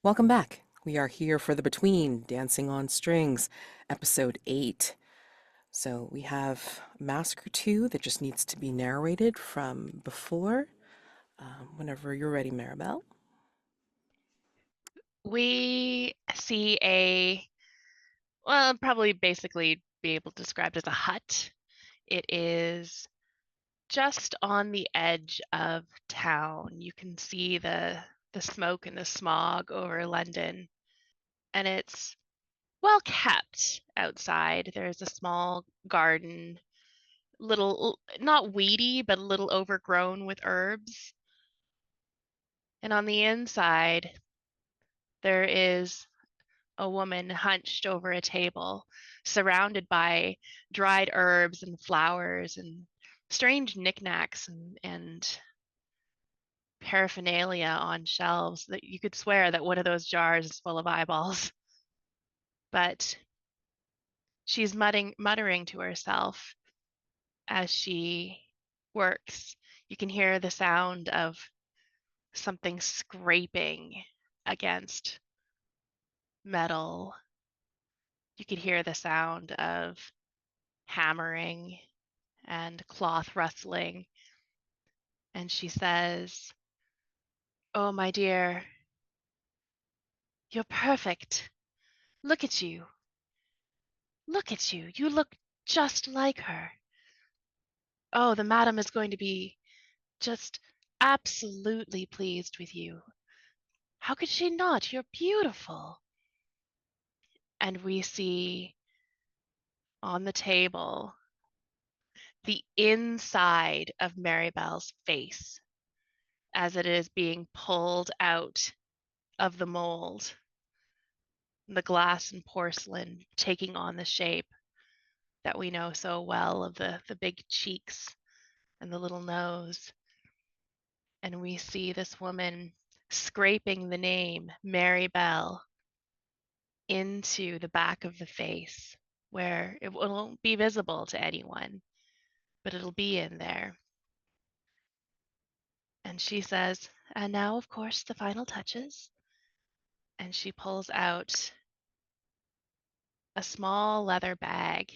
Welcome back. We are here for the Between Dancing on Strings, episode 8. So we have a mask or two that just needs to be narrated from before. Whenever you're ready, Marybelle. We see probably basically be able to describe it as a hut. It is just on the edge of town. You can see the smoke and the smog over London, and it's well kept outside. There's a small garden, little not weedy, but a little overgrown with herbs. And on the inside, there is a woman hunched over a table, surrounded by dried herbs and flowers and strange knickknacks and paraphernalia on shelves that you could swear that one of those jars is full of eyeballs. But she's muttering to herself as she works. You can hear the sound of something scraping against metal. You could hear the sound of hammering and cloth rustling. And she says, "Oh, my dear, you're perfect. Look at you. Look at you. You look just like her. Oh, the madam is going to be just absolutely pleased with you. How could she not? You're beautiful." And we see on the table the inside of Marybelle's face as it is being pulled out of the mold, the glass and porcelain taking on the shape that we know so well of the big cheeks and the little nose. And we see this woman scraping the name Marybelle into the back of the face where it won't be visible to anyone, but it'll be in there. And she says, "And now, of course, the final touches." And she pulls out a small leather bag,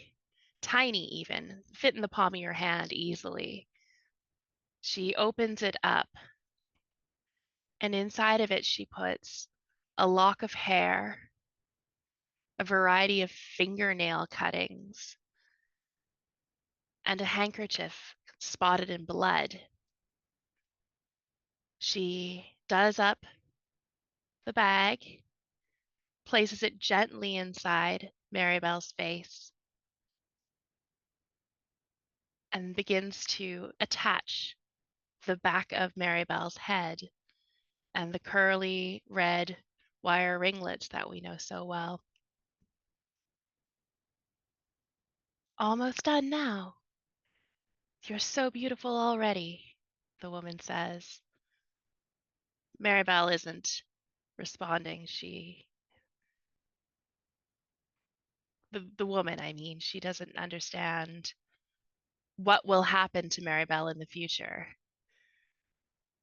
tiny even, fit in the palm of your hand easily. She opens it up, and inside of it she puts a lock of hair, a variety of fingernail cuttings, and a handkerchief spotted in blood. She does up the bag, places it gently inside Marybelle's face, and begins to attach the back of Marybelle's head and the curly red wire ringlets that we know so well. "Almost done now. You're so beautiful already," the woman says. Marybelle isn't responding. The woman, I mean, she doesn't understand what will happen to Marybelle in the future.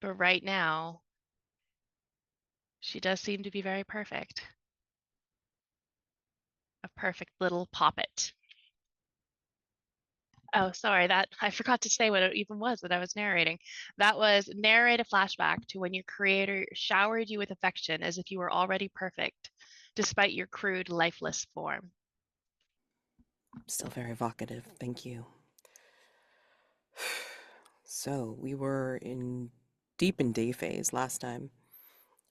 But right now, she does seem to be very perfect. A perfect little poppet. Oh, sorry, that I forgot to say what it even was that I was narrating. That was narrate a flashback to when your creator showered you with affection as if you were already perfect, despite your crude, lifeless form. Still very evocative. Thank you. So we were in deep in day phase last time.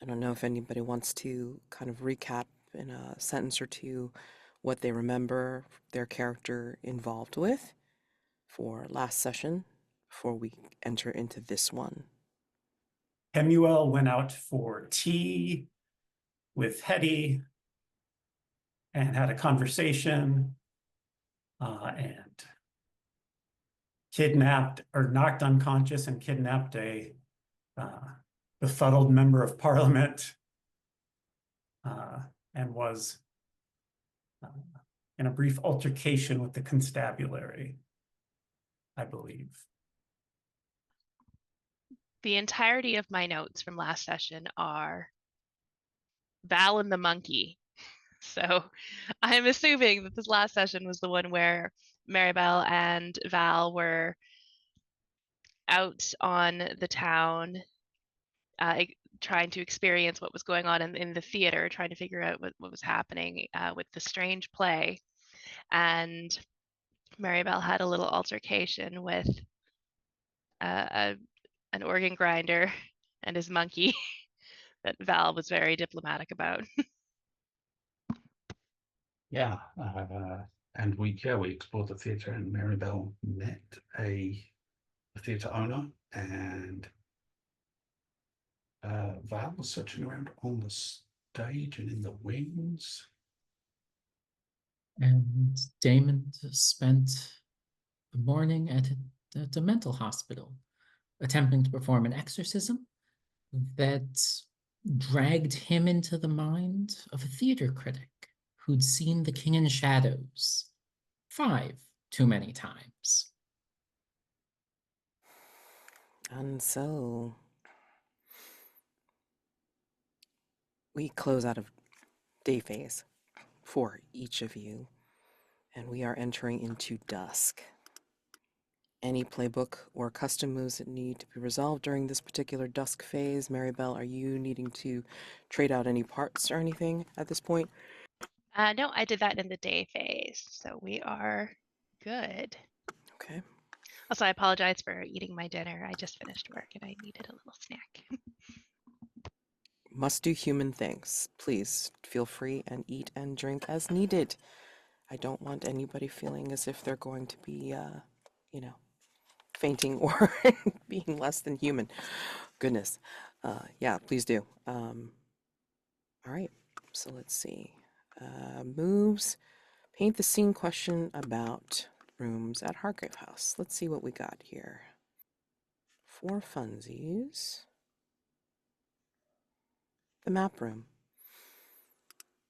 I don't know if anybody wants to kind of recap in a sentence or two what they remember their character involved with for last session before we enter into this one. Kemuel went out for tea with Hetty and had a conversation and kidnapped or knocked unconscious and kidnapped a befuddled member of parliament and was in a brief altercation with the constabulary, I believe. The entirety of my notes from last session are Val and the monkey. So I'm assuming that this last session was the one where Marybelle and Val were out on the town, trying to experience what was going on in the theater, trying to figure out what was happening with the strange play. And Marybelle had a little altercation with an organ grinder and his monkey that Val was very diplomatic about. Yeah, and we explored the theatre, and Marybelle met a theatre owner, and Val was searching around on the stage and in the wings. And Daymond spent the morning at a mental hospital, attempting to perform an exorcism that dragged him into the mind of a theater critic who'd seen The King in Shadows 5 too many times. And so we close out of day phase for each of you, and we are entering into dusk. Any playbook or custom moves that need to be resolved during this particular dusk phase? Marybelle, are you needing to trade out any parts or anything at this point? No, I did that in the day phase, so we are good. Okay. Also, I apologize for eating my dinner. I just finished work and I needed a little snack. Must do human things. Please feel free and eat and drink as needed. I don't want anybody feeling as if they're going to be, fainting or being less than human. Goodness. Yeah, please do. All right. So let's see. Moves. Paint the scene question about rooms at Hargrave House. Let's see what we got here. For funsies. The map room.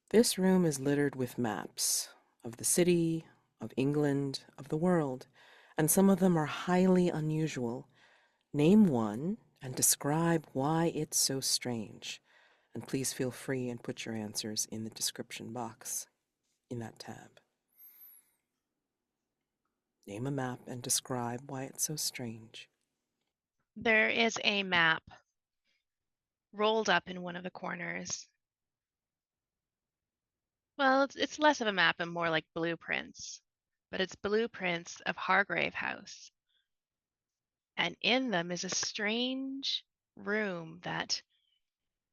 This room is littered with maps of the city, of England, of the world, and some of them are highly unusual. Name one and describe why it's so strange. And please feel free and put your answers in the description box in that tab. Name a map and describe why it's so strange. There is a map rolled up in one of the corners. Well, it's less of a map and more like blueprints, but it's blueprints of Hargrave House. And in them is a strange room that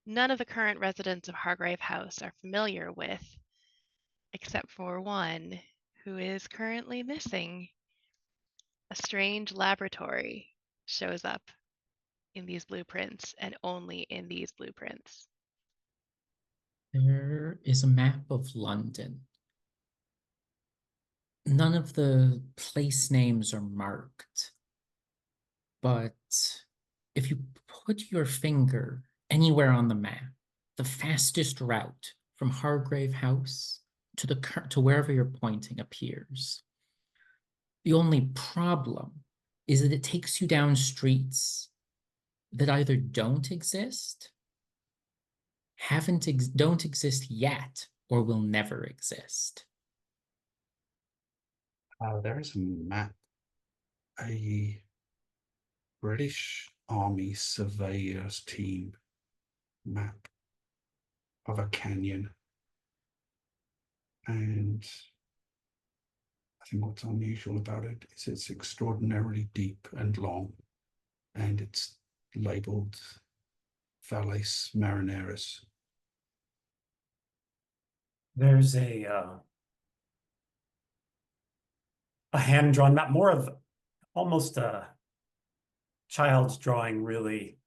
none of the current residents of Hargrave House are familiar with, except for one who is currently missing. A strange laboratory shows up in these blueprints and only in these blueprints. There is a map of London. None of the place names are marked, but if you put your finger anywhere on the map, the fastest route from Hargrave House to wherever you're pointing appears. The only problem is that it takes you down streets that either don't exist, don't exist yet, or will never exist. There is a map, a British Army surveyors team map of a canyon. And I think what's unusual about it is it's extraordinarily deep and long, and it's labeled Valles Marineris. There's a hand-drawn map, more of almost a child's drawing, really.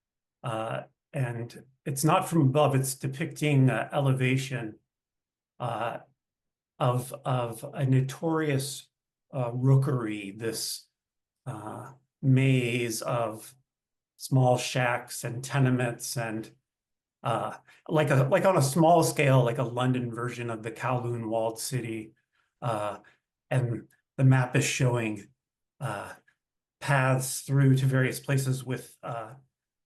And it's not from above, it's depicting elevation of a notorious rookery, this maze of small shacks and tenements, and like on a small scale, like a London version of the Kowloon walled city. And the map is showing paths through to various places with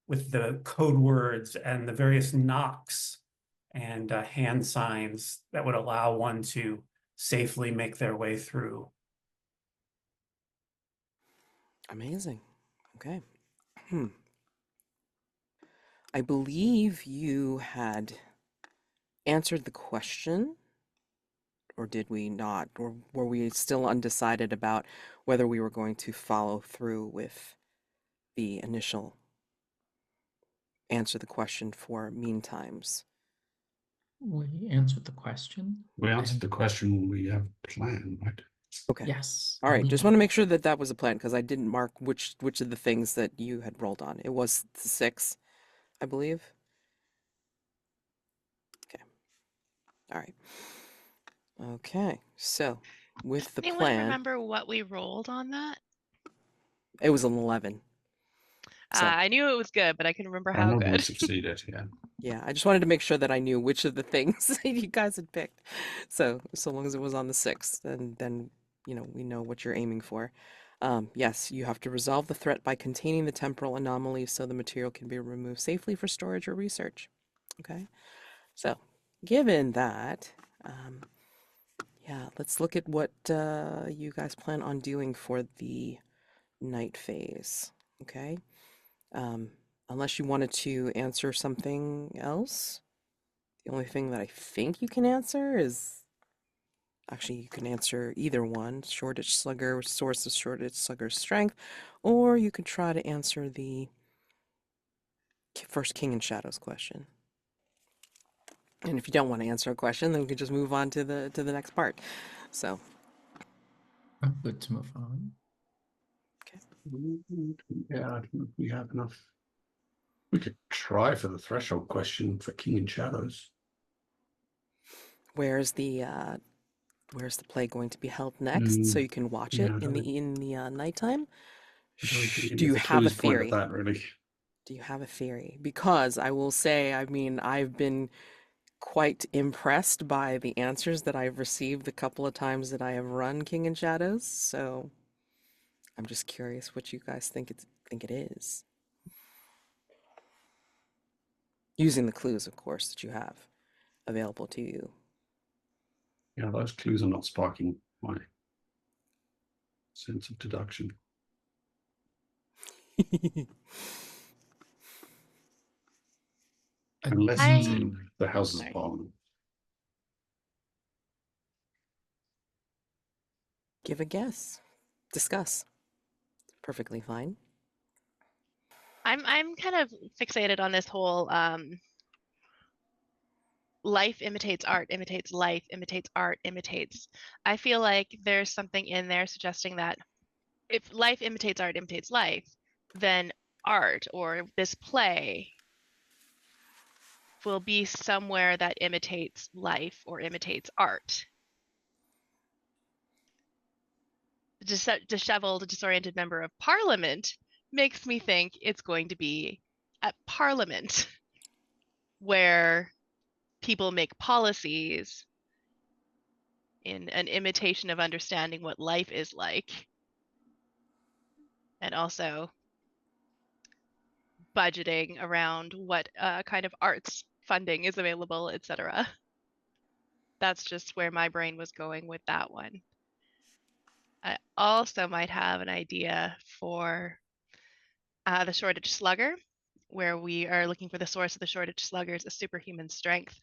the code words and the various knocks and hand signs that would allow one to safely make their way through. Amazing. Okay. I believe you had answered the question, or did we not? Or were we still undecided about whether we were going to follow through with the initial answer the question for mean times? We answered the question. We answered and- the question. We have a plan, right? Okay. Yes. All and right. we Just can- want to make sure that that was a plan because I didn't mark which of the things that you had rolled on. It was 6, I believe. Okay. All right. Okay. So with the Anyone plan, remember what we rolled on that? it was an 11. So I knew it was good, but I couldn't remember I how remember we good. succeeded, yeah. yeah, I just wanted to make sure that I knew which of the things that you guys had picked. So long as it was on the 6th, then we know what you're aiming for. Yes, you have to resolve the threat by containing the temporal anomaly so the material can be removed safely for storage or research. Okay, so given that, yeah, let's look at what you guys plan on doing for the night phase. Okay, unless you wanted to answer something else. The only thing that I think you can answer is actually you can answer either one: Shoreditch Slugger, source of Shoreditch Slugger's strength, or you could try to answer the first King in Shadows question. And if you don't want to answer a question, then we could just move on to the next part. So, I'm good to move on. Yeah, I don't know if we have enough. We could try for the threshold question for King in Shadows. where's the play going to be held next, so you can watch it Yeah, in the nighttime? I don't think any Do of you the have a clues point at theory? that, really. Do you have a theory? Because I will say, I mean, I've been quite impressed by the answers that I've received the couple of times that I have run King in Shadows. So I'm just curious what you guys think it is. Using the clues, of course, that you have available to you. Yeah, those clues are not sparking my sense of deduction. Unless it's I- in the Houses of Sorry. Parliament. Give a guess. Discuss. Perfectly fine. I'm kind of fixated on this whole life imitates art, imitates life, imitates art, imitates. I feel like there's something in there suggesting that if life imitates art, imitates life, then art or this play will be somewhere that imitates life or imitates art. The disheveled, disoriented member of parliament makes me think it's going to be at parliament where people make policies in an imitation of understanding what life is like, and also budgeting around what kind of arts funding is available, etc. That's just where my brain was going with that one. I also might have an idea for the Shoreditch Slugger, where we are looking for the source of the Shoreditch Slugger's superhuman strength.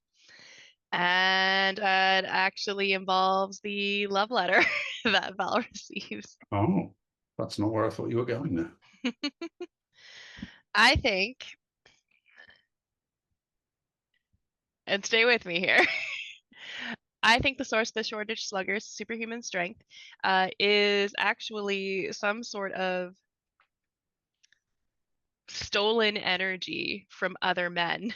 And it actually involves the love letter that Val receives. Oh, that's not where I thought you were going there. I think, and stay with me here, I think the source of the Shoreditch Slugger's superhuman strength is actually some sort of stolen energy from other men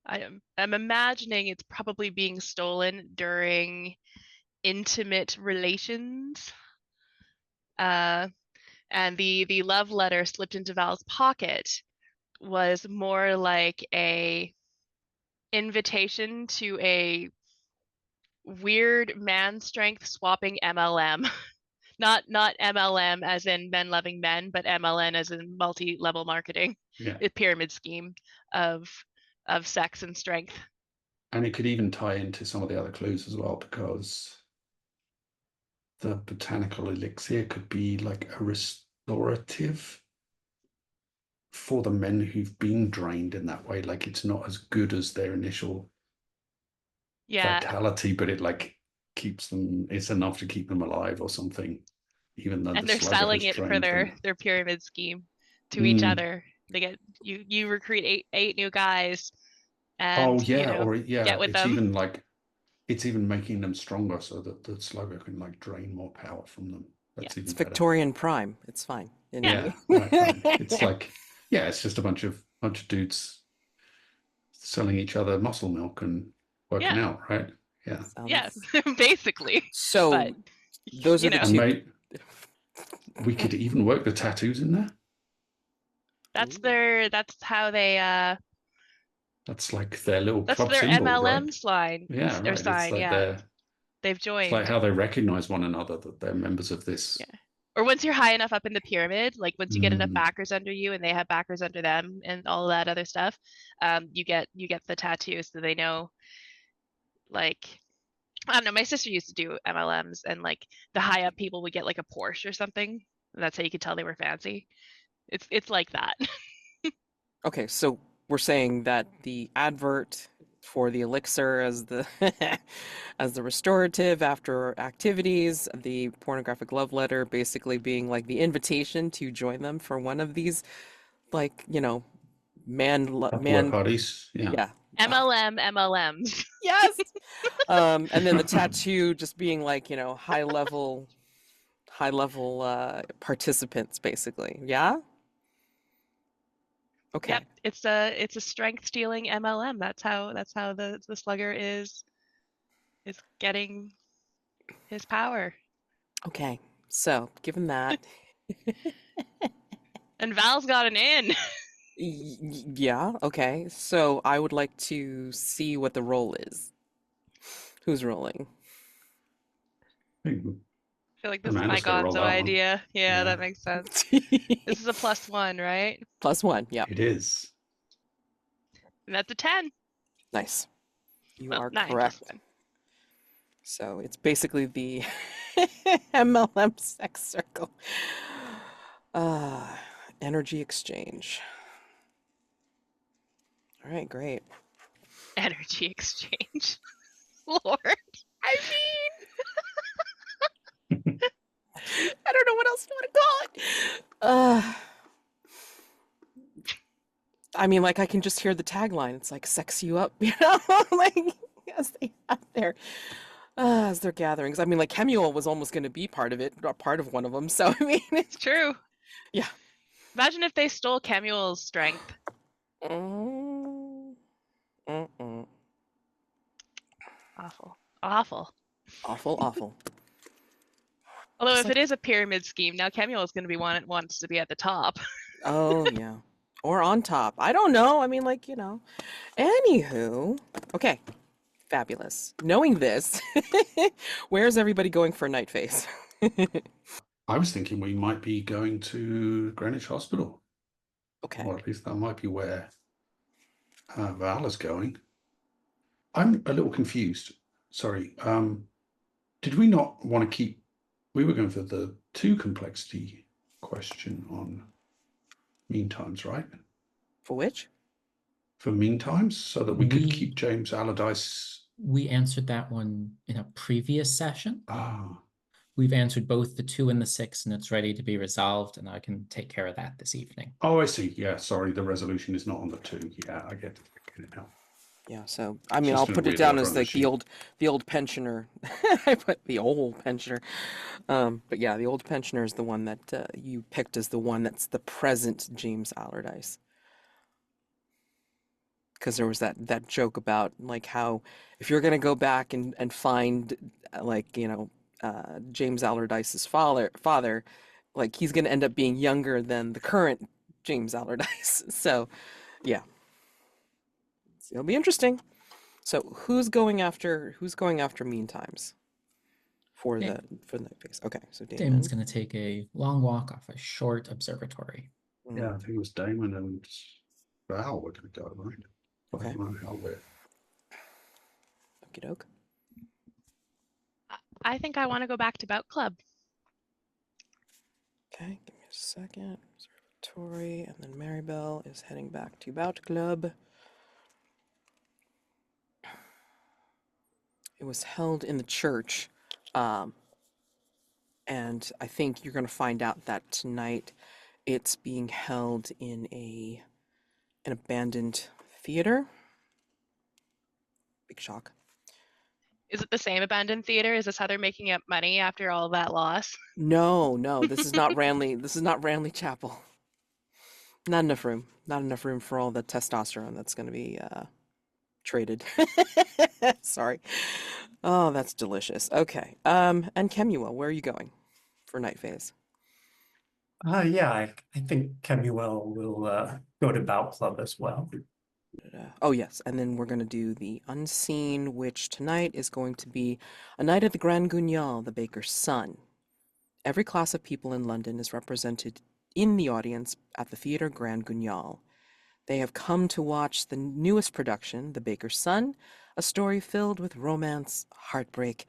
I'm imagining it's probably being stolen during intimate relations. And the love letter slipped into Val's pocket was more like a invitation to a weird man strength swapping MLM. Not MLM as in men loving men, but MLN as in multi-level marketing, Yeah. a pyramid scheme of sex and strength. And it could even tie into some of the other clues as well, because the botanical elixir could be like a restorative for the men who've been drained in that way. Like it's not as good as their initial vitality, but it like keeps them, it's enough to keep them alive or something, even though And the they're slugger selling has it for drained them. their pyramid scheme to each other. They get you recruit eight new guys and get with it's them. even like it's even making them stronger so that the slugger can like drain more power from them. That's even It's better. Victorian Prime. It's fine. Yeah, right. It's like, yeah, it's just a bunch of dudes selling each other muscle milk and working out, right? Yeah. Yeah, basically. So but, those are the And two. mate, we could even work the tattoos in there. That's how they That's like their little that's club their symbol, MLM right? sign. Yeah, Or right. sign, It's like they've it's joined. like how they recognize one another, that they're members of this. Yeah. Or once you're high enough up in the pyramid, like once you get enough backers under you and they have backers under them and all that other stuff, you get the tattoo so they know, like, I don't know, my sister used to do MLMs and like the high up people would get like a Porsche or something. That's how you could tell they were fancy. It's like that. Okay, so we're saying that the advert for the elixir as the as the restorative after activities, the pornographic love letter basically being like the invitation to join them for one of these, like, man parties. Yeah. MLMs. Yes. And then the tattoo just being like, high level participants basically. Yeah. Okay. Yep, it's a strength stealing MLM. That's how the slugger is getting his power. Okay. So, given that, And Val's got an in. yeah, okay. So, I would like to see what the roll is. Who's rolling? I feel like this is my Amanda's gotta roll gonzo that one. idea. Yeah, that makes sense. This is a +1, right? +1, yeah. It is. And that's a 10. Nice. You Well, are 9 correct. +1. So it's basically the MLM sex circle. Energy exchange. All right, great. Energy exchange. Lord. I mean, I don't know what else you want to call it. I mean, like I can just hear the tagline. It's like sex you up, like as they have their as their gatherings. I mean, like Kemuel was almost going to be part of it, or part of one of them. So I mean, it's true. Yeah. Imagine if they stole Kemuel's strength. Mm-mm. Awful. Awful. Although Just if it is a pyramid scheme, now Kemuel is going to be one that wants to be at the top. Oh yeah, or on top. I don't know. I mean, like Anywho, okay, fabulous. Knowing this, where's everybody going for a night face? I was thinking we might be going to Greenwich Hospital. Okay. Or at least that might be where Val is going. I'm a little confused. Sorry. Did we not want to keep... We were going for the 2 complexity question on mean times, right? For which? For mean times, so that we could keep James Allardyce. We answered that one in a previous session. Ah. We've answered both the 2 and the 6, and it's ready to be resolved, and I can take care of that this evening. Oh, I see. Yeah, sorry, the resolution is not on the 2. Yeah, I get it now. Yeah, so I mean, I'll put it down as like the old pensioner. I put the old pensioner. But yeah, the old pensioner is the one that you picked as the one that's the present James Allardyce. Because there was that joke about like how if you're gonna go back and find like James Allardyce's father, like he's gonna end up being younger than the current James Allardyce. So yeah, it'll be interesting. So who's going after mean times for Yeah. the night phase. Okay, so Damon's Damon. going to take a long walk off a short observatory. Yeah, I think it was Damon and Val were going to go, right? I Okay. don't know how we're. Okie doke. I think I want to go back to Bout Club. Okay, give me a second. Observatory, and then Marybelle is heading back to Bout Club. It was held in the church, and I think you're going to find out that tonight it's being held in an abandoned theater. Big shock. Is it the same abandoned theater? Is this how they're making up money after all of that loss? No, no, this is not Ranley. This is not Ranley Chapel. Not enough room. Not enough room for all the testosterone that's going to be traded. Sorry. Oh, that's delicious. Okay. And Kemuel, where are you going for night phase? Yeah, I think Kemuel will go to Bout Club as well. Oh, yes. And then we're going to do the unseen, which tonight is going to be a night at the Grand Guignol, the baker's son. Every class of people in London is represented in the audience at the Theatre Grand Guignol. They have come to watch the newest production, The Baker's Son, a story filled with romance, heartbreak,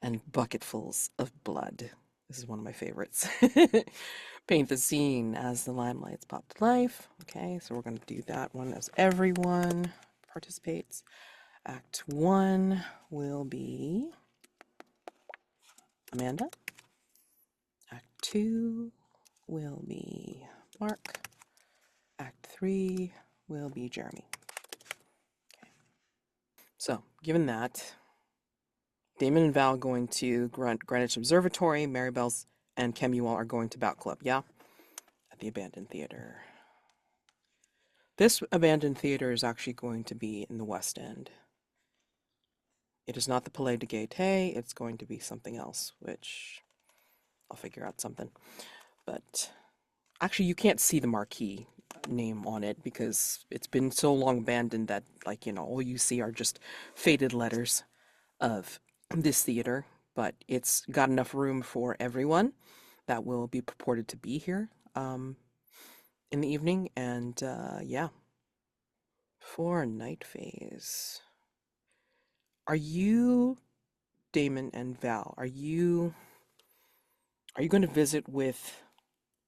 and bucketfuls of blood. This is one of my favorites. Paint the scene as the limelights pop to life. Okay, so we're going to do that one as everyone participates. Act 1 will be Amanda. Act 2 will be Mark. Act 3 will be Jeremy. Okay. So, given that, Damon and Val going to Greenwich Observatory, Marybelle's and Kemuel are going to Bout Club, yeah? At the abandoned theater. This abandoned theater is actually going to be in the West End. It is not the Palais de Gaieté, it's going to be something else, which I'll figure out something. But actually, you can't see the marquee name on it because it's been so long abandoned that, like, all you see are just faded letters of this theater. But it's got enough room for everyone that will be purported to be here in the evening. And yeah, for night phase. Are you, Damon and Val, are you going to visit with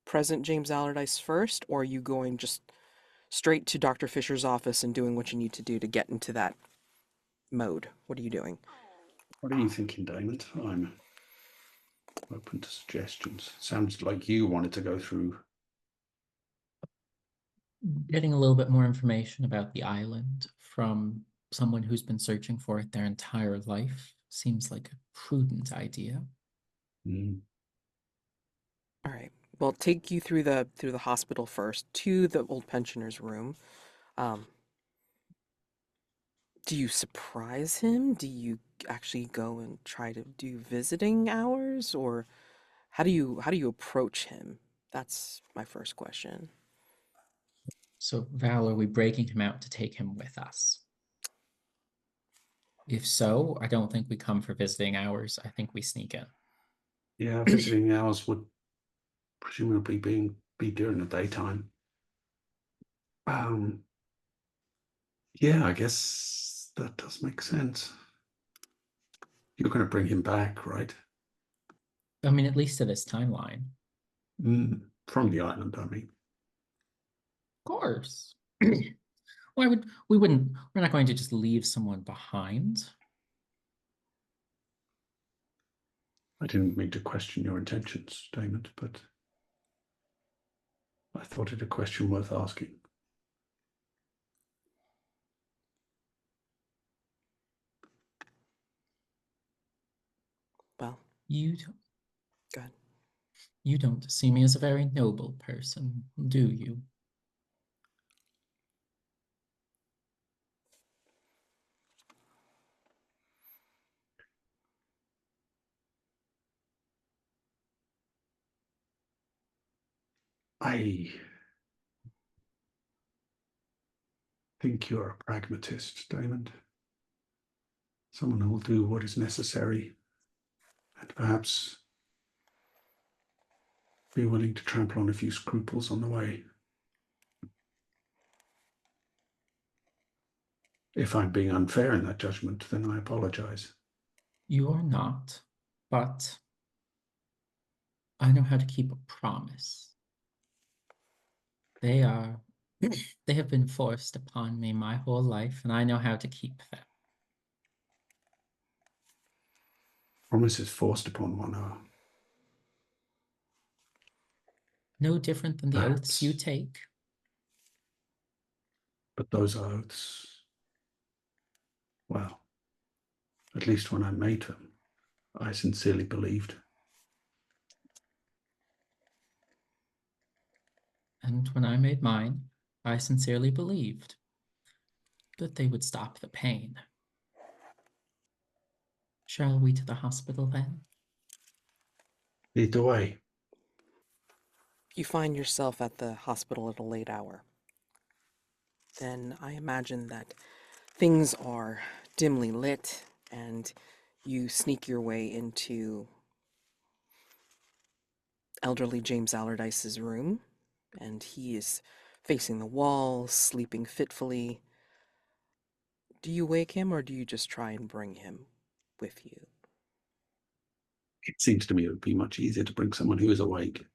President James Allardyce first, or are you going just straight to Dr. Fisher's office and doing what you need to do to get into that mode? What are you doing? What are you thinking, Damon? I'm open to suggestions. Sounds like you wanted to go through. Getting a little bit more information about the island from someone who's been searching for it their entire life seems like a prudent idea. All right. Well, take you through the hospital first to the old pensioner's room. Do you surprise him? Do you actually go and try to do visiting hours, or how do you approach him? That's my first question. So, Val, are we breaking him out to take him with us? If so, I don't think we come for visiting hours. I think we sneak in. Yeah, visiting hours would presumably be during the daytime. Yeah, I guess that does make sense. You're going to bring him back, right? I mean, at least to this timeline. From the island, I mean. Of course. We're not going to just leave someone behind. I didn't mean to question your intentions, Damon, but I thought it a question worth asking. Well, You don't, go ahead. you don't see me as a very noble person, do you? I think you're a pragmatist, Damon. Someone who will do what is necessary And perhaps be willing to trample on a few scruples on the way. If I'm being unfair in that judgment, then I apologize. You are not, but I know how to keep a promise. They have been forced upon me my whole life, and I know how to keep them. Promises forced upon one are No different than the oaths you perhaps, take. but those oaths, well, at least when I made them, I sincerely believed. And when I made mine, I sincerely believed that they would stop the pain. Shall we to the hospital then? Lead the way. You find yourself at the hospital at a late hour. Then I imagine that things are dimly lit and you sneak your way into elderly James Allardyce's room, and he is facing the wall, sleeping fitfully. Do you wake him or do you just try and bring him with you? It seems to me it would be much easier to bring someone who is awake.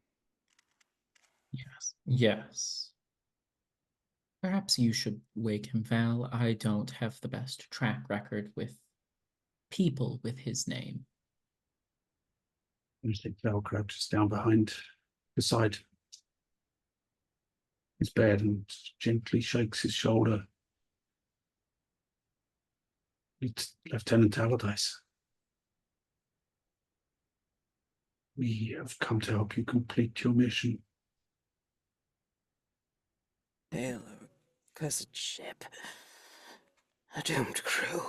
Yes. Yes. Perhaps you should wake him, Val. I don't have the best track record with people with his name. I think Val crouches down beside his bed and gently shakes his shoulder. It's Lieutenant Allardyce. We have come to help you complete your mission. Hail a cursed ship, a doomed crew,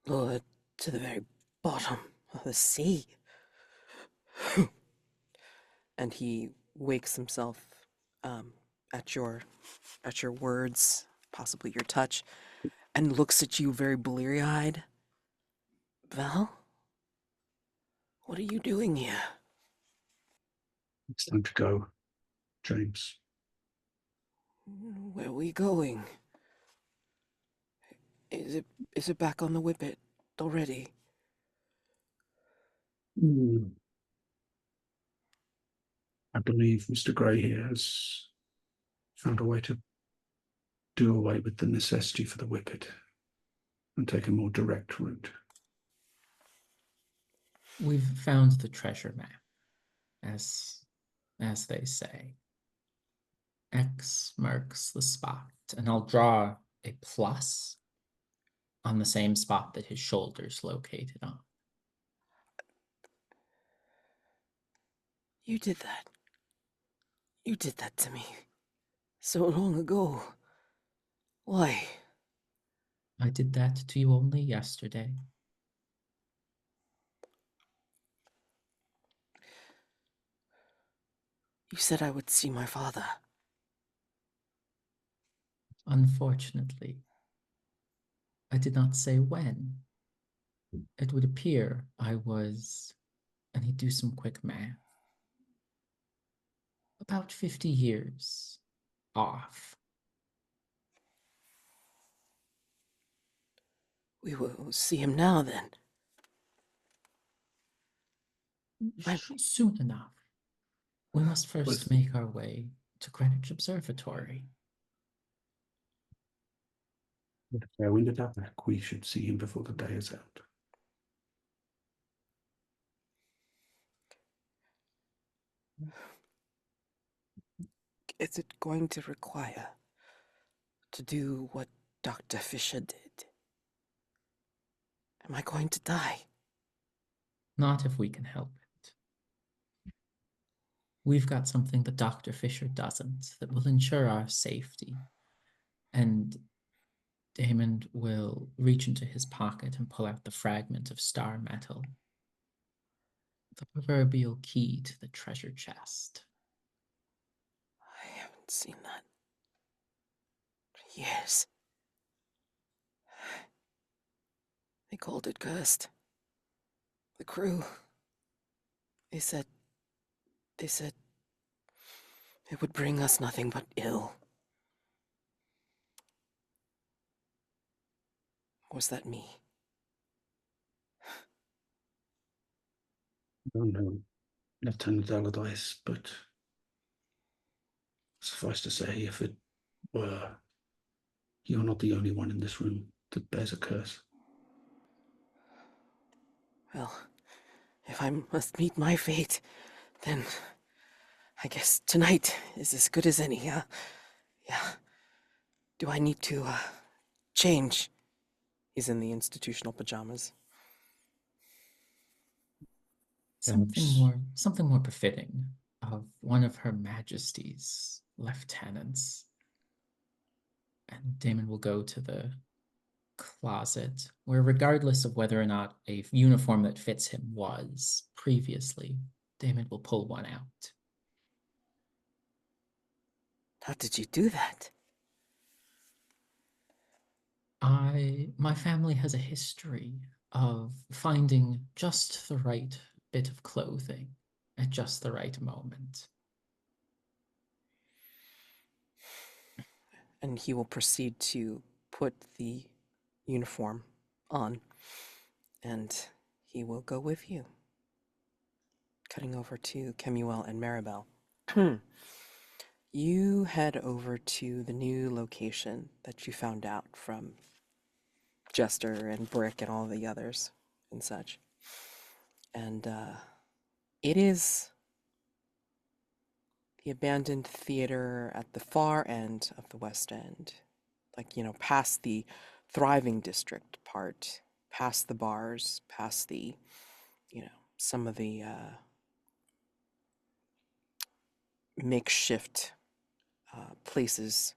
lured to the very bottom of the sea. And he wakes himself um, at your words, possibly your touch, and looks at you very bleary-eyed. Val, what are you doing here? It's time to go, James. Where are we going? Is it back on the whippet already? I believe Mr. Gray here has found a way to do away with the necessity for the wicket and take a more direct route. We've found the treasure map, as they say. X marks the spot, and I'll draw a plus on the same spot that his shoulder's located on. You did that. You did that to me. So long ago. Why? I did that to you only yesterday. You said I would see my father. Unfortunately, I did not say when. It would appear I was, and he'd do some quick math, about 50 years off. We will see him now then. Soon enough. We must first make our way to Greenwich Observatory. With a fair wind at our back, we should see him before the day is out. Is it going to require to do what Dr. Fisher did? Am I going to die? Not if we can help it. We've got something that Dr. Fisher doesn't that will ensure our safety. And Daymond will reach into his pocket and pull out the fragment of star metal, the proverbial key to the treasure chest. I haven't seen that for years. They called it cursed. The crew, they said, they said it would bring us nothing but ill. Was that me? I don't know, Lieutenant Allardyce, but suffice to say, if it were, you're not the only one in this room that bears a curse. Well, if I must meet my fate, then I guess tonight is as good as any, huh? Yeah. Do I need to, change? He's in the institutional pajamas. Something more befitting of one of Her Majesty's lieutenants. And Daymond will go to the closet, where regardless of whether or not a uniform that fits him was previously, Daymond will pull one out. How did you do that? My family has a history of finding just the right bit of clothing at just the right moment. And he will proceed to put the uniform on, and he will go with you. Cutting over to Kemuel and Marybelle. You head over to the new location that you found out from Jester and Brick and all the others and such. And it is the abandoned theater at the far end of the West End. Like, past the thriving district part, past the bars, past the, some of the makeshift places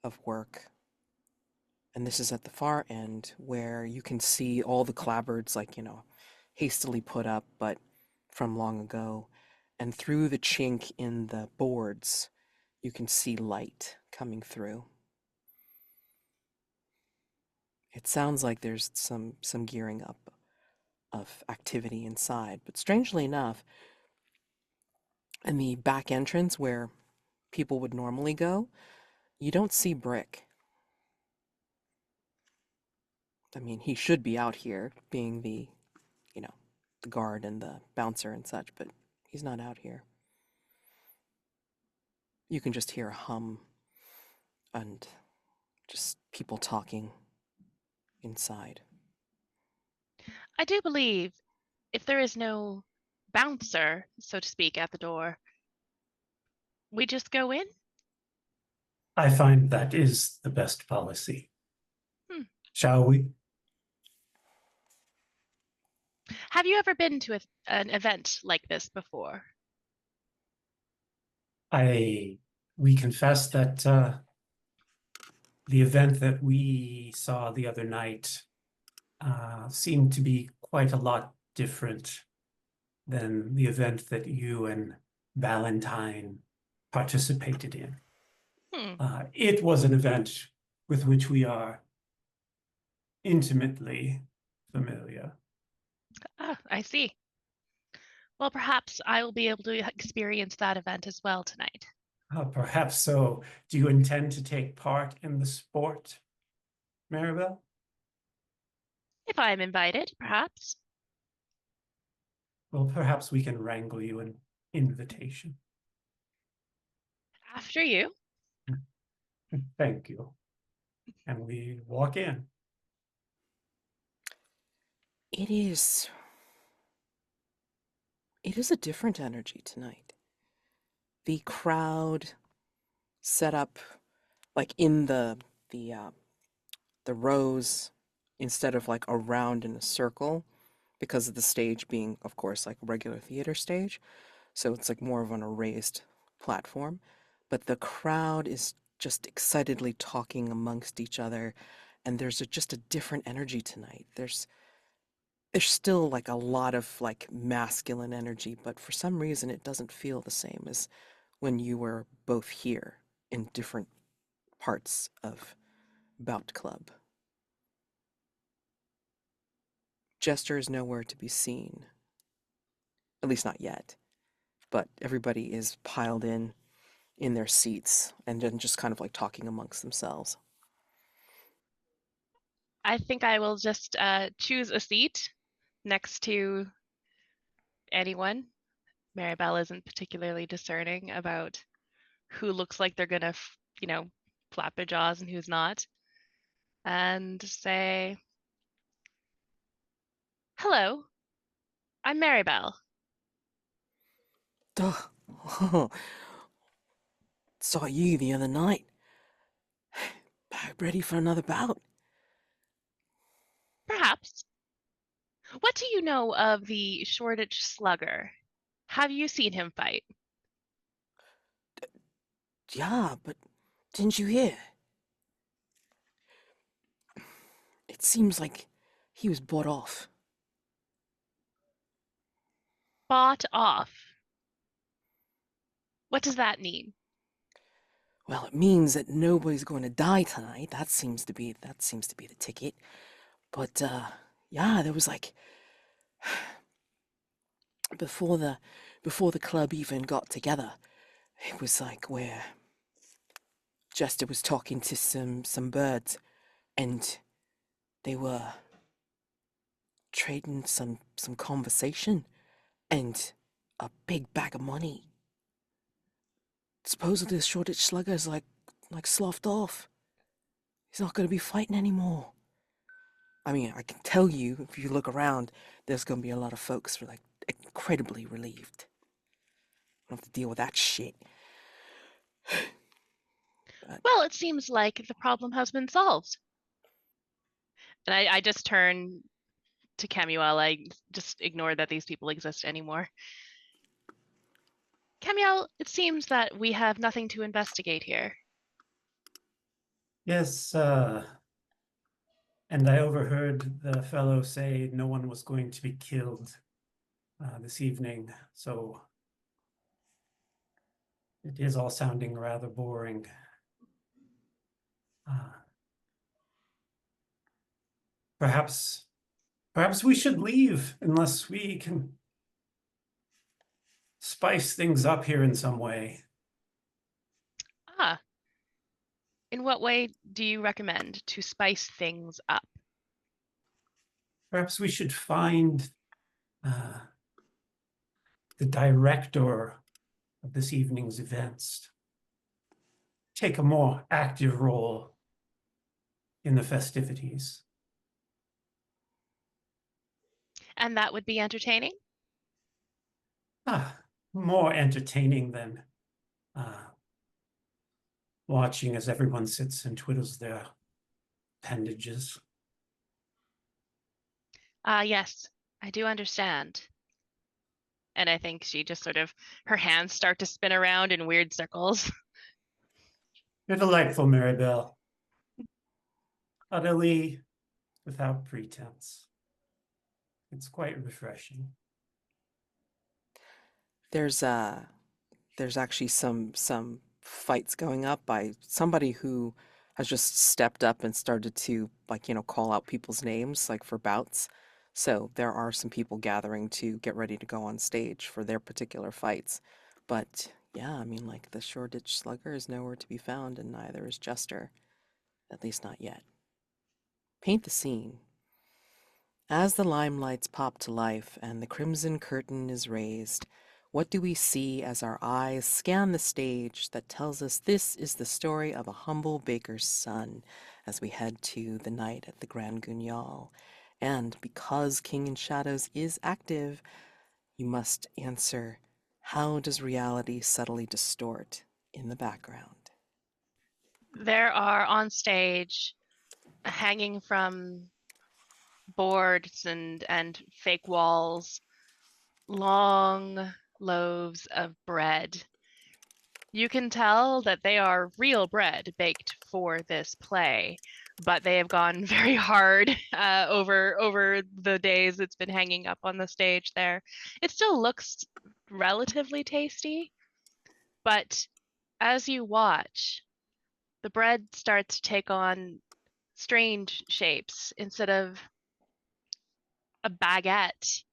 of work. And this is at the far end where you can see all the clapboards, like, hastily put up, but from long ago. And through the chink in the boards, you can see light coming through. It sounds like there's some gearing up of activity inside, but strangely enough, in the back entrance where people would normally go, you don't see Brick. I mean, he should be out here being the, the guard and the bouncer and such, but he's not out here. You can just hear a hum and just people talking inside. I do believe if there is no bouncer, so to speak, at the door, we just go in. I find that is the best policy. Hmm. Shall we? Have you ever been to an event like this before? We confess that the event that we saw the other night seemed to be quite a lot different than the event that you and Valentine participated in. It was an event with which we are intimately familiar. Ah, I see. Well, perhaps I will be able to experience that event as well tonight. Perhaps so. Do you intend to take part in the sport, Marybelle? If I am invited, perhaps. Well, perhaps we can wrangle you an invitation. After you. Thank you. And we walk in. It is a different energy tonight. The crowd set up like in the rows instead of like around in a circle, because of the stage being, of course, like a regular theater stage. So it's like more of an raised platform. But the crowd is just excitedly talking amongst each other. And there's just a different energy tonight. There's still like a lot of like masculine energy, but for some reason it doesn't feel the same as when you were both here in different parts of Bout Club. Jester is nowhere to be seen. At least not yet. But everybody is piled in their seats and then just kind of like talking amongst themselves. I think I will just choose a seat next to anyone. Marybelle isn't particularly discerning about who looks like they're gonna, flap their jaws and who's not. And say, hello, I'm Marybelle. Duh. Saw you the other night. Back ready for another bout? Perhaps. What do you know of the Shoreditch Slugger? Have you seen him fight? Yeah, but didn't you hear? It seems like he was bought off. Bought off. What does that mean? Well, it means that nobody's going to die tonight. That seems to be the ticket. But yeah, there was like before the club even got together, it was like where Jester was talking to some birds, and they were trading some conversation and a big bag of money. Supposedly the Shoreditch Slugger is like sloughed off. He's not going to be fighting anymore. I mean, I can tell you, if you look around, there's going to be a lot of folks who are like incredibly relieved. Don't have to deal with that shit. Well, it seems like the problem has been solved. And I just turn to Kemuel. I just ignore that these people exist anymore. Kemuel, it seems that we have nothing to investigate here. Yes, and I overheard the fellow say no one was going to be killed this evening, so it is all sounding rather boring. Perhaps we should leave unless we can spice things up here in some way. Ah, in what way do you recommend to spice things up? Perhaps we should find the director of this evening's events. Take a more active role in the festivities. And that would be entertaining? More entertaining than watching as everyone sits and twiddles their appendages. Yes, I do understand. And I think she just sort of, her hands start to spin around in weird circles. You're delightful, Marybelle. Utterly without pretense. It's quite refreshing. There's actually some fights going up by somebody who has just stepped up and started to call out people's names like for bouts. So there are some people gathering to get ready to go on stage for their particular fights. But yeah, I mean, like, the Shoreditch Slugger is nowhere to be found, and neither is Jester. At least not yet. Paint the scene. As the limelights pop to life and the crimson curtain is raised, what do we see as our eyes scan the stage that tells us this is the story of a humble baker's son as we head to the night at the Grand Guignol? And because King in Shadows is active, you must answer, how does reality subtly distort in the background? There are on stage, hanging from boards and fake walls, long loaves of bread. You can tell that they are real bread baked for this play, but they have gone very hard over the days it's been hanging up on the stage there. It still looks relatively tasty, but as you watch, the bread starts to take on strange shapes. Instead of a baguette.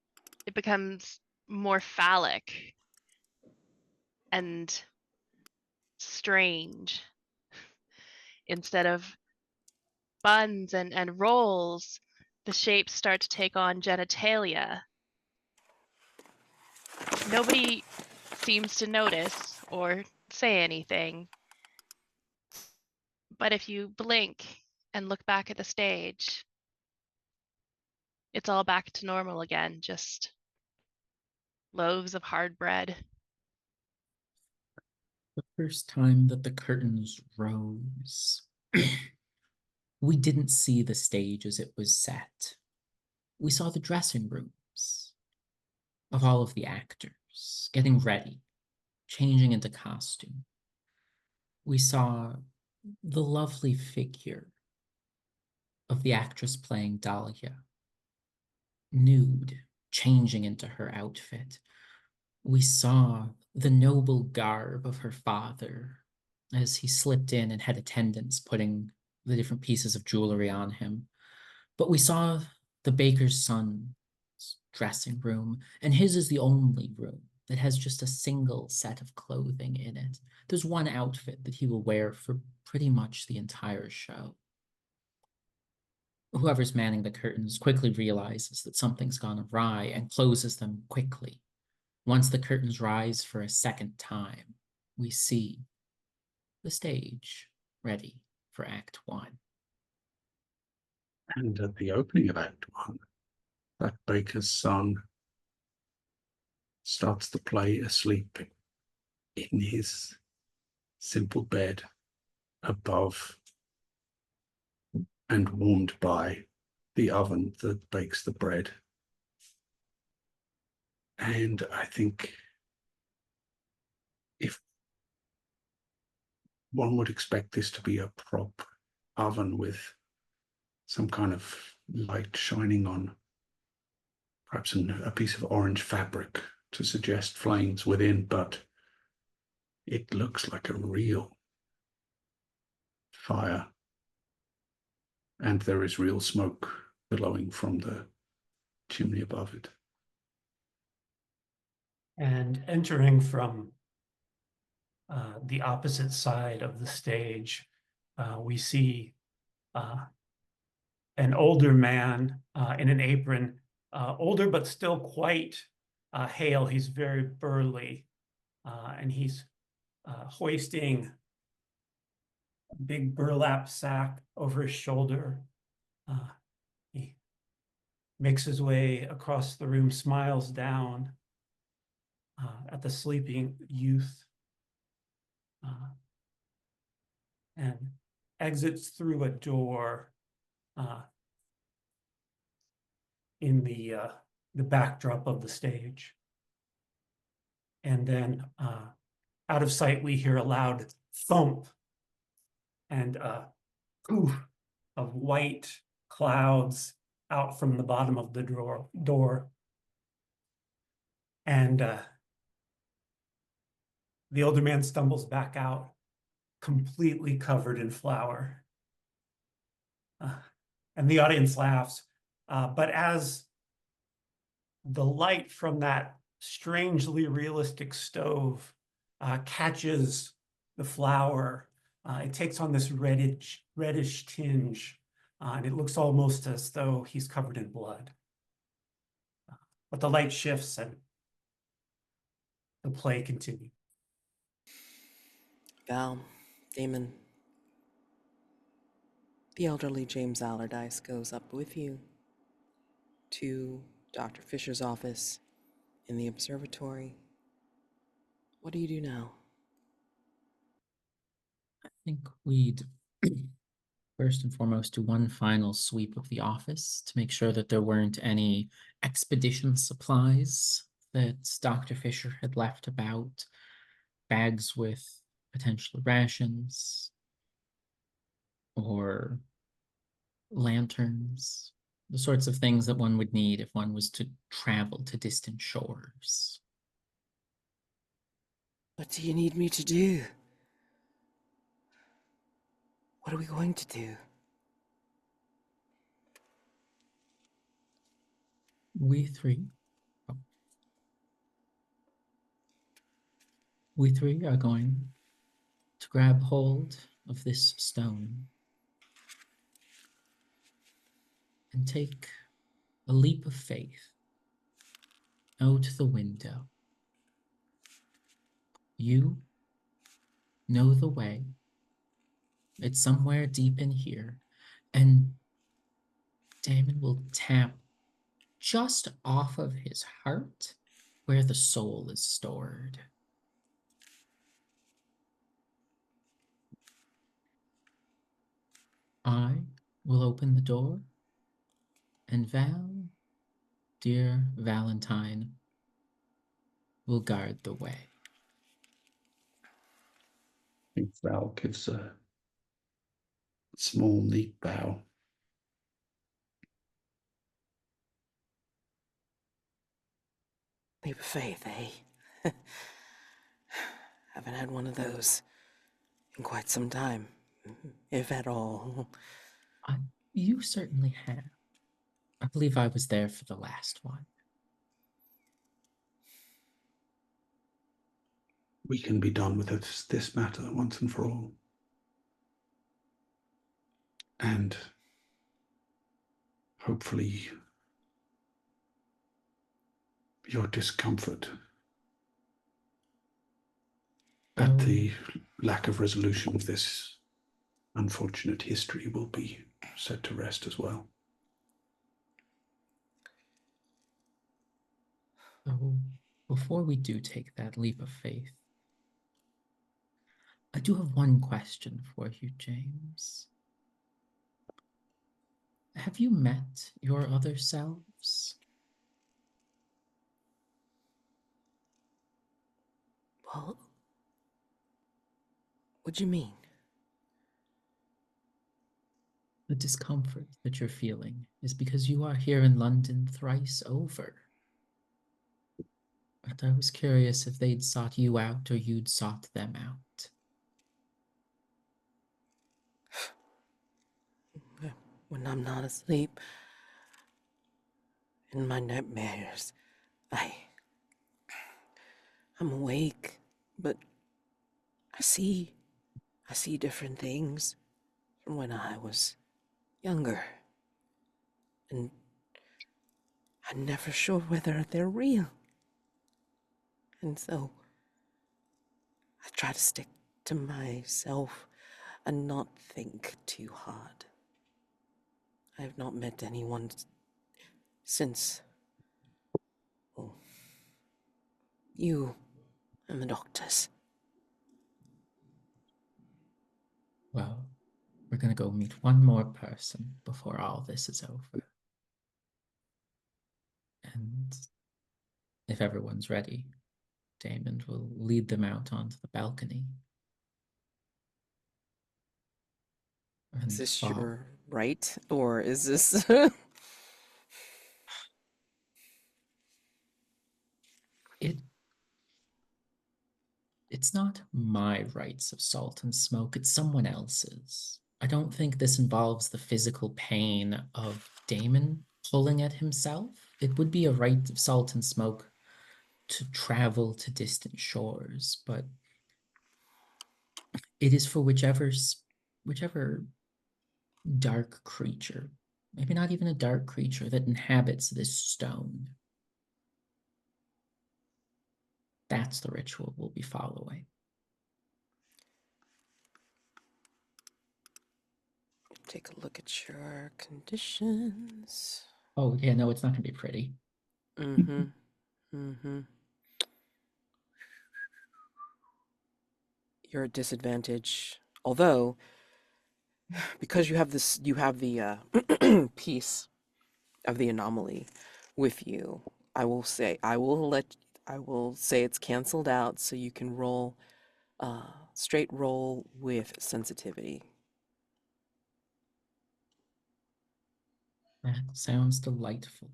It becomes more phallic and strange. Instead of buns and rolls, the shapes start to take on genitalia. Nobody seems to notice or say anything. But if you blink and look back at the stage, it's all back to normal again, just loaves of hard bread. The first time that the curtains rose, we didn't see the stage as it was set. We saw the dressing rooms of all of the actors getting ready, changing into costume. We saw the lovely figure of the actress playing Dahlia, nude, changing into her outfit. We saw the noble garb of her father as he slipped in and had attendants putting the different pieces of jewelry on him. But we saw the baker's son's dressing room, and his is the only room that has just a single set of clothing in it. There's one outfit that he will wear for pretty much the entire show. Whoever's manning the curtains quickly realizes that something's gone awry and closes them quickly. Once the curtains rise for a second time, we see the stage ready for Act 1. And at the opening of Act 1, that baker's son starts the play asleep in his simple bed above and warmed by the oven that bakes the bread. And I think if one would expect this to be a prop oven with some kind of light shining on perhaps a piece of orange fabric to suggest flames within, but it looks like a real fire, and there is real smoke billowing from the chimney above it. And entering from the opposite side of the stage, we see an older man in an apron, older but still quite hale. He's very burly, and he's hoisting a big burlap sack over his shoulder. He makes his way across the room, smiles down at the sleeping youth, and exits through a door in the backdrop of the stage. And then out of sight, we hear a loud thump and a poof of white clouds out from the bottom of the door. And the older man stumbles back out, completely covered in flour. And the audience laughs. But as the light from that strangely realistic stove catches the flour, it takes on this reddish tinge, and it looks almost as though he's covered in blood. But the light shifts and the play continues. Val, Daymond, the elderly James Allardyce goes up with you to Dr. Fisher's office in the observatory. What do you do now? I think we'd first and foremost do one final sweep of the office to make sure that there weren't any expedition supplies that Dr. Fisher had left about, bags with potential rations or lanterns, the sorts of things that one would need if one was to travel to distant shores. What do you need me to do? What are we going to do? We three. We three are going to grab hold of this stone and take a leap of faith out the window. You know the way. It's somewhere deep in here, and Daymond will tap just off of his heart where the soul is stored. I will open the door, and Val, dear Valentine, will guard the way. I think Val gives a small, neat bow. Leap of faith, eh? Haven't had one of those in quite some time, if at all. You certainly have. I believe I was there for the last one. We can be done with this matter once and for all. And hopefully your discomfort at the lack of resolution of this unfortunate history will be set to rest as well. So, before we do take that leap of faith, I do have one question for you, James. Have you met your other selves? Well, what do you mean? The discomfort that you're feeling is because you are here in London thrice over. And I was curious if they'd sought you out or you'd sought them out. When I'm not asleep, in my nightmares, I'm awake, but I see different things from when I was younger. And I'm never sure whether they're real. And so I try to stick to myself and not think too hard. I have not met anyone since, well, you and the doctors. Well, we're gonna go meet one more person before all this is over. And if everyone's ready, Daymond will lead them out onto the balcony. Is this follow. your right, or is this... It's not my rites of salt and smoke, it's someone else's. I don't think this involves the physical pain of Daymond pulling at himself. It would be a rite of salt and smoke to travel to distant shores, but it is for whichever dark creature, maybe not even a dark creature, that inhabits this stone. That's the ritual we'll be following. Take a look at your conditions. Oh, yeah, no, it's not going to be pretty. Mm-hmm. Mm-hmm. You're at disadvantage. Although, because you have the piece of the anomaly with you, I will say it's canceled out, so you can roll straight roll with sensitivity. That sounds delightful.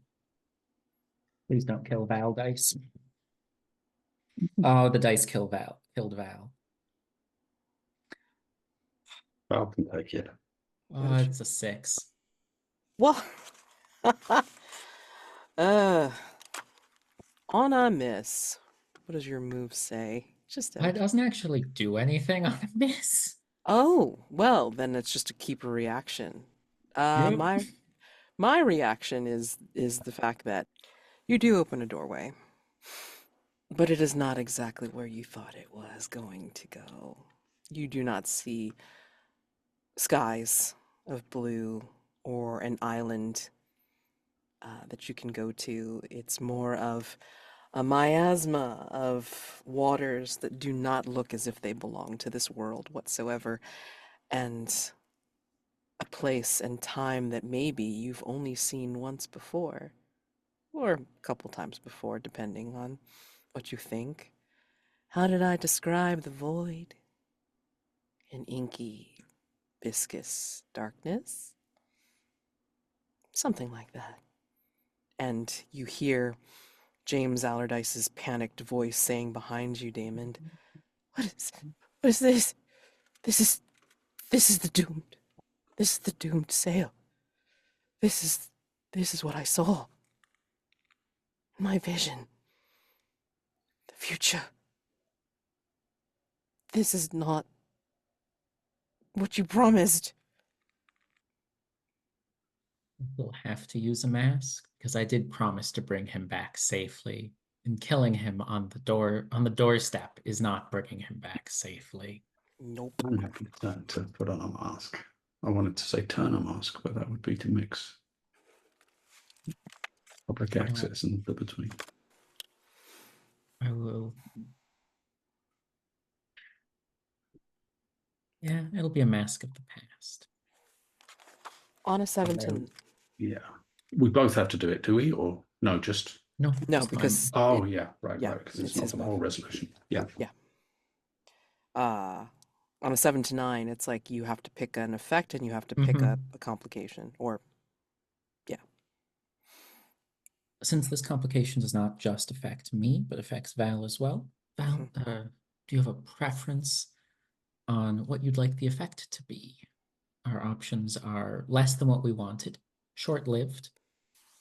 Please don't kill Val dice. Oh, the dice killed Val. Val can take it. Oh, it's a 6. Well, Uh, on a miss. What does your move say? Just It doesn't actually do anything on a miss. Oh, well, then it's just a keeper reaction. Yep. My reaction is the fact that you do open a doorway, but it is not exactly where you thought it was going to go. You do not see skies of blue or an island that you can go to. It's more of a miasma of waters that do not look as if they belong to this world whatsoever, and a place and time that maybe you've only seen once before, or a couple times before, depending on what you think. How did I describe the void? An inky, viscous darkness? Something like that. And you hear James Allardyce's panicked voice saying behind you, Daymond, what is this? This is the doomed. This is the doomed sail. This is what I saw. My vision. The future. This is not what you promised. We'll have to use a mask because I did promise to bring him back safely, and killing him on the doorstep is not bringing him back safely. Nope. I'm happy to put on a mask. I wanted to say turn a mask, but that would be to mix public access and the between. I will. Yeah, it'll be a mask of the past. On a 17. Yeah. We both have to do it, do we? Or no, just No, No, just because oh it- yeah, right, yeah, right. Because it's it's not his the whole weapon. resolution. Yeah. On a 7 to 9, it's like you have to pick an effect and you have to pick a complication. Or since this complication does not just affect me, but affects Val as well. Val, do you have a preference on what you'd like the effect to be? Our options are less than what we wanted, short-lived,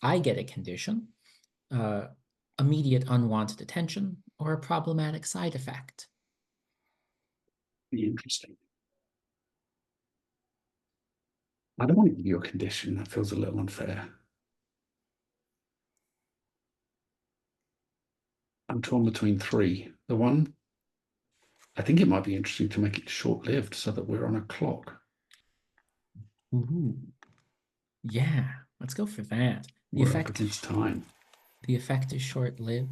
I get a condition, immediate unwanted attention, or a problematic side effect. Be interesting. I don't want to give you a condition. That feels a little unfair. I'm torn between three. The one, I think it might be interesting to make it short-lived so that we're on a clock. Ooh. Yeah, let's go for that. We're up against time. The effect is short-lived.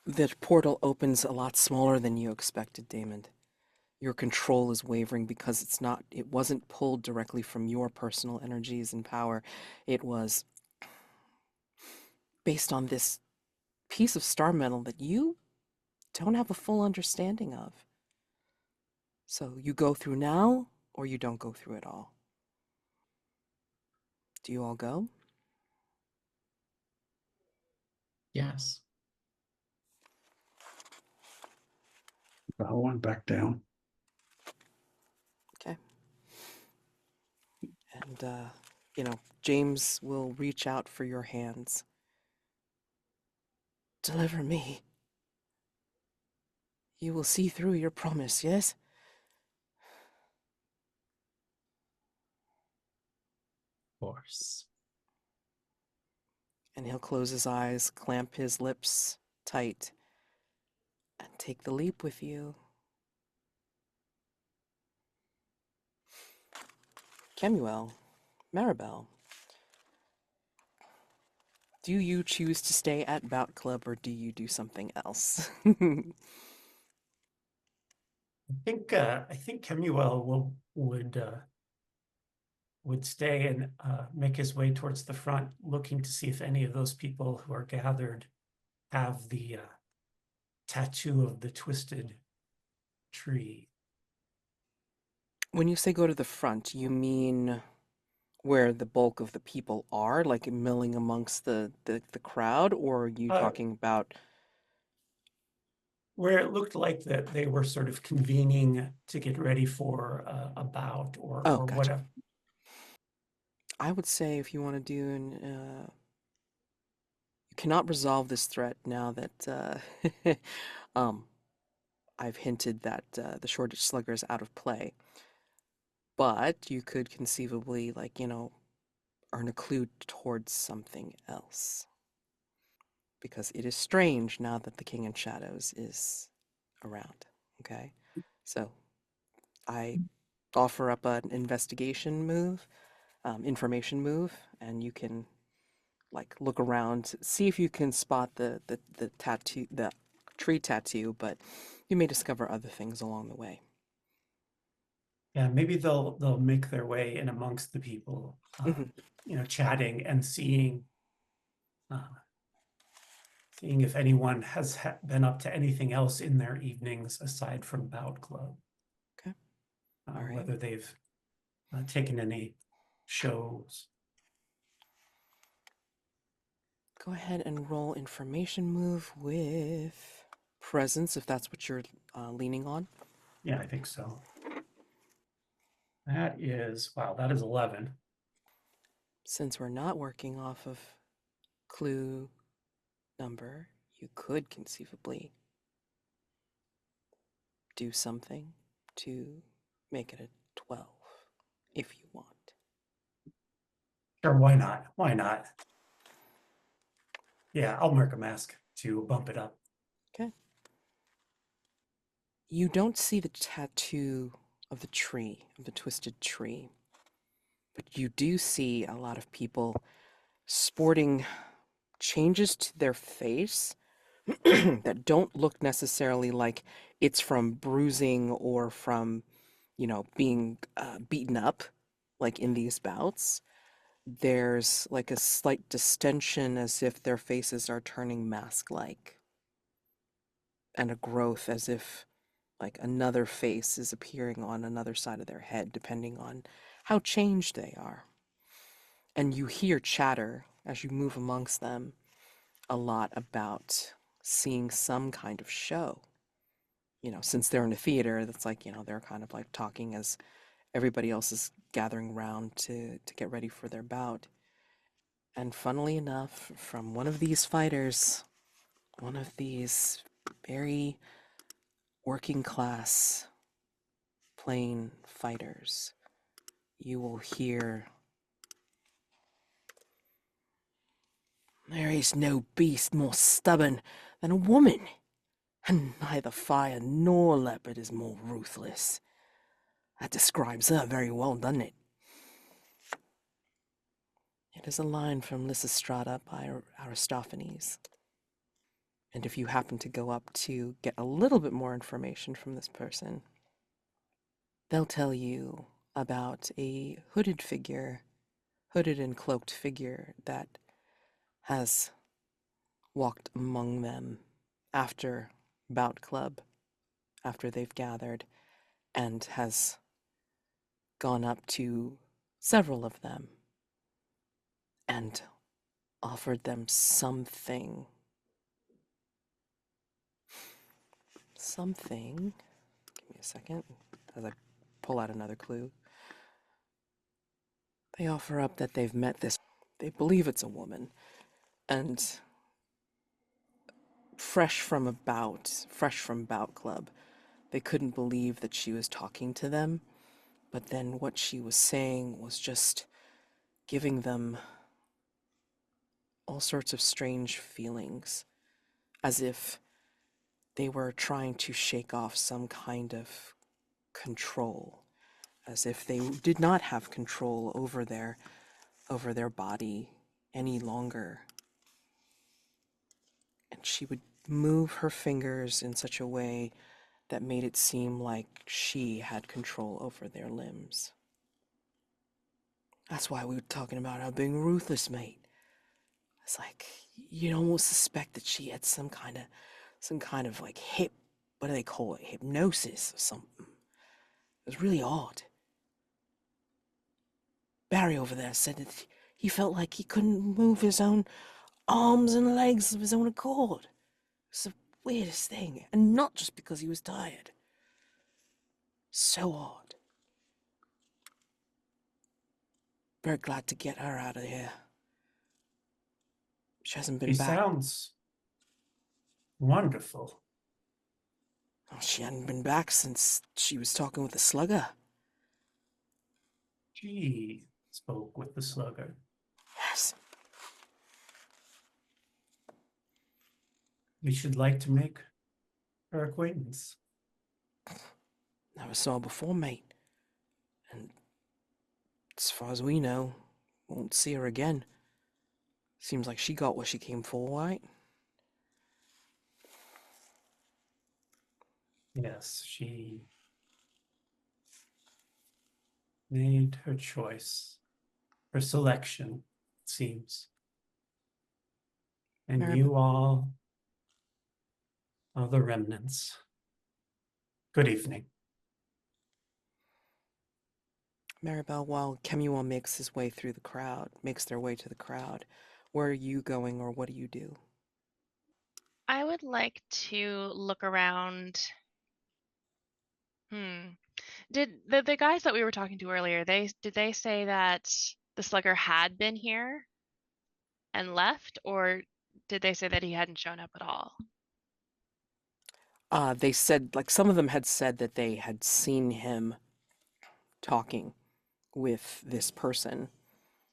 the portal opens a lot smaller than you expected, Daymond. Your control is wavering because it wasn't pulled directly from your personal energies and power. It was based on this piece of star metal that you don't have a full understanding of. So you go through now, or you don't go through at all. Do you all go? Yes. The whole one back down. Okay. And, James will reach out for your hands. Deliver me. You will see through your promise, yes? Of course. And he'll close his eyes, clamp his lips tight, and take the leap with you. Kemuel, Marybelle, do you choose to stay at Bout Club or do you do something else? I think Kemuel would stay and make his way towards the front, looking to see if any of those people who are gathered have the tattoo of the twisted tree. When you say go to the front, you mean where the bulk of the people are, like milling amongst the crowd, or are you talking about where it looked like that they were sort of convening to get ready for a bout or gotcha. whatever. I would say if you want to do an, you cannot resolve this threat now that um, I've hinted that the Shoreditch Slugger is out of play. But you could conceivably, like, earn a clue towards something else. Because it is strange now that the King in Shadows is around. Okay? So I offer up an investigation move, information move, and you can like look around, see if you can spot the tattoo, the tree tattoo, but you may discover other things along the way. Yeah, maybe they'll make their way in amongst the people, Mhm. chatting and seeing if anyone has been up to anything else in their evenings aside from Bout Club. Okay. All right. Whether they've taken any shows. Go ahead and roll information move with presence if that's what you're leaning on. Yeah, I think so. That is 11. Since we're not working off of clue number, you could conceivably do something to make it a 12 if you want. Sure, why not? Why not? Yeah, I'll mark a mask to bump it up. Okay. You don't see the tattoo of the tree, of the twisted tree, but you do see a lot of people sporting changes to their face that don't look necessarily like it's from bruising or from, being beaten up, like in these bouts. There's like a slight distension as if their faces are turning mask-like, and a growth as if like another face is appearing on another side of their head, depending on how changed they are. And you hear chatter as you move amongst them a lot about seeing some kind of show. Since they're in a theater, that's like, they're kind of like talking as everybody else is gathering around to get ready for their bout. And funnily enough, from one of these fighters, one of these very working class, plain fighters, you will hear, "There is no beast more stubborn than a woman, and neither fire nor leopard is more ruthless." That describes her very well, doesn't it? It is a line from Lysistrata by Aristophanes. And if you happen to go up to get a little bit more information from this person, they'll tell you about a hooded and cloaked figure that has walked among them after Bout Club, after they've gathered, and has gone up to several of them and offered them something. Something. Give me a second as I pull out another clue. They offer up that they've met this. They believe it's a woman. And fresh from Bout Club, they couldn't believe that she was talking to them. But then what she was saying was just giving them all sorts of strange feelings, as if they were trying to shake off some kind of control, as if they did not have control over their body any longer. And she would move her fingers in such a way that made it seem like she had control over their limbs. That's why we were talking about her being ruthless, mate. It's like you'd almost suspect that she had some kind of like what do they call it? Hypnosis or something. It was really odd. Barry over there said that he felt like he couldn't move his own arms and legs of his own accord. It's the weirdest thing, and not just because he was tired. So odd. Very glad to get her out of here. She hasn't been He back. sounds wonderful. Oh, she hadn't been back since she was talking with the Slugger. She spoke with the Slugger. Yes. We should like to make her acquaintance. Never saw her before, mate. And as far as we know, won't see her again. Seems like she got what she came for, right? Yes, she made her choice, her selection, it seems. And Marib- you all are the remnants. Good evening. Marybelle, while Kemuel makes his way through the crowd, makes their way to the crowd, where are you going or what do you do? I would like to look around. Did the guys that we were talking to earlier, did they say that the Slugger had been here and left, or did they say that he hadn't shown up at all? They said, like, some of them had said that they had seen him talking with this person.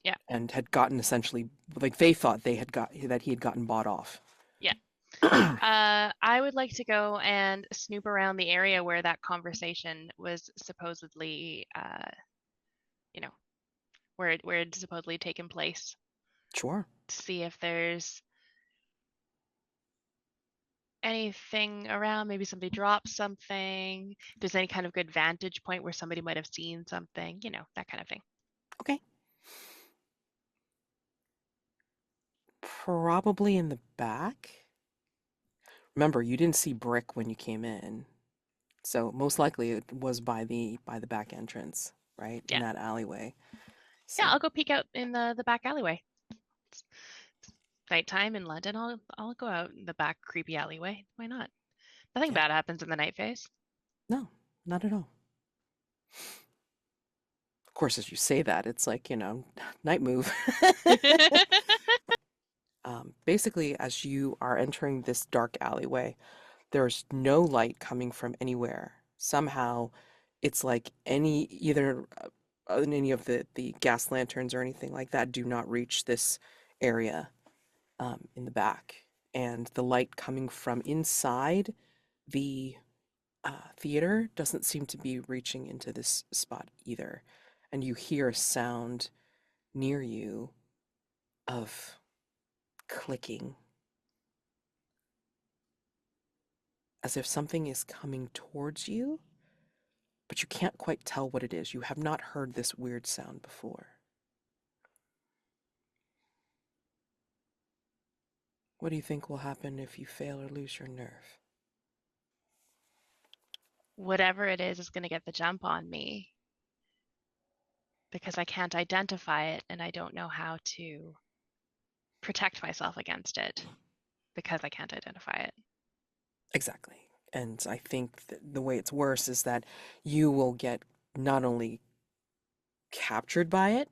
Yeah. And had gotten essentially, like, they thought that he had gotten bought off. Yeah. I would like to go and snoop around the area where that conversation was supposedly, where it supposedly taken place, Sure. to see if there's anything around. Maybe somebody dropped something. If there's any kind of good vantage point where somebody might have seen something, that kind of thing. Okay. Probably in the back. Remember, you didn't see Brick when you came in. So most likely it was by the back entrance, right? In Yeah. that alleyway. Yeah, So, I'll go peek out in the back alleyway. It's nighttime in London. I'll go out in the back creepy alleyway. Why not? Nothing Okay. bad happens in the night phase. No, not at all. Of course, as you say that, it's like, night move. Basically, as you are entering this dark alleyway, there's no light coming from anywhere. Somehow, it's like either any of the gas lanterns or anything like that do not reach this area in the back. And the light coming from inside the theater doesn't seem to be reaching into this spot either. And you hear a sound near you of clicking, as if something is coming towards you, but you can't quite tell what it is. You have not heard this weird sound before. What do you think will happen if you fail or lose your nerve? Whatever it is going to get the jump on me because I can't identify it and I don't know how to protect myself against it because I can't identify it. Exactly. And I think that the way it's worse is that you will get not only captured by it,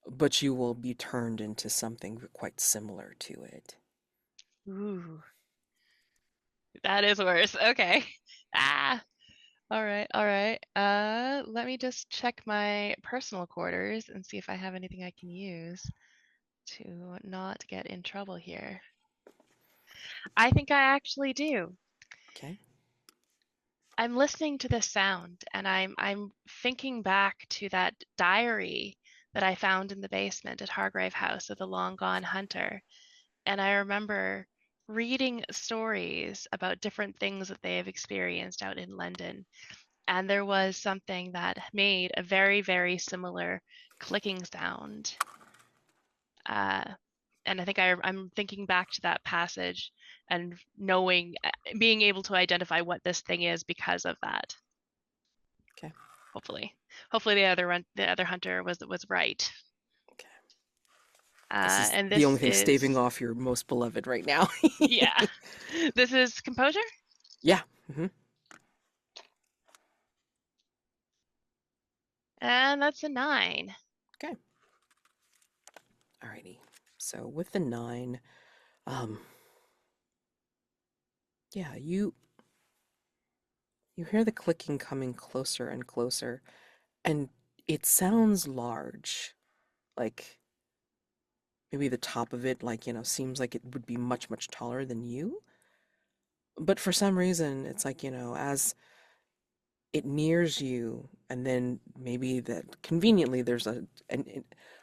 but you will be turned into something quite similar to it. Ooh, that is worse. Okay. All right, all right. Let me just check my personal quarters and see if I have anything I can use to not get in trouble here. I think I actually do. Okay. I'm listening to this sound and I'm thinking back to that diary that I found in the basement at Hargrave House of the long gone hunter. And I remember reading stories about different things that they have experienced out in London. And there was something that made a very, very similar clicking sound. And I think I'm thinking back to that passage and knowing, being able to identify what this thing is because of that. Okay. Hopefully the other hunter was right. Okay. This is And the only this thing staving is, off your most beloved right now. yeah, this is composure. Yeah. Mm-hmm. And that's a 9. Okay. Alrighty. So with the 9, yeah, you hear the clicking coming closer and closer, and it sounds large. Like maybe the top of it, like, seems like it would be much, much taller than you. But for some reason, it's like, as it nears you, and then maybe that conveniently there's a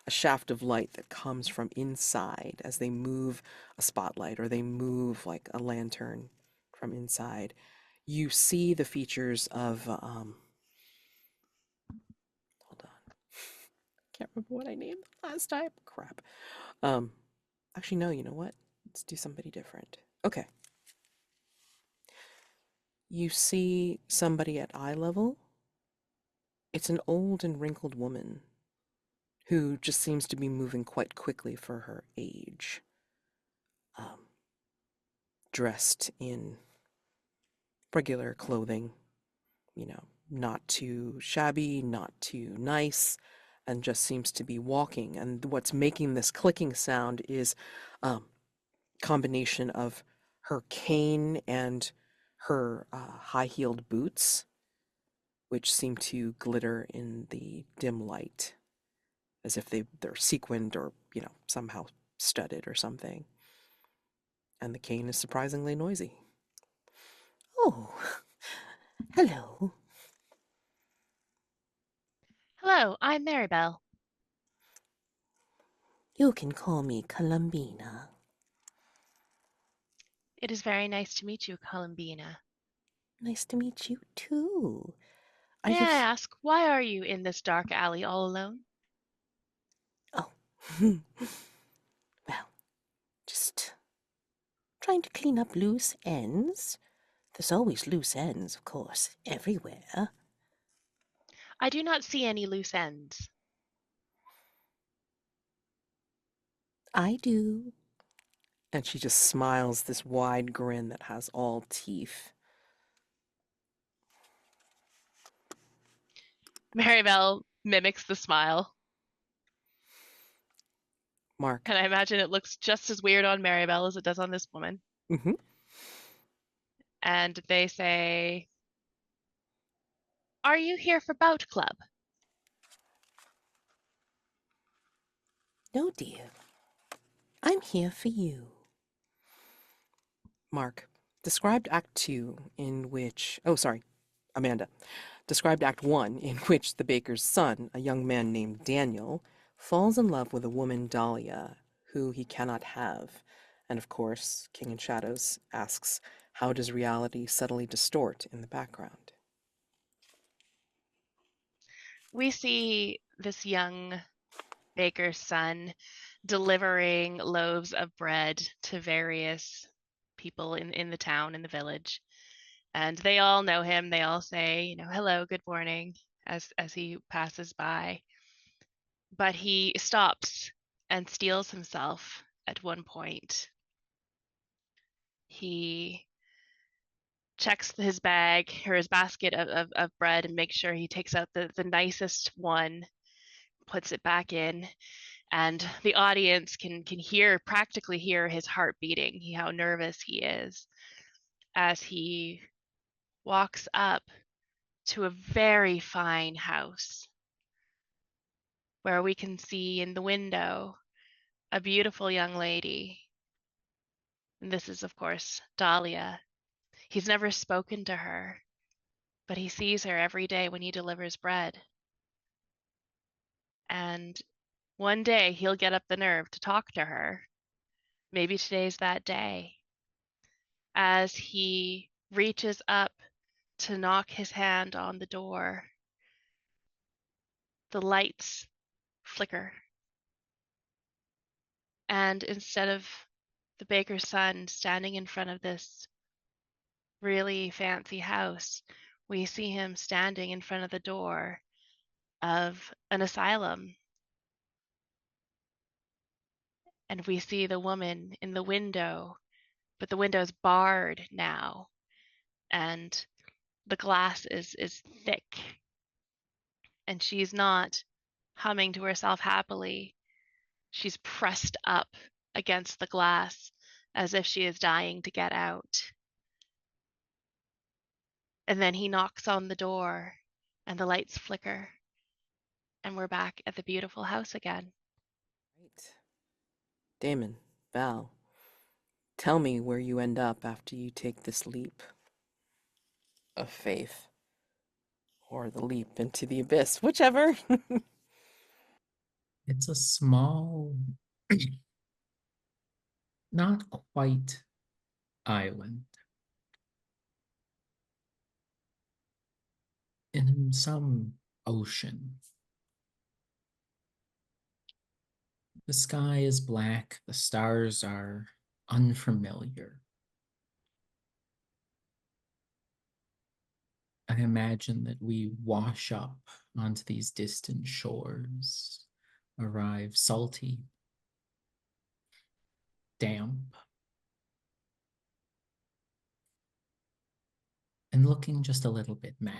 shaft of light that comes from inside as they move a spotlight or they move like a lantern from inside. You see the features of hold on, can't remember what I named last time. Crap. Um, actually, no. You know what? Let's do somebody different. Okay. You see somebody at eye level. It's an old and wrinkled woman who just seems to be moving quite quickly for her age. Dressed in regular clothing, not too shabby, not too nice, and just seems to be walking. And what's making this clicking sound is combination of her cane and her high-heeled boots, which seem to glitter in the dim light, as if they're sequined or, somehow studded or something. And the cane is surprisingly noisy. Oh, hello. Hello, I'm Marybelle. You can call me Columbina. It is very nice to meet you, Columbina. Nice to meet you too. Are May you? I ask, why are you in this dark alley all alone? Oh, well, just trying to clean up loose ends. There's always loose ends, of course, everywhere. I do not see any loose ends. I do. And she just smiles this wide grin that has all teeth. Marybelle mimics the smile, Mark. and I imagine it looks just as weird on Marybelle as it does on this woman. Mm-hmm. And they say, "Are you here for Bout Club?" No, dear. I'm here for you. Mark, described Act 2 in which... Oh, sorry, Amanda. Described Act 1 in which the baker's son, a young man named Daniel, falls in love with a woman, Dahlia, who he cannot have. And of course, King in Shadows asks, how does reality subtly distort in the background? We see this young baker's son delivering loaves of bread to various people in the town, in the village. And they all know him. They all say, hello, good morning, as he passes by. But he stops and steels himself at one point. He checks his bag or his basket of bread and makes sure he takes out the nicest one, puts it back in, and the audience can practically hear his heart beating, how nervous he is as he walks up to a very fine house where we can see in the window a beautiful young lady. And this is, of course, Dahlia. He's never spoken to her, but he sees her every day when he delivers bread. And one day he'll get up the nerve to talk to her. Maybe today's that day. As he reaches up to knock his hand on the door, the lights flicker. And instead of the baker's son standing in front of this really fancy house, we see him standing in front of the door of an asylum. And we see the woman in the window, but the window's barred now, and the glass is thick. And she's not humming to herself happily. She's pressed up against the glass as if she is dying to get out. And then he knocks on the door and the lights flicker. And we're back at the beautiful house again. Right. Damon, Val, tell me where you end up after you take this leap of faith. Or the leap into the abyss, whichever. It's a small, not quite island. In some ocean. The sky is black, the stars are unfamiliar. I imagine that we wash up onto these distant shores, arrive salty, damp, and looking just a little bit mad.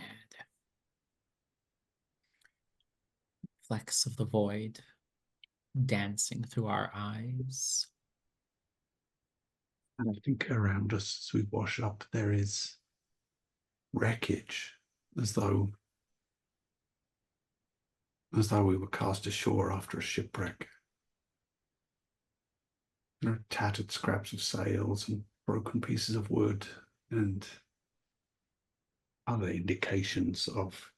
Flecks of the void dancing through our eyes. And I think around us as we wash up, there is wreckage, as though we were cast ashore after a shipwreck. There are tattered scraps of sails and broken pieces of wood and other indications of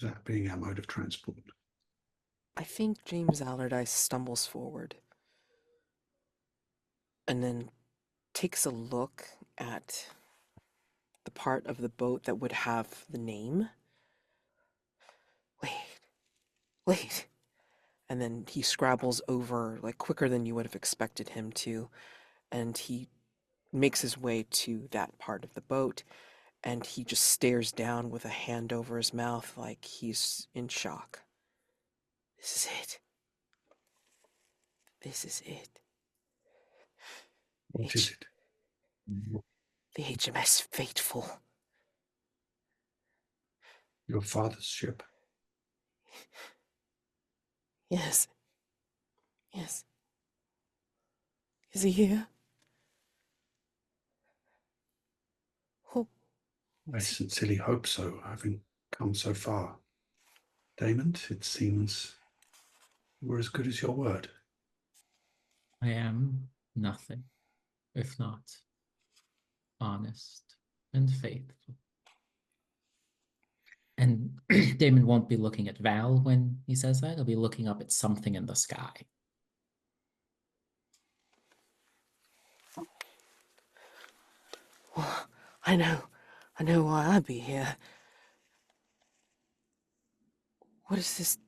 that being our mode of transport. I think James Allardyce stumbles forward and then takes a look at the part of the boat that would have the name. Wait. And then he scrabbles over like quicker than you would have expected him to, and he makes his way to that part of the boat, and he just stares down with a hand over his mouth like he's in shock. This is it. This is it. What is it? The HMS Fateful. Your father's ship. Yes. Is he here? Oh, I sincerely hope so, having come so far. Daymond, it seems you were as good as your word. I am nothing if not honest and faithful. And Damon won't be looking at Val when he says that. He'll be looking up at something in the sky. well, I know why I'd be here. What is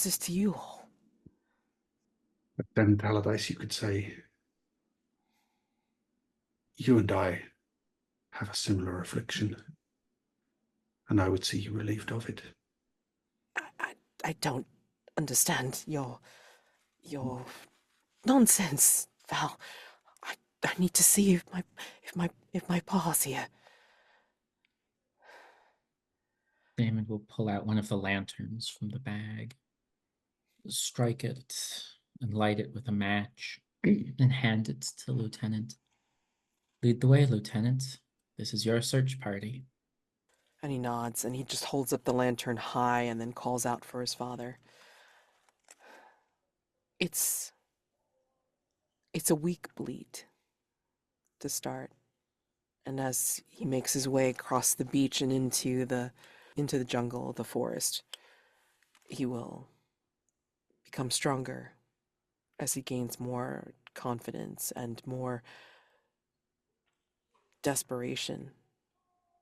this to you all? But then, Allardyce, you could say, you and I have a similar affliction, and I would see you relieved of it. I don't understand your nonsense, Val. I need to see if my pa's here. Damon will pull out one of the lanterns from the bag, strike it, and light it with a match, and hand it to the lieutenant. Lead the way, Lieutenant. This is your search party. And he nods, and he just holds up the lantern high and then calls out for his father. It's a weak bleed to start. And as he makes his way across the beach and into the jungle, the forest, he will become stronger as he gains more confidence and more desperation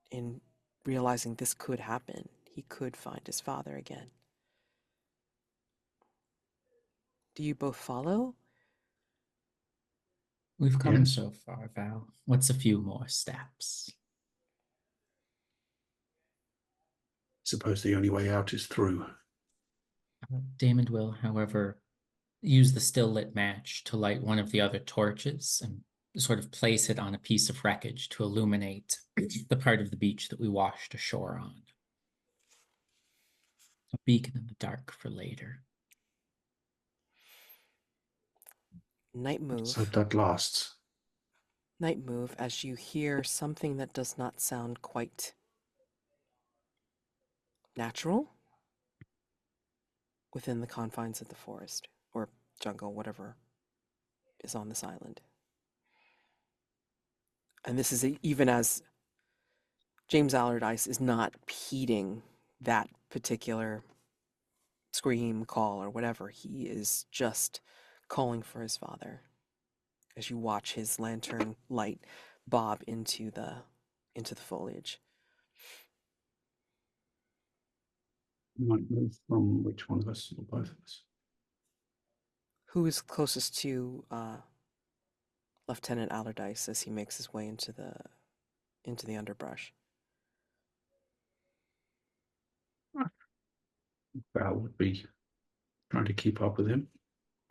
in realizing this could happen. He could find his father again. Do you both follow? We've come Yes. so far, Val. What's a few more steps? Suppose the only way out is through. Damon will, however, use the still lit match to light one of the other torches and sort of place it on a piece of wreckage to illuminate the part of the beach that we washed ashore on. A beacon in the dark for later. Night Let's hope move. that lasts. Night move as you hear something that does not sound quite natural within the confines of the forest or jungle, whatever is on this island. And this is even as James Allardyce is not heeding that particular scream, call, or whatever. He is just calling for his father as you watch his lantern light bob into the foliage. You might move from which one of us or both of us? Who is closest to Lieutenant Allardyce as he makes his way into the underbrush? Val would be trying to keep up with him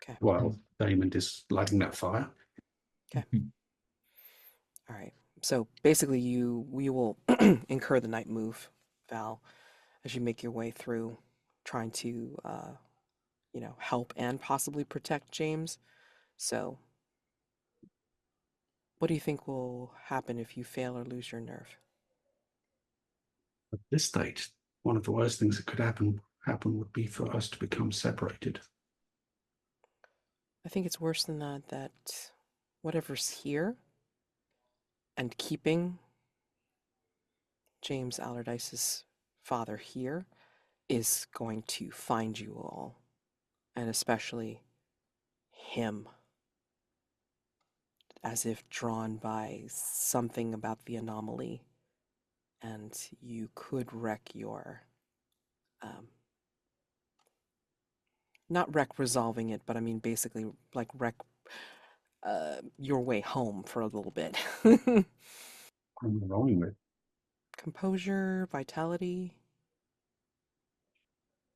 Okay. while Daymond is lighting that fire. Okay. All right. So basically, we will incur the night move, Val, as you make your way through, trying to help and possibly protect James. So, what do you think will happen if you fail or lose your nerve? At this stage, one of the worst things that could happen would be for us to become separated. I think it's worse than that. That whatever's here and keeping James Allardyce's father here is going to find you all, and especially him, as if drawn by something about the anomaly, and you could wreck your, not wreck resolving it, but I mean basically like wreck your way home for a little bit. I'm wrong with. Composure, vitality.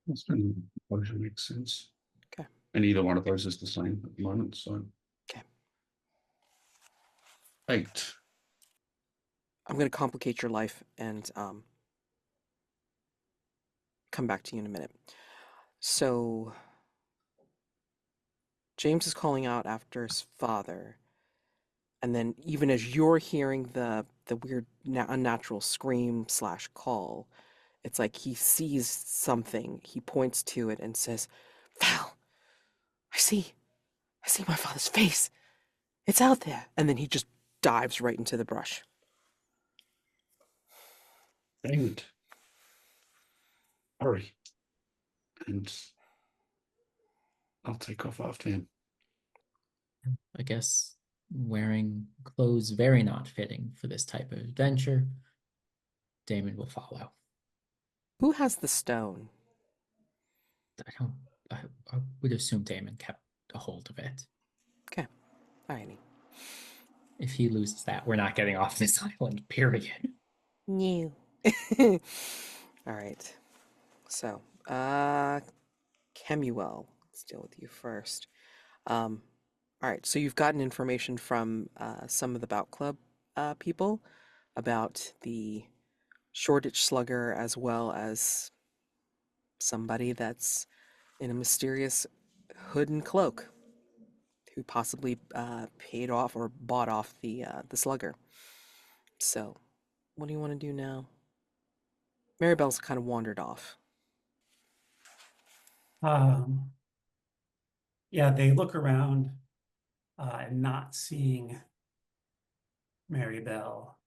That's been composure makes sense. Okay. And either one of those is the same at the moment, so. Okay. 8. I'm going to complicate your life and come back to you in a minute. So, James is calling out after his father, and then even as you're hearing the weird unnatural scream slash call, it's like he sees something. He points to it and says, "Val, I see my father's face. It's out there." And then he just dives right into the brush. Daymond, hurry. And I'll take off after him. I guess wearing clothes very not fitting for this type of adventure, Daymond will follow. Who has the stone? I would assume Daymond kept a hold of it. Okay. Alrighty. If he loses that, we're not getting off this island, period. New. All right. So, Kemuel, let's deal with you first. All right. So you've gotten information from some of the Bout Club people about the Shoreditch Slugger, as well as somebody that's in a mysterious hood and cloak who possibly paid off or bought off the Slugger. So, what do you want to do now? Marybelle's kind of wandered off. Yeah, they look around and not seeing Marybelle.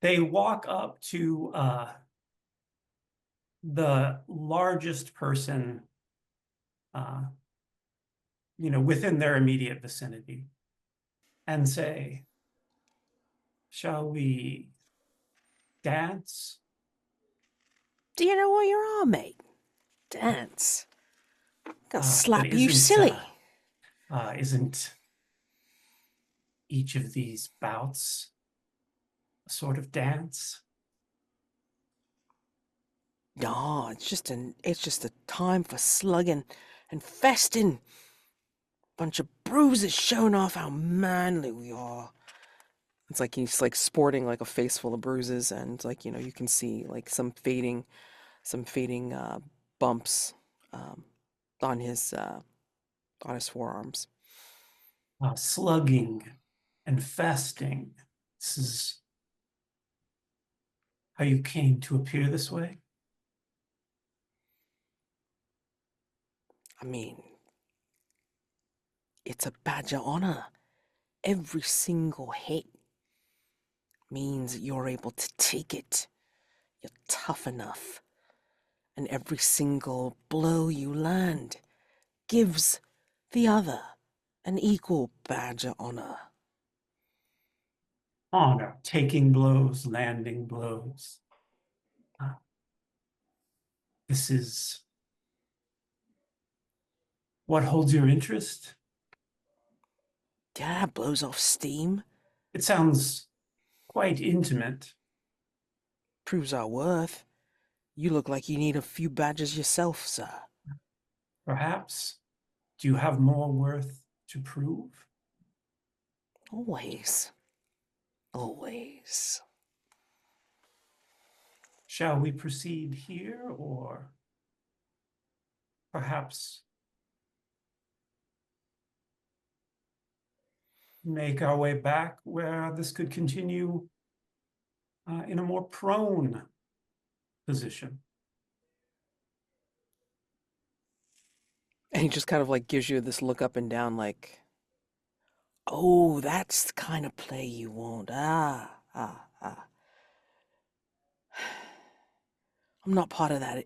They walk up to the largest person, within their immediate vicinity and say, "Shall we dance?" Do you know where you are, mate? Dance. I'm gonna But slap you silly. isn't each of these bouts a sort of dance? No, it's just a time for slugging and festing. Bunch of bruises showing off how manly we are. It's like he's like sporting like a face full of bruises, and like you can see like some fading bumps um, on his forearms. slugging and fasting. This is how you came to appear this way? I mean, it's a badge of honor. Every single hit means you're able to take it. You're tough enough. And every single blow you land gives the other an equal badge of honor. Honor, taking blows, landing blows. This is what holds your interest? Yeah, blows off steam. It sounds quite intimate. Proves our worth. You look like you need a few badges yourself, sir. Perhaps. Do you have more worth to prove? Always. Always. Shall we proceed here, or perhaps make our way back where this could continue in a more prone position? And he just kind of like gives you this look up and down like, oh, that's the kind of play you want. Ah. I'm not part of that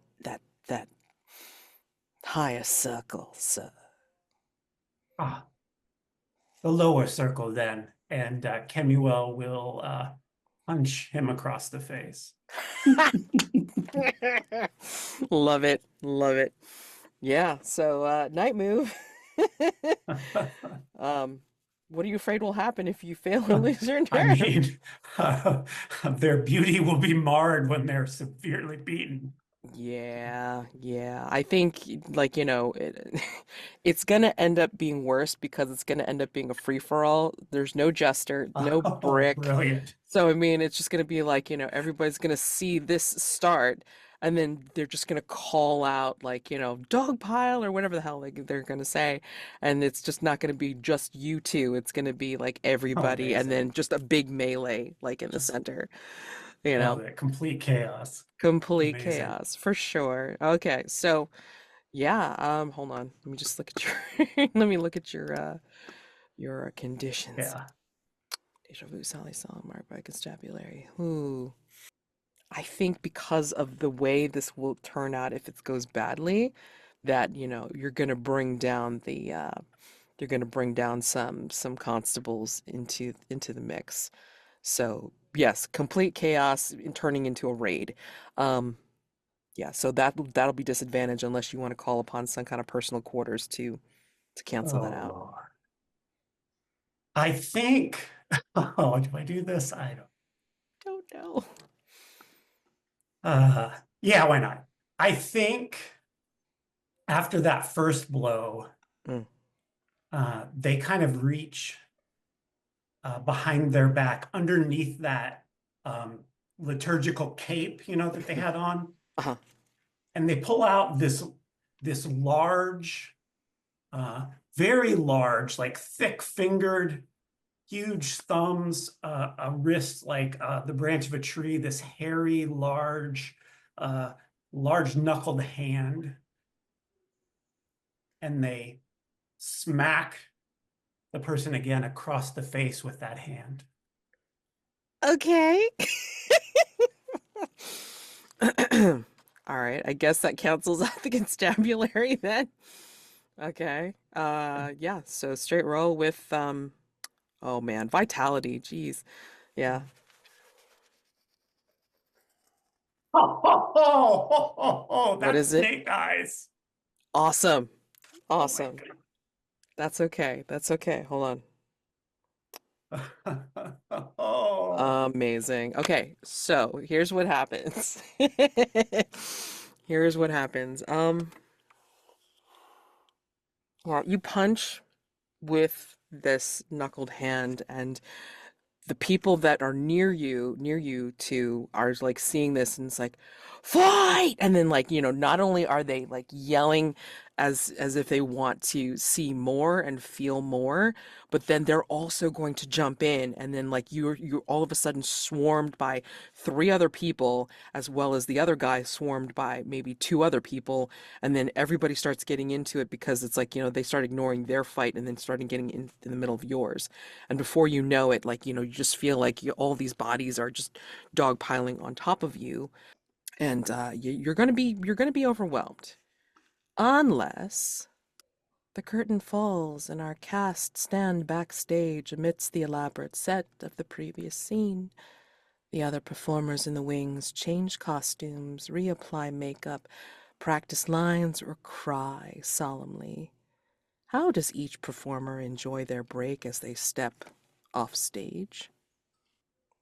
higher circle, sir. Ah, the lower circle then, and Kemuel will punch him across the face. Love it. Love it. Yeah, so night move. What are you afraid will happen if you fail or lose your I turn? mean, their beauty will be marred when they're severely beaten. Yeah. I think, like, it's gonna end up being worse because it's gonna end up being a free-for-all. There's no jester, no Oh, brick. brilliant. So, I mean, it's just gonna be like, everybody's gonna see this start, and then they're just gonna call out, like, dog pile or whatever the hell they're gonna say. And it's just not gonna be just you two. It's gonna be like everybody, and then Amazing. just a big melee, like in the Just center. love it. Complete chaos. Complete Amazing. chaos for sure. Okay, so yeah, hold on. Let me just look at your let me look at your conditions. Yeah. Deja vu, Sally saw, marked by constabulary. Ooh. I think because of the way this will turn out if it goes badly, that you're gonna bring down you're gonna bring down some constables into the mix. So yes, complete chaos in turning into a raid. Yeah, so that'll be disadvantage unless you want to call upon some kind of personal quarters to cancel that Oh, out. Lord. I think, oh, do I do this? I Don't know. yeah, why not? I think after that first blow, Mm. they kind of reach behind their back underneath that liturgical cape, that they had on, Uh-huh. and they pull out this large, very large, like thick-fingered, huge thumbs, a wrist like the branch of a tree, this hairy, large knuckled hand, and they smack the person again across the face with that hand. Okay. All right, I guess that cancels out the constabulary then. Okay. Yeah, so straight roll with oh man, vitality. Jeez. Yeah. What That's is it? snake eyes. Awesome. Oh my Awesome. That's okay. That's okay. Hold God. on. Amazing. Okay, so here's what happens. Here's what happens. Well, you punch with this knuckled hand, and the people that are near you two are like seeing this, and it's like, fight, and then like, not only are they like yelling as if they want to see more and feel more, but then they're also going to jump in, and then like you're all of a sudden swarmed by three other people, as well as the other guy swarmed by maybe two other people, and then everybody starts getting into it because it's like, they start ignoring their fight and then starting getting in the middle of yours. And before you know it, like, you just feel like all these bodies are just dogpiling on top of you, and you're gonna be overwhelmed unless the curtain falls and our cast stand backstage amidst the elaborate set of the previous scene. The other performers in the wings change costumes, reapply makeup, practice lines, or cry solemnly. How does each performer enjoy their break as they step off stage?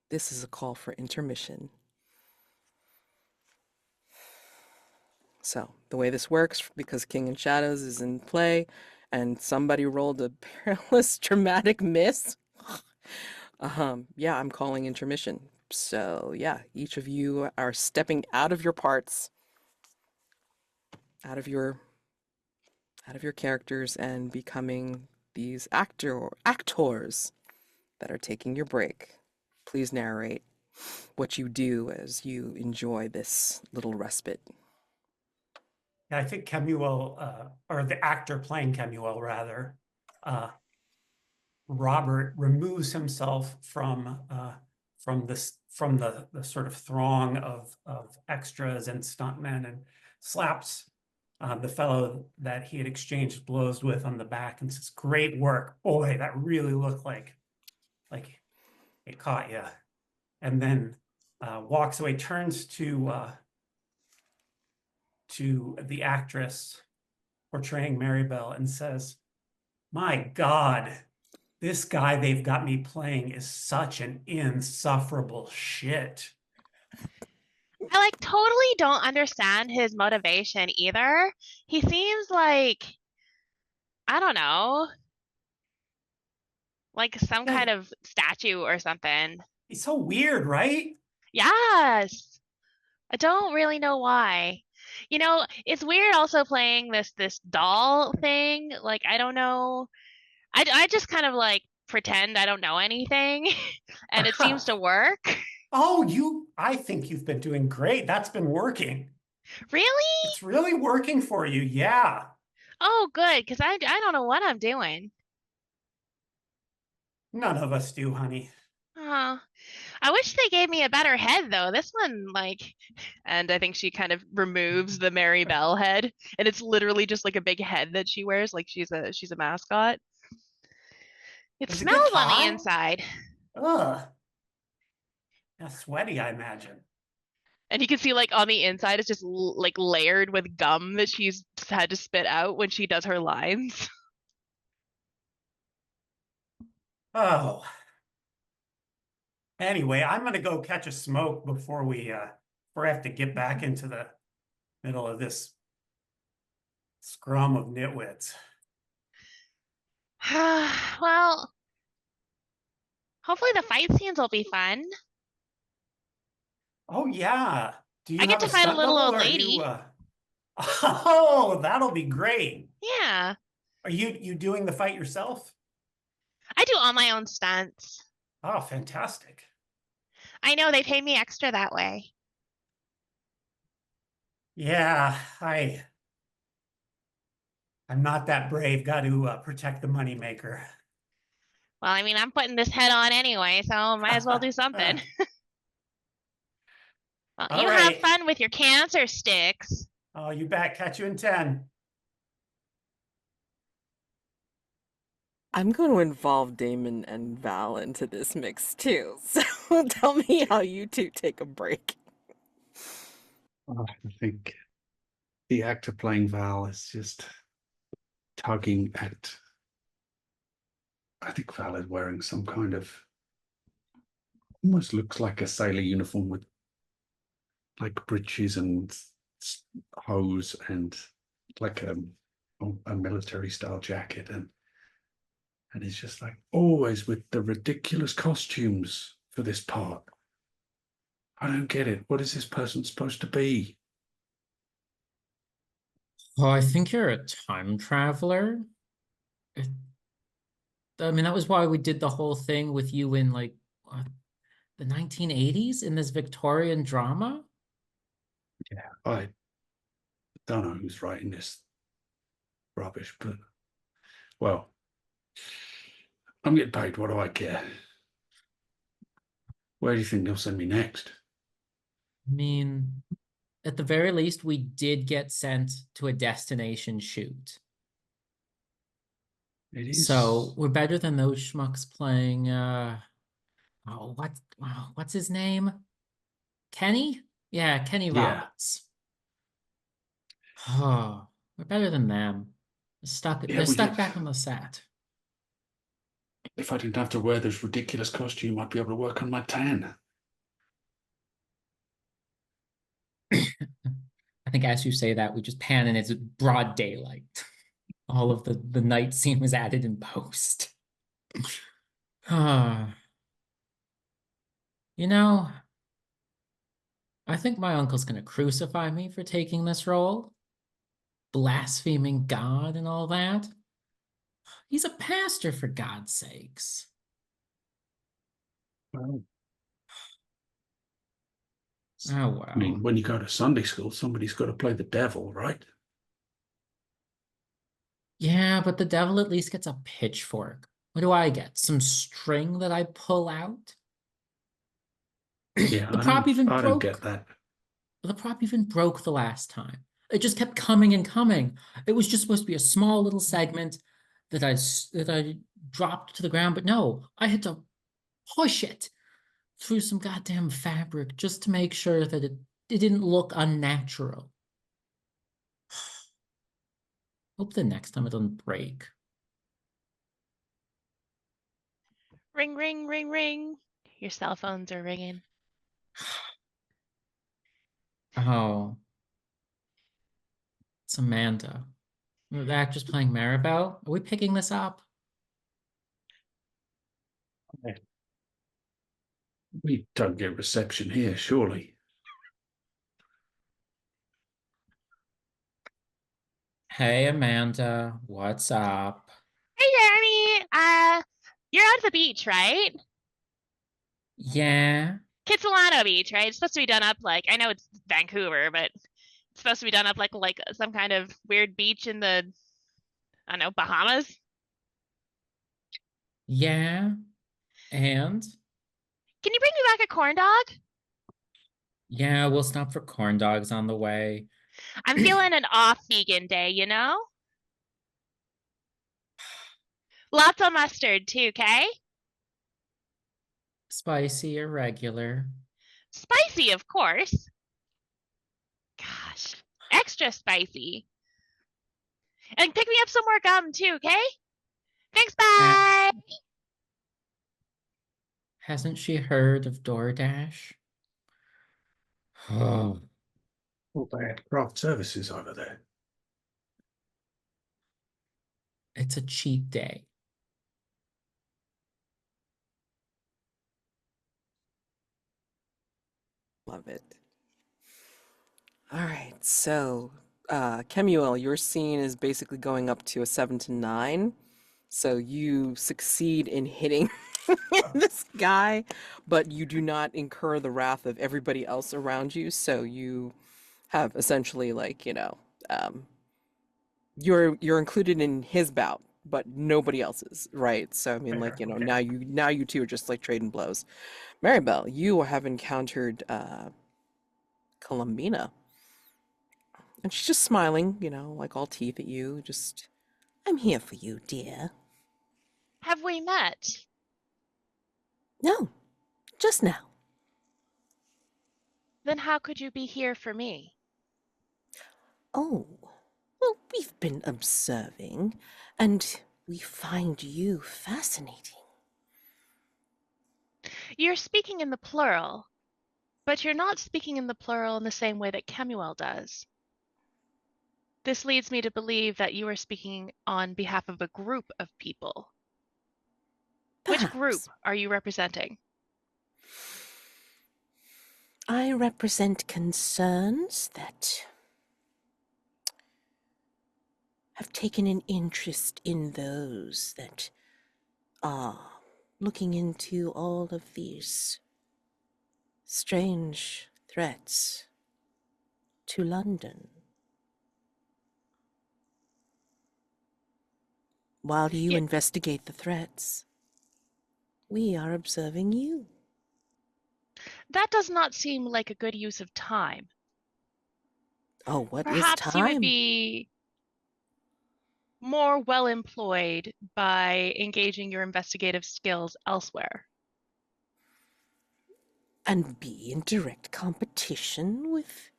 This is a call for intermission. So, the way this works, because King in Shadows is in play and somebody rolled a perilous dramatic miss, yeah, I'm calling intermission. So, yeah, each of you are stepping out of your parts, out of your characters, and becoming these actors that are taking your break. Please narrate what you do as you enjoy this little respite. Yeah, I think Kemuel, or the actor playing Kemuel rather, Robert removes himself from the sort of throng of extras and stuntmen, and slaps the fellow that he had exchanged blows with on the back and says, "Great work, boy! That really looked like it caught you." And then walks away, turns to the actress portraying Marybelle and says, "My God, this guy they've got me playing is such an insufferable shit." I like totally don't understand his motivation either. He seems like, I don't know, like some Yeah, kind of statue or something. he's so weird, right? Yes. I don't really know why. It's weird also playing this doll thing. Like, I don't know. I just kind of like pretend I don't know anything and it seems to work. Oh, I think you've been doing great. That's been working. Really? It's really working for you. Yeah. Oh, good, because I don't know what I'm doing. None of us do, honey. Oh, I wish they gave me a better head though. This one, like, and I think she kind of removes the Marybelle head, and it's literally just like a big head that she wears, like she's a mascot. It Does it get smells on the hot? inside, Ugh. Yeah, sweaty, I imagine. and you can see like on the inside it's just like layered with gum that she's had to spit out when she does her lines. Oh. Anyway, I'm gonna go catch a smoke before before I have to get back into the middle of this scrum of nitwits. Well, hopefully the fight scenes will be fun. Oh yeah. Do you I get have to a fight a stunt little double, old or are lady. you Oh, that'll be great. Yeah, Are you doing the fight yourself? I do all my own stunts. Oh, fantastic. I know they pay me extra that way. Yeah, I'm not that brave. Got to protect the moneymaker. Well, I mean, I'm putting this head on anyway, so might as well do something. Well, All you have right. fun with your cancer sticks. Oh, you bet. Catch you in 10. I'm going to involve Damon and Val into this mix too. So tell me how you two take a break. I think the actor playing Val is just tugging at. I think Val is wearing some kind of, almost looks like a sailor uniform with like breeches and hose and like a military style jacket, and it's just like always with the ridiculous costumes for this part. I don't get it. What is this person supposed to be? Oh, I think you're a time traveler. It- I mean, that was why we did the whole thing with you in like the 1980s in this Victorian drama. Yeah, I don't know who's writing this rubbish, but well, I'm getting paid. What do I care? Where do you think they'll send me next? I mean, at the very least, we did get sent to a destination shoot. It is. So we're better than those schmucks playing what's his name? Kenny? Yeah, Kenny Yeah. Roberts. Oh, we're better than them. Yeah, They're we stuck did. back on the set. If I didn't have to wear this ridiculous costume, I'd be able to work on my tan. I think as you say that, we just pan and it's broad daylight. All of the night scene was added in post. Ah, you know, I think my uncle's gonna crucify me for taking this role, blaspheming God and all that. He's a pastor, for God's sakes. Well, Oh I mean, well. when you go to Sunday school, somebody's got to play the devil, right? Yeah, but the devil at least gets a pitchfork. What do I get? Some string that I pull out? Yeah, The prop even I don't get broke. that. The prop even broke the last time. It just kept coming and coming. It was just supposed to be a small little segment that I dropped to the ground, but no, I had to push it through some goddamn fabric just to make sure that it didn't look unnatural. Hope the next time it doesn't break. Ring, ring, ring, ring. Your cell phones are ringing. Oh, it's Amanda. The actress playing Marybelle. Are we picking this up? We don't get reception here, surely. Hey, Amanda, what's up? Hey, Jeremy. You're at the beach, right? Yeah, Kitsilano Beach, right? It's supposed to be done up like, I know it's Vancouver, but it's supposed to be done up like some kind of weird beach in the, I don't know, Bahamas. yeah, and Can you bring me back a corn dog? yeah, we'll stop for corn dogs on the way. I'm feeling an off vegan day, you know? Lots of mustard too, okay? Spicy or regular. Spicy, of course. Gosh, extra spicy. And pick me up some more gum too, okay? Thanks, bye! Hasn't she heard of DoorDash? Oh, Well, they had craft services over there. it's a cheat day. Love it. All right, so Kemuel, your scene is basically going up to a 7 to 9. So you succeed in hitting this guy, but you do not incur the wrath of everybody else around you. So you have essentially like, you're included in his bout, but nobody else's, right? So I mean, Fair, like, okay. now you two are just like trading blows. Marybelle, you have encountered Columbina. And she's just smiling, like all teeth at you. Just, I'm here for you, dear. Have we met? No, just now. Then how could you be here for me? Oh, well, we've been observing, and we find you fascinating. You're speaking in the plural, but you're not speaking in the plural in the same way that Kemuel does. This leads me to believe that you are speaking on behalf of a group of people. Which group Perhaps. are you representing? I represent concerns that have taken an interest in those that are looking into all of these strange threats to London. While you Yeah, investigate the threats, we are observing you. that does not seem like a good use of time. Oh, what is Perhaps you would time? be more well employed by engaging your investigative skills elsewhere. And be in direct competition with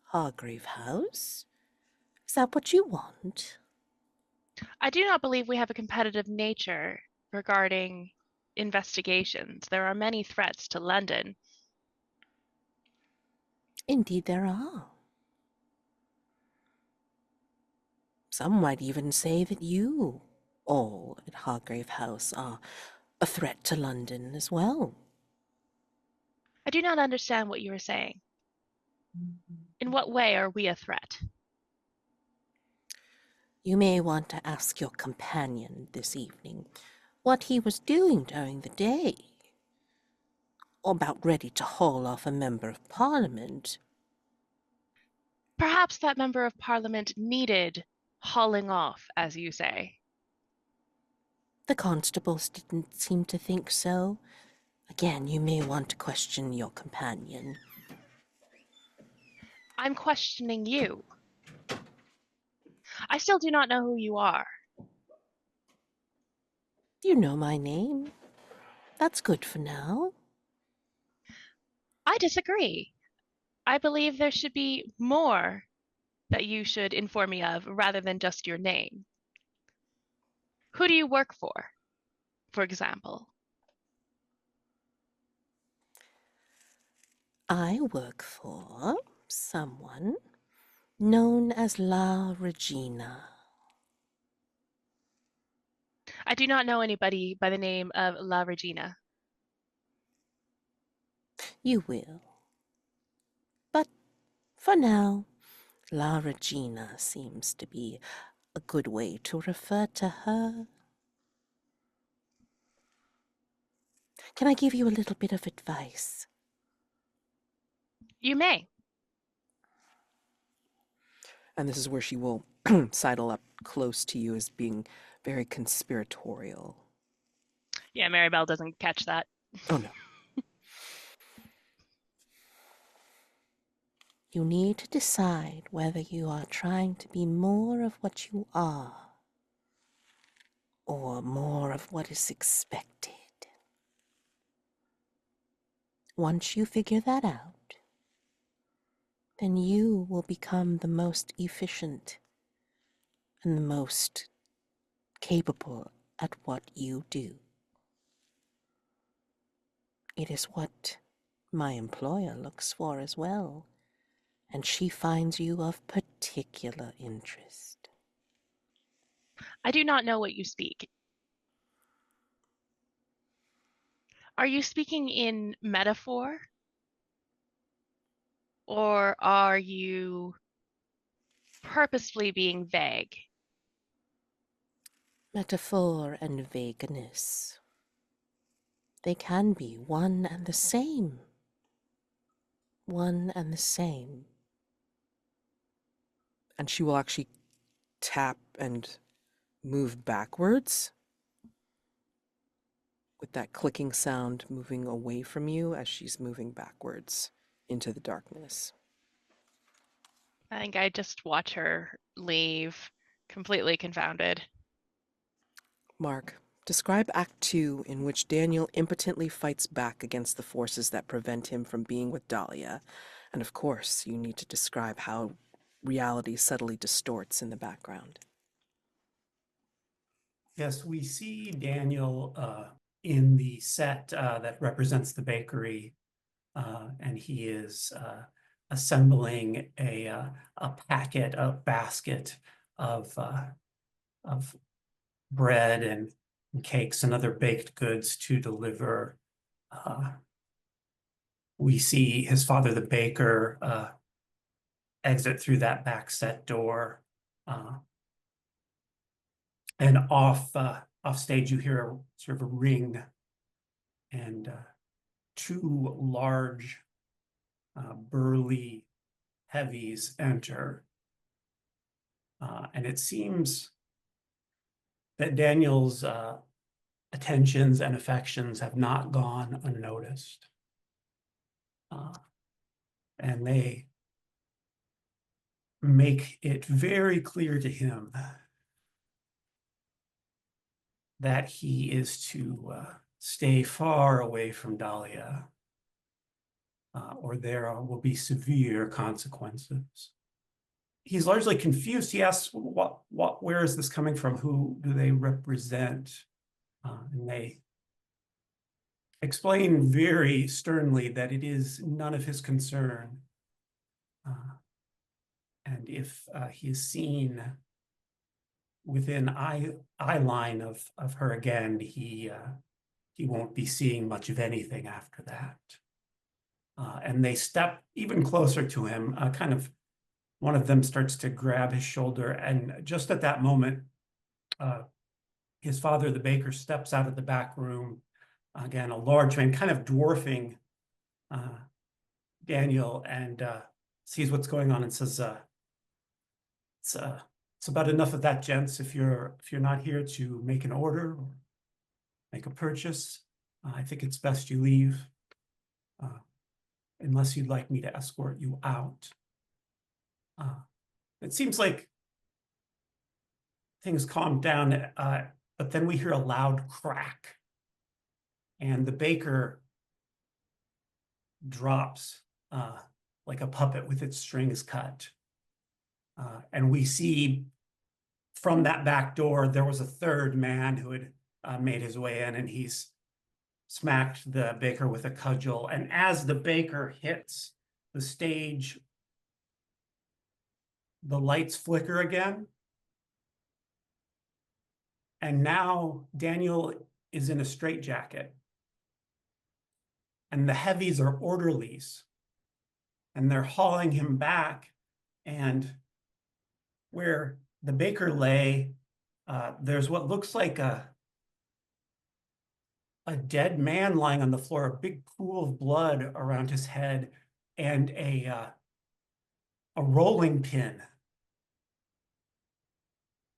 Hargrave House? Is that what you want? I do not believe we have a competitive nature regarding investigations. There are many threats to London. Indeed, there are. Some might even say that you, all at Hargrave House, are a threat to London as well. I do not understand what you are saying. In what way are we a threat? You may want to ask your companion this evening what he was doing during the day. Or about ready to haul off a member of Parliament. Perhaps that member of parliament needed hauling off, as you say. The constables didn't seem to think so. Again, you may want to question your companion. I'm questioning you. I still do not know who you are. You know my name. That's good for now. I disagree. I believe there should be more that you should inform me of rather than just your name. Who do you work for example? I work for someone known as La Regina. I do not know anybody by the name of La Regina. You will. But for now, La Regina seems to be a good way to refer to her. Can I give you a little bit of advice? You may. And this is where she will sidle up close to you as being very conspiratorial. Yeah, Marybelle doesn't catch that. Oh no. You need to decide whether you are trying to be more of what you are or more of what is expected. Once you figure that out, then you will become the most efficient and the most capable at what you do. It is what my employer looks for as well, and she finds you of particular interest. I do not know what you speak. Are you speaking in metaphor? Or are you purposefully being vague? Metaphor and vagueness. They can be one and the same. One and the same. And she will actually tap and move backwards with that clicking sound moving away from you as she's moving backwards into the darkness. I think I just watch her leave, completely confounded. Mark, describe Act 2 in which Daniel impotently fights back against the forces that prevent him from being with Dahlia. And of course, you need to describe how reality subtly distorts in the background. Yes, we see Daniel in the set that represents the bakery, and he is assembling a basket of bread and cakes and other baked goods to deliver we see his father, the baker, exit through that back set door. And off stage, you hear a sort of a ring, and two large, burly heavies enter. And it seems that Daniel's attentions and affections have not gone unnoticed. And they make it very clear to him that he is to stay far away from Dahlia, or there will be severe consequences. He's largely confused. He asks, where is this coming from? Who do they represent? And they explain very sternly that it is none of his concern. And if he is seen within eye line of her again, he won't be seeing much of anything after that. And they step even closer to him. Kind of, one of them starts to grab his shoulder, and just at that moment, his father, the baker, steps out of the back room. Again, a large man, kind of dwarfing Daniel, and sees what's going on and says, it's about enough of that, gents. If you're not here to make an order or make a purchase, I think it's best you leave, unless you'd like me to escort you out. It seems like things calmed down, but then we hear a loud crack, and the baker drops like a puppet with its strings cut. And we see from that back door, there was a third man who had made his way in, and he's smacked the baker with a cudgel. And as the baker hits the stage, the lights flicker again. And now Daniel is in a straitjacket. And the heavies are orderlies. And they're hauling him back. And where the baker lay, there's what looks like a dead man lying on the floor, a big pool of blood around his head, and a rolling pin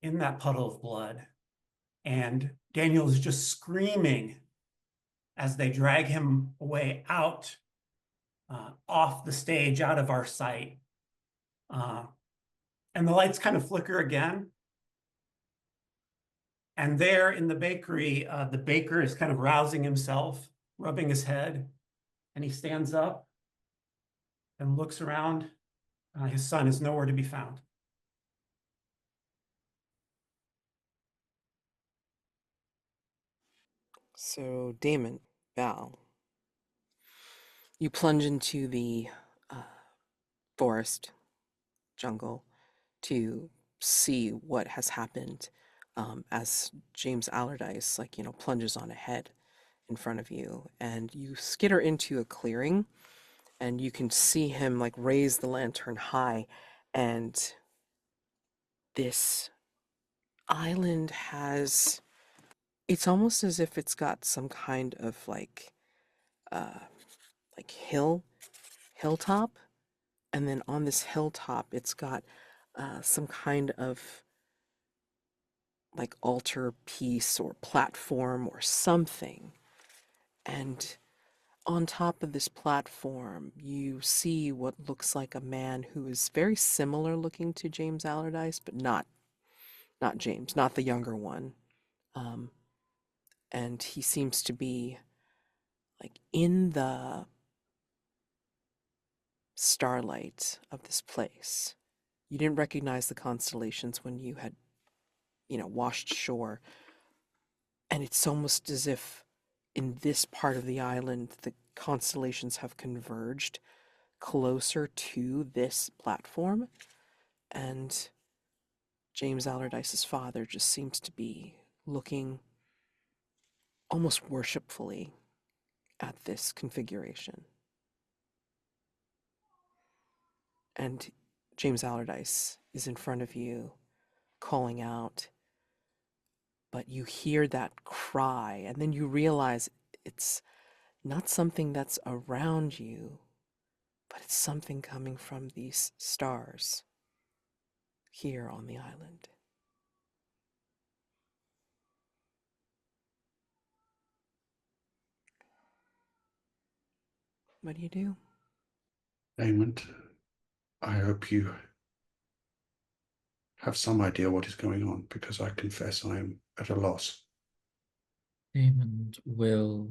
in that puddle of blood. And Daniel is just screaming as they drag him away out, off the stage, out of our sight. And the lights kind of flicker again. And there in the bakery, the baker is kind of rousing himself, rubbing his head, and he stands up and looks around. His son is nowhere to be found. So, Damon, Val, you plunge into the forest, jungle, to see what has happened, as James Allardyce, plunges on ahead in front of you, and you skitter into a clearing, and you can see him raise the lantern high, and this island has, it's almost as if it's got some kind of uh hilltop, and then on this hilltop it's got some kind of altar piece or platform or something. And on top of this platform, you see what looks like a man who is very similar looking to James Allardyce, but not James, not the younger one. And he seems to be in the starlight of this place. You didn't recognize the constellations when you had, washed shore. And it's almost as if in this part of the island, the constellations have converged closer to this platform. And James Allardyce's father just seems to be looking almost worshipfully at this configuration. and James Allardyce is in front of you, calling out, but you hear that cry, and then you realize it's not something that's around you, but it's something coming from these stars here on the island. What do you do? Daymond, I hope you have some idea what is going on, because I confess I am at a loss. Daymond will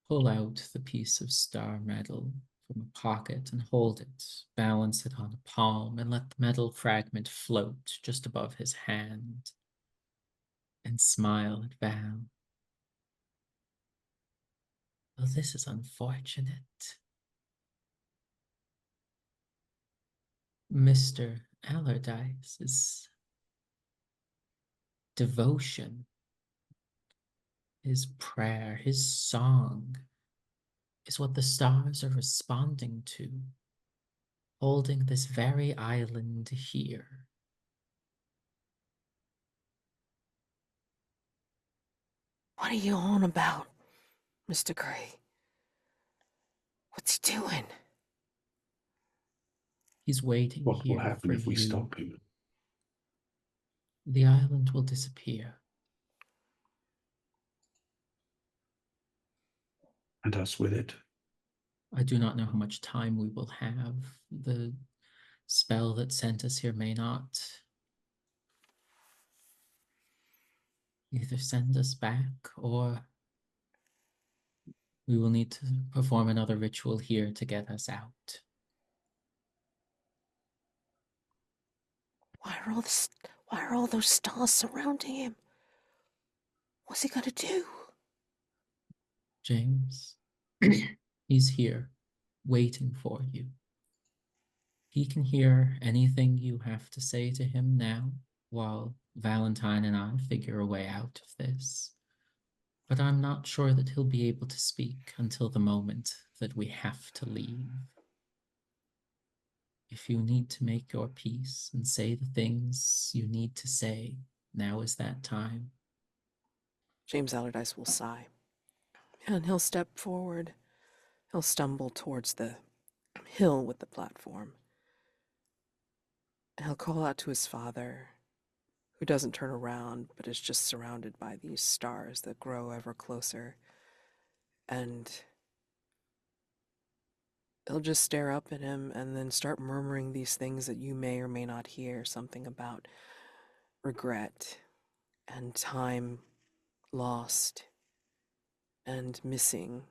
pull out the piece of star metal from a pocket and hold it, balance it on a palm, and let the metal fragment float just above his hand, and smile at Val. Oh, this is unfortunate. Mr. Allardyce's devotion, his prayer, his song is what the stars are responding to, holding this very island here. What are you on about, Mr. Gray? What's he doing? He's waiting What will here happen for if we you. stop him? The island will disappear. And us with it? I do not know how much time we will have. The spell that sent us here may not either send us back, or we will need to perform another ritual here to get us out. Why are all those stars surrounding him? What's he gonna do? James, he's here, waiting for you. He can hear anything you have to say to him now, while Valentine and I figure a way out of this. But I'm not sure that he'll be able to speak until the moment that we have to leave. If you need to make your peace and say the things you need to say, now is that time. James Allardyce will sigh, and he'll step forward. He'll stumble towards the hill with the platform. And he'll call out to his father, who doesn't turn around, but is just surrounded by these stars that grow ever closer. And he'll just stare up at him and then start murmuring these things that you may or may not hear, something about regret and time lost and missing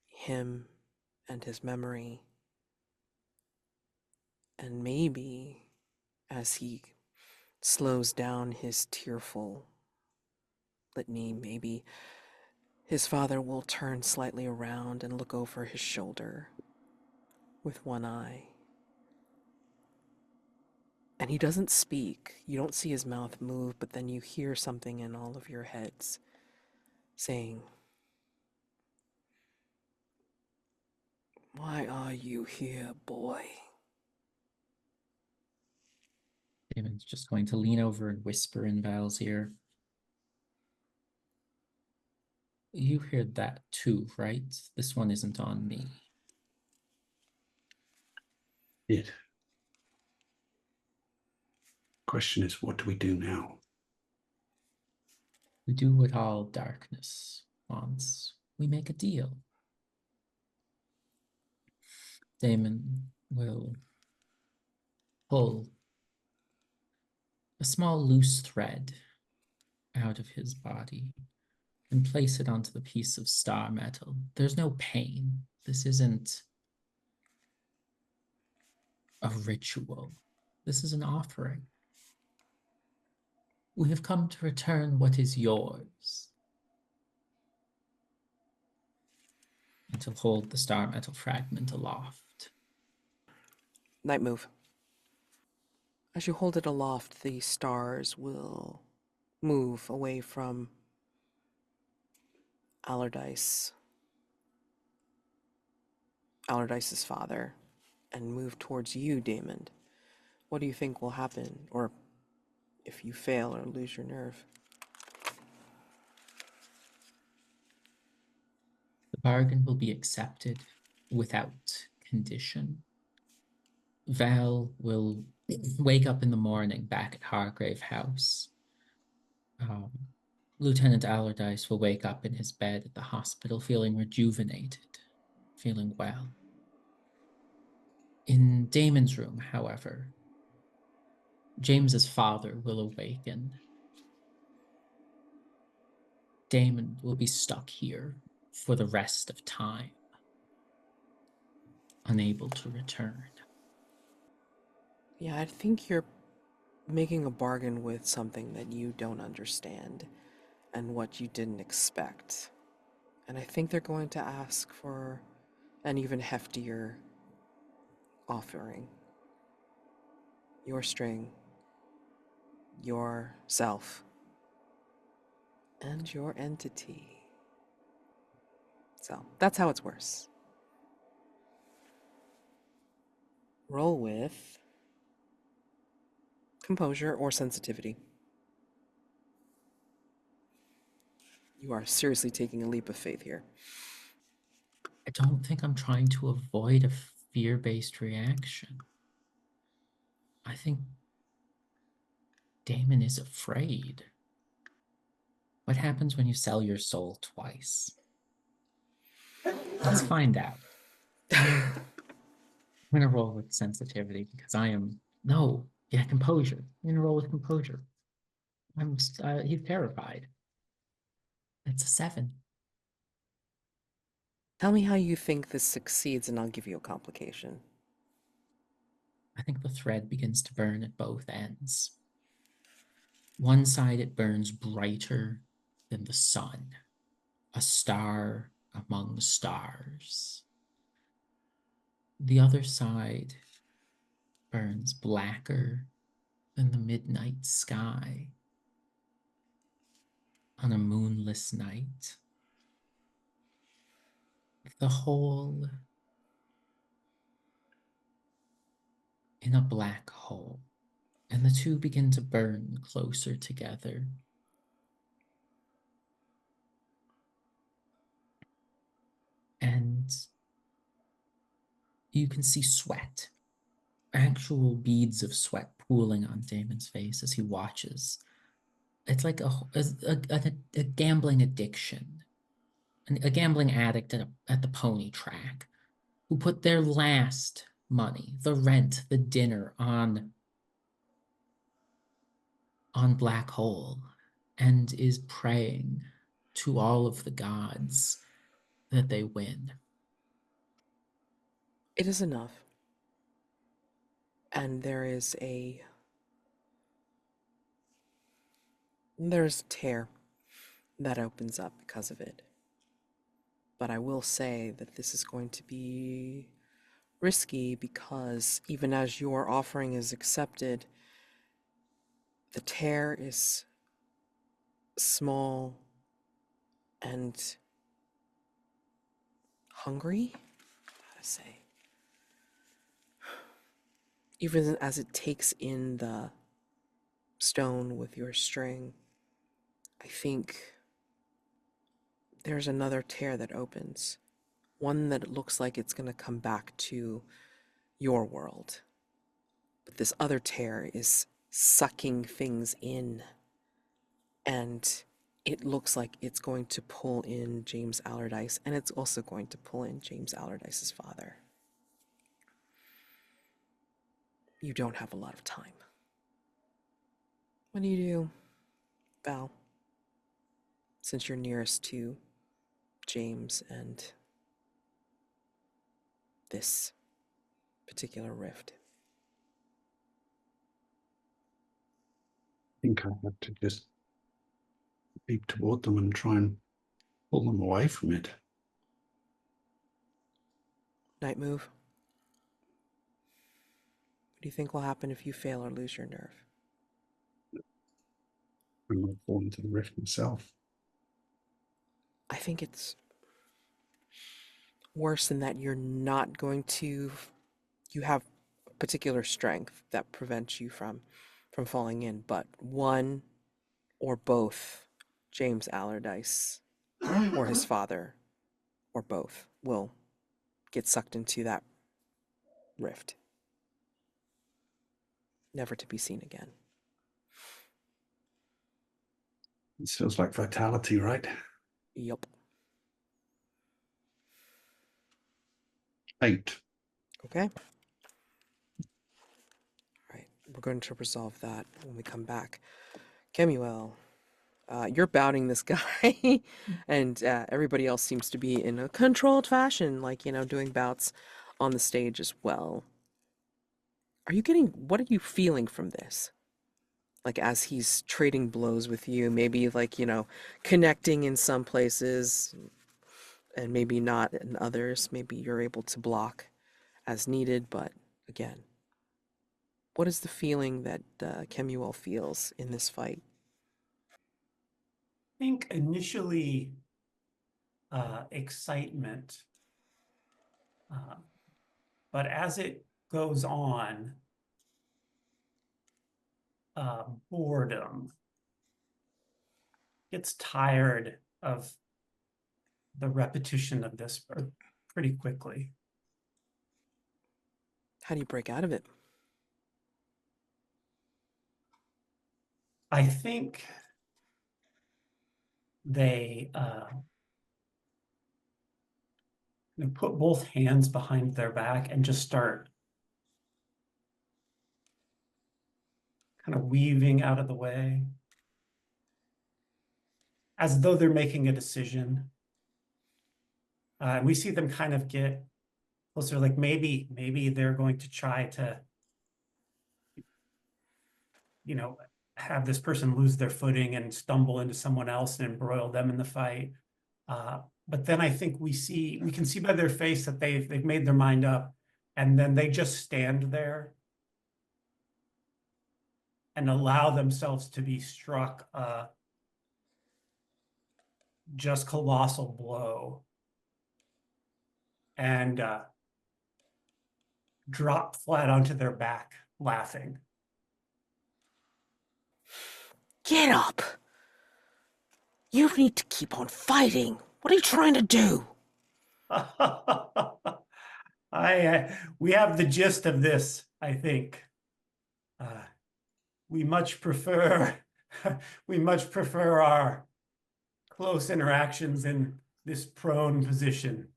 him and his memory. And maybe as he slows down his tearful litany, maybe his father will turn slightly around and look over his shoulder with one eye. And he doesn't speak. You don't see his mouth move, but then you hear something in all of your heads saying, "Why are you here, boy?" Damon's just going to lean over and whisper in Val's ear. You heard that too, right? This one isn't on me. It. Question is, what do we do now? We do what all darkness wants. We make a deal. Damon will pull a small loose thread out of his body and place it onto the piece of star metal. There's no pain. This isn't a ritual. This is an offering. We have come to return what is yours. And to hold the star metal fragment aloft. Night move. As you hold it aloft, the stars will move away from Allardyce's father, and move towards you, Daymond. What do you think will happen, or if you fail or lose your nerve? The bargain will be accepted without condition. Val will wake up in the morning back at Hargrave House. Lieutenant Allardyce will wake up in his bed at the hospital feeling rejuvenated, feeling well. In Damon's room, however, James's father will awaken. Daymond will be stuck here for the rest of time, unable to return. Yeah, I think you're making a bargain with something that you don't understand and what you didn't expect. And I think they're going to ask for an even heftier offering. Your string, yourself, and your entity. So that's how it's worse. Roll with composure or sensitivity. You are seriously taking a leap of faith here. I don't think I'm trying to avoid a fear-based reaction. I think Daymond is afraid. What happens when you sell your soul twice? Let's find out. I'm gonna roll with sensitivity because composure. I'm gonna roll with composure. He's terrified. It's a 7. Tell me how you think this succeeds, and I'll give you a complication. I think the thread begins to burn at both ends. One side, it burns brighter than the sun, a star among the stars. The other side burns blacker than the midnight sky on a moonless night. The whole in a black hole, and the two begin to burn closer together. And you can see sweat, actual beads of sweat pooling on Damon's face as he watches. It's like a gambling addiction, a gambling addict at the pony track who put their last money, the rent, the dinner on Black Hole, and is praying to all of the gods that they win. It is enough. And there's a tear that opens up because of it. But I will say that this is going to be risky because even as your offering is accepted, the tear is small and hungry. How to say? Even as it takes in the stone with your string, I think there's another tear that opens. One that looks like it's going to come back to your world. But this other tear is sucking things in. And it looks like it's going to pull in James Allardyce, and it's also going to pull in James Allardyce's father. You don't have a lot of time. What do you do, Val? Since you're nearest to James and this particular rift. I think I have to just leap toward them and try and pull them away from it. Night move. What do you think will happen if you fail or lose your nerve? I'm not fall into the rift myself. I think it's worse than that. You're not going to You have a particular strength that prevents you from falling in, but one or both James Allardyce or his father or both will get sucked into that rift, never to be seen again. It feels like vitality, right? Yup. 8. Okay. All right. We're going to resolve that when we come back. Kemuel, you're bouting this guy, and everybody else seems to be in a controlled fashion, like, doing bouts on the stage as well. What are you feeling from this? Like, as he's trading blows with you, maybe like, connecting in some places and maybe not in others. Maybe you're able to block as needed, but again, what is the feeling that Kemuel feels in this fight? I think initially excitement, but as it goes on, boredom, gets tired of the repetition of this pretty quickly. How do you break out of it? I think they put both hands behind their back and just start kind of weaving out of the way, as though they're making a decision. And we see them kind of get closer, like maybe they're going to try to, have this person lose their footing and stumble into someone else and embroil them in the fight. But then I think we can see by their face that they've made their mind up, and then they just stand there and allow themselves to be struck just colossal blow, and drop flat onto their back, laughing. Get up! You need to keep on fighting. What are you trying to do? We have the gist of this, I think. We much prefer our close interactions in this prone position.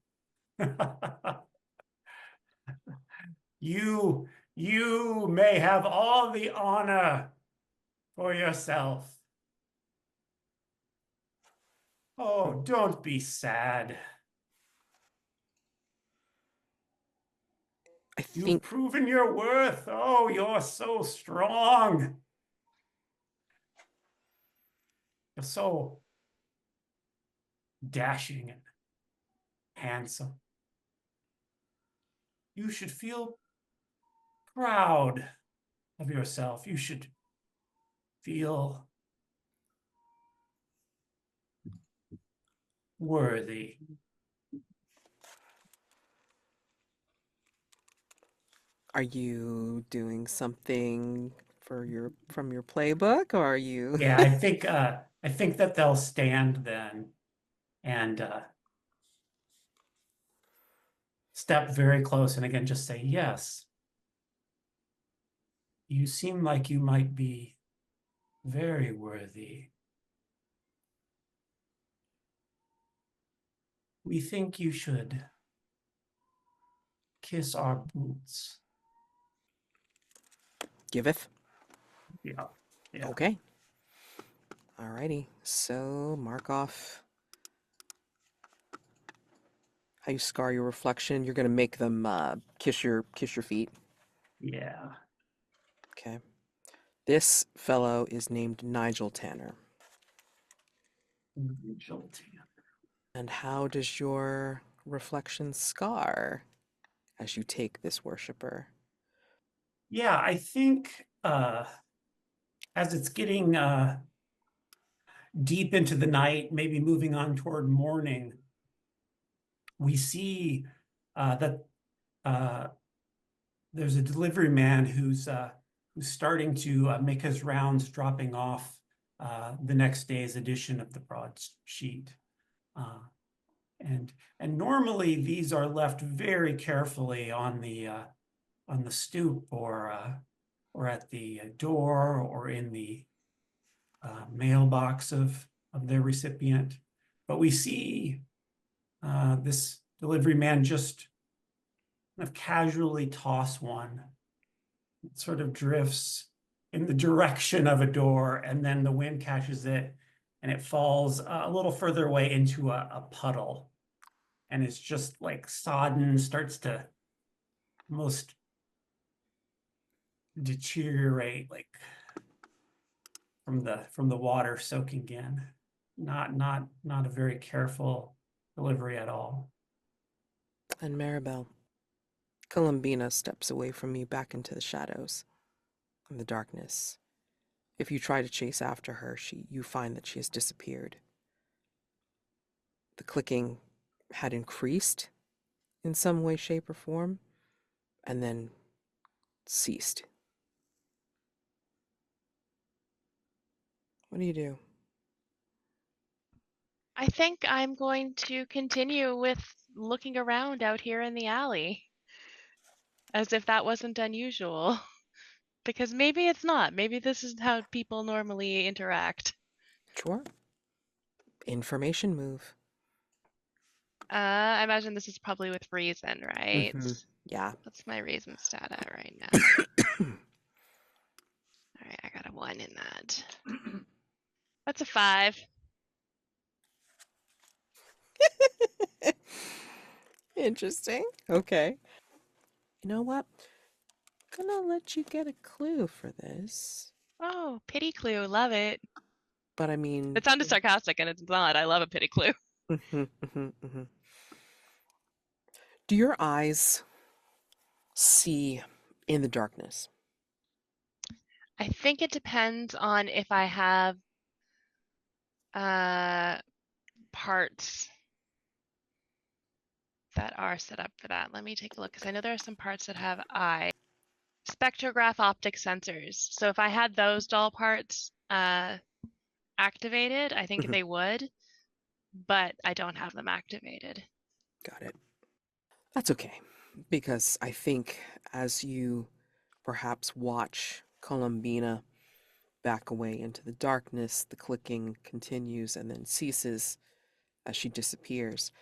You may have all the honor for yourself. Oh, don't be sad. You've proven your worth. Oh, you're so strong. You're so dashing and handsome. You should feel proud of yourself. You should feel worthy. Are you doing something from your playbook, or are you? Yeah, I think that they'll stand then and step very close and again just say, yes, you seem like you might be very worthy. We think you should kiss our boots. Giveth? Yeah. Okay. Alrighty. So mark off how you scar your reflection. You're gonna make them kiss your feet. Yeah. Okay. This fellow is named Nigel Tanner. Nigel Tanner. And how does your reflection scar as you take this worshiper? Yeah, I think as it's getting deep into the night, maybe moving on toward morning, we see that there's a delivery man who's starting to make his rounds, dropping off the next day's edition of the broadsheet. Uh, and normally these are left very carefully on the stoop or at the door or in the mailbox of their recipient. But we see this delivery man just kind of casually toss one. It sort of drifts in the direction of a door, and then the wind catches it, and it falls a little further away into a puddle. And it's just like sodden, starts to almost deteriorate, like from the water soaking in. Not a very careful delivery at all. And Marybelle, Columbina steps away from you back into the shadows and the darkness. If you try to chase after her, you find that she has disappeared. The clicking had increased in some way, shape, or form, and then ceased. What do you do? I think I'm going to continue with looking around out here in the alley, as if that wasn't unusual. Because maybe it's not. Maybe this is how people normally interact. Sure. Information move. I imagine this is probably with reason, right? Yeah. What's my reason stat at right now? All right, I got a 1 in that. That's a 5. Interesting. Okay. You know what? Gonna let you get a clue for this. Oh, pity clue. Love it. But I mean, It sounded sarcastic and it's not. I love a pity clue. Do your eyes see in the darkness? I think it depends on if I have parts that are set up for that. Let me take a look because I know there are some parts that have eye. Spectrograph optic sensors. So if I had those doll parts activated, I think they would, but I don't have them activated. Got it. That's okay, because I think as you perhaps watch Columbina back away into the darkness, the clicking continues and then ceases as she disappears.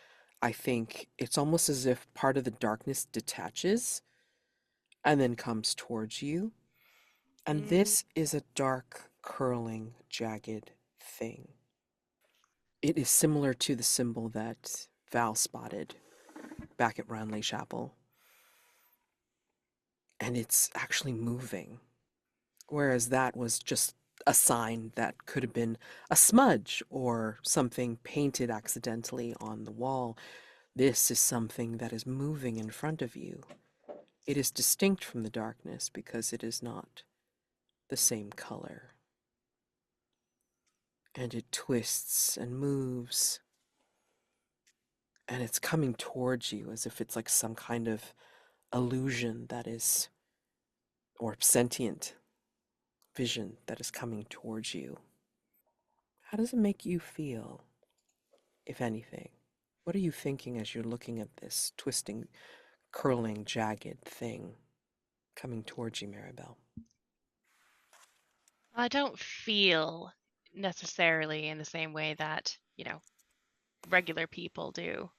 I think it's almost as if part of the darkness detaches and then comes towards you. And this is a dark, curling, jagged thing. It is similar to the symbol that Val spotted back at Roundley Chapel. And it's actually moving. Whereas that was just a sign that could have been a smudge or something painted accidentally on the wall. This is something that is moving in front of you. It is distinct from the darkness because it is not the same color. And it twists and moves. And it's coming towards you as if it's like some kind of illusion that is, or sentient vision that is coming towards you. How does it make you feel, if anything? What are you thinking as you're looking at this twisting, curling, jagged thing coming towards you, Marybelle? I don't feel necessarily in the same way that, regular people do.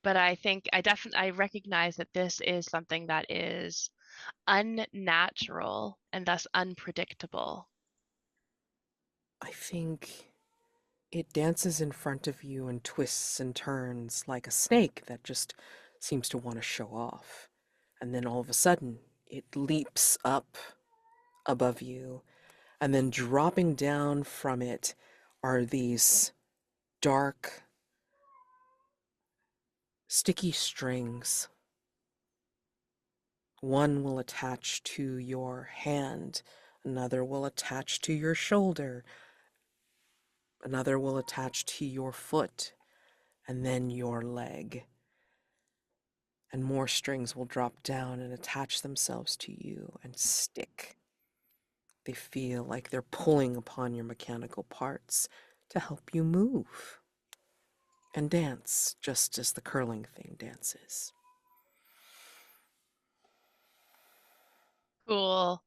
But I think I recognize that this is something that is unnatural and thus unpredictable. I think it dances in front of you and twists and turns like a snake that just seems to want to show off. And then all of a sudden, it leaps up above you, and then dropping down from it are these dark, sticky strings. One will attach to your hand, another will attach to your shoulder, another will attach to your foot, and then your leg. and more strings will drop down and attach themselves to you and stick. They feel like they're pulling upon your mechanical parts to help you move and dance just as the curling thing dances. Cool.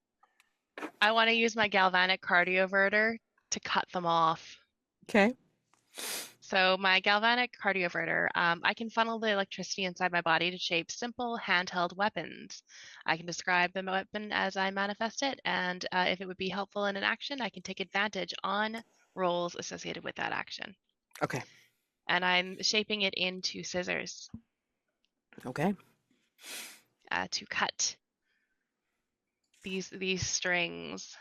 I want to use my galvanic cardioverter to cut them off. Okay. So my galvanic cardioverter, I can funnel the electricity inside my body to shape simple handheld weapons. I can describe the weapon as I manifest it, and if it would be helpful in an action, I can take advantage on rolls associated with that action. Okay. And I'm shaping it into scissors Okay. to cut these strings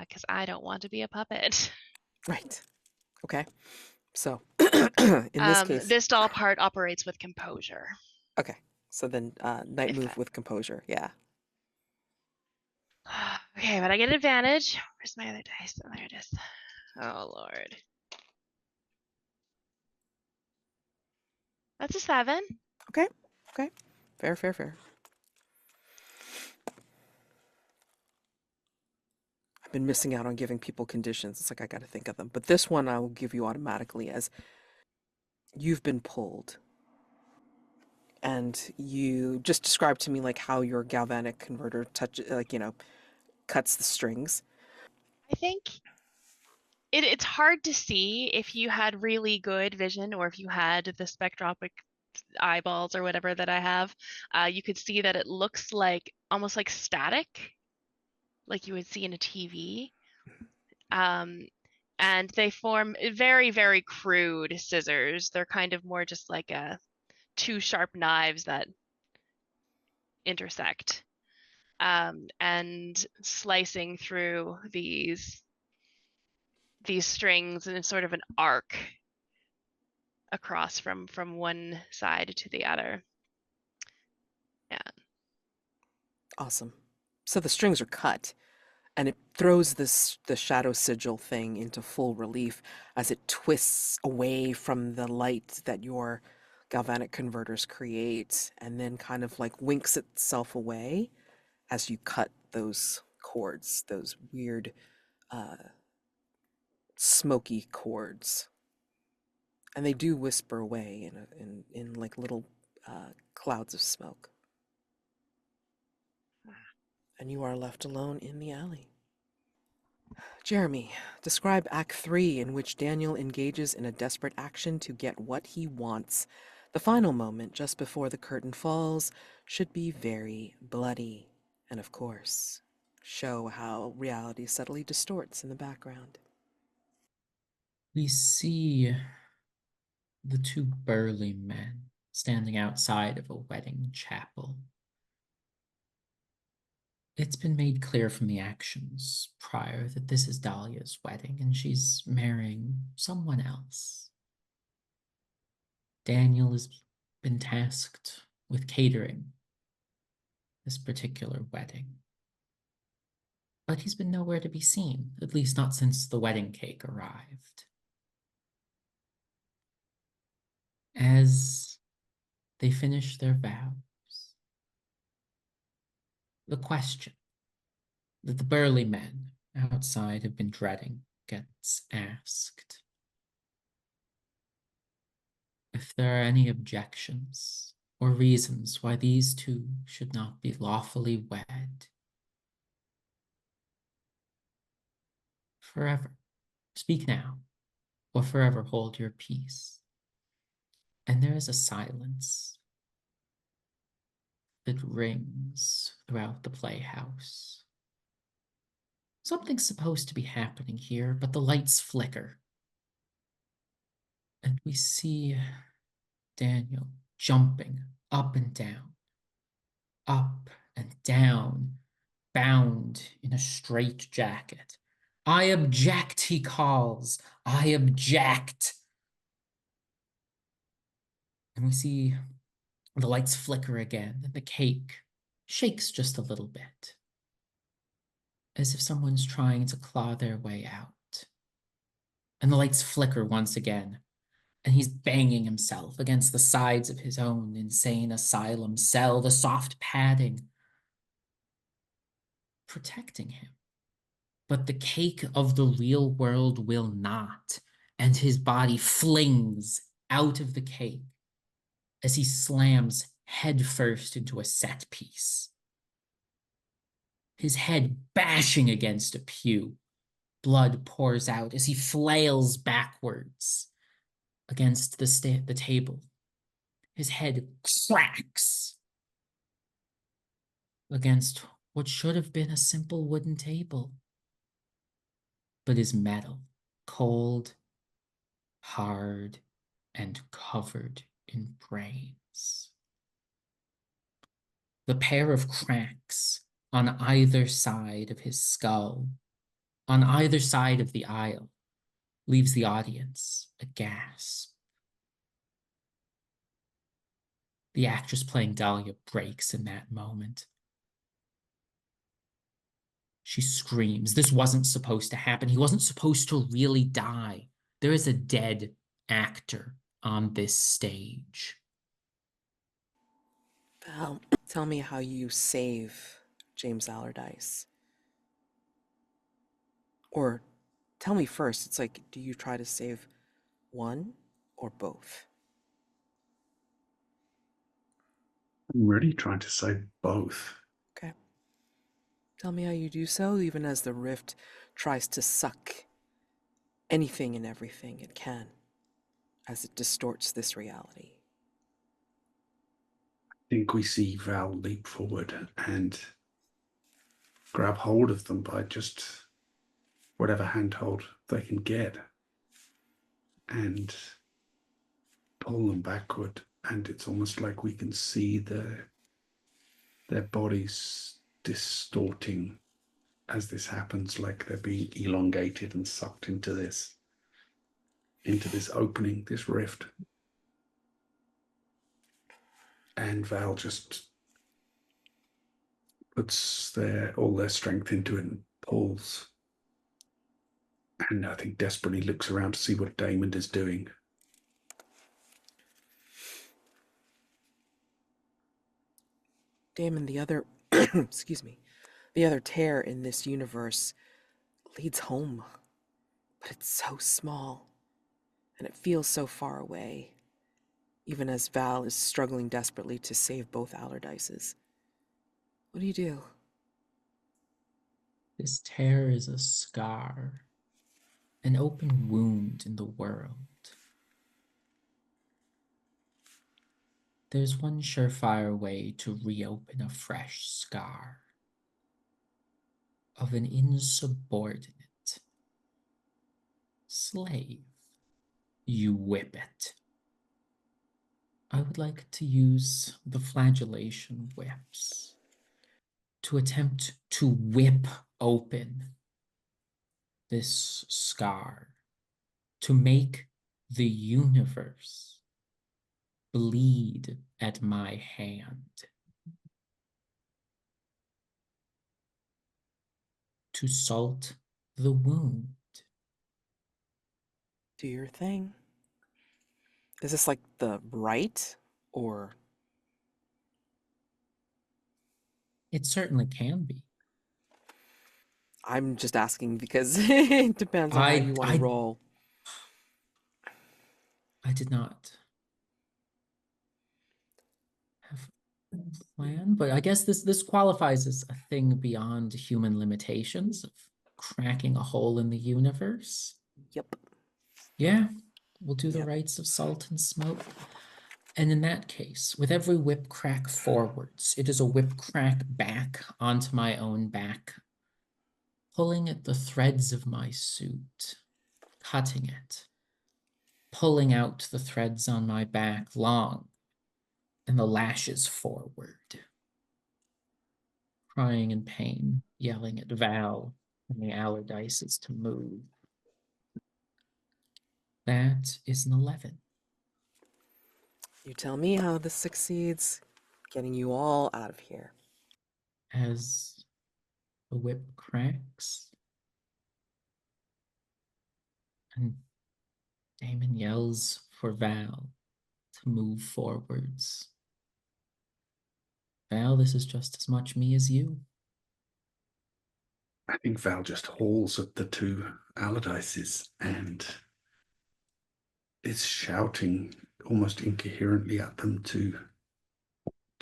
because I don't want to be a puppet. Right. Okay. So in this case, This doll part operates with composure. okay. So then night If move that- with composure. Yeah. Okay, but I get advantage. Where's my other dice? Oh, there it is. Oh, Lord. That's a 7. Okay. Okay. Fair, fair, fair. I've been missing out on giving people conditions. It's like I got to think of them. But this one I will give you automatically as you've been pulled. And you just described to me like how your galvanic converter cuts the strings. I think it's hard to see if you had really good vision or if you had the spectropic eyeballs or whatever that I have. You could see that it looks like almost like static, like you would see in a TV. And they form very, very crude scissors. They're kind of more just like two sharp knives that intersect. And slicing through these strings in sort of an arc across from one side to the other. Yeah. Awesome. So the strings are cut, and it throws the shadow sigil thing into full relief as it twists away from the light that your galvanic converters create, and then kind of like winks itself away as you cut those cords, those weird smoky chords, and they do whisper away in like little clouds of smoke. And you are left alone in the alley. Jeremy, describe Act 3 in which Daniel engages in a desperate action to get what he wants. The final moment, just before the curtain falls, should be very bloody. And of course, show how reality subtly distorts in the background. We see the two burly men standing outside of a wedding chapel. It's been made clear from the actions prior that this is Dahlia's wedding and she's marrying someone else. Daniel has been tasked with catering this particular wedding. But he's been nowhere to be seen, at least not since the wedding cake arrived. As they finish their vows, the question that the burly men outside have been dreading gets asked. If there are any objections or reasons why these two should not be lawfully wed forever, speak now, or forever hold your peace. And there is a silence that rings throughout the playhouse. Something's supposed to be happening here, but the lights flicker. And we see Daniel jumping up and down, bound in a straitjacket. I object, he calls. I object. And we see the lights flicker again, and the cake shakes just a little bit, as if someone's trying to claw their way out. And the lights flicker once again. and he's banging himself against the sides of his own insane asylum cell, the soft padding protecting him. But the cake of the real world will not, and his body flings out of the cake as he slams headfirst into a set piece. His head bashing against a pew. Blood pours out as he flails backwards against the table. His head cracks against what should have been a simple wooden table, but is metal, cold, hard, and covered in brains. The pair of cracks on either side of his skull, on either side of the aisle, leaves the audience aghast. The actress playing Dahlia breaks in that moment. She screams. This wasn't supposed to happen. He wasn't supposed to really die. There is a dead actor on this stage. Val, tell me how you save James Allardyce. Or tell me first, it's like, do you try to save one or both? I'm really trying to say both. Okay. Tell me how you do so, even as the rift tries to suck anything and everything it can, as it distorts this reality. I think we see Val leap forward and grab hold of them by just whatever handhold they can get and pull them backward. And it's almost like we can see their bodies distorting as this happens, like they're being elongated and sucked into this opening, this rift. And Val just puts all their strength into it and pulls. And I think desperately looks around to see what Daymond is doing. Daymond, the other, excuse me, the other tear in this universe leads home, but it's so small, and it feels so far away, even as Val is struggling desperately to save both Allardyces. What do you do? This tear is a scar, an open wound in the world. There's one surefire way to reopen a fresh scar of an insubordinate slave. You whip it. I would like to use the flagellation whips to attempt to whip open this scar, to make the universe bleed at my hand, to salt the wound. Do your thing. Is this like the right or? It certainly can be. I'm just asking because it depends on how you want to roll. I did not have a plan, but I guess this qualifies as a thing beyond human limitations of cracking a hole in the universe. Yep. Yeah, we'll do the Yep. rites of salt and smoke. And in that case, with every whip crack forwards, it is a whip crack back onto my own back, pulling at the threads of my suit, cutting it, pulling out the threads on my back long, and the lashes forward, crying in pain, yelling at Val and the Allardyces to move. That is an 11. You tell me how this succeeds, getting you all out of here. As the whip cracks, and Daymond yells for Val to move forwards. Val, this is just as much me as you. I think Val just hauls at the two Allardyces and is shouting almost incoherently at them to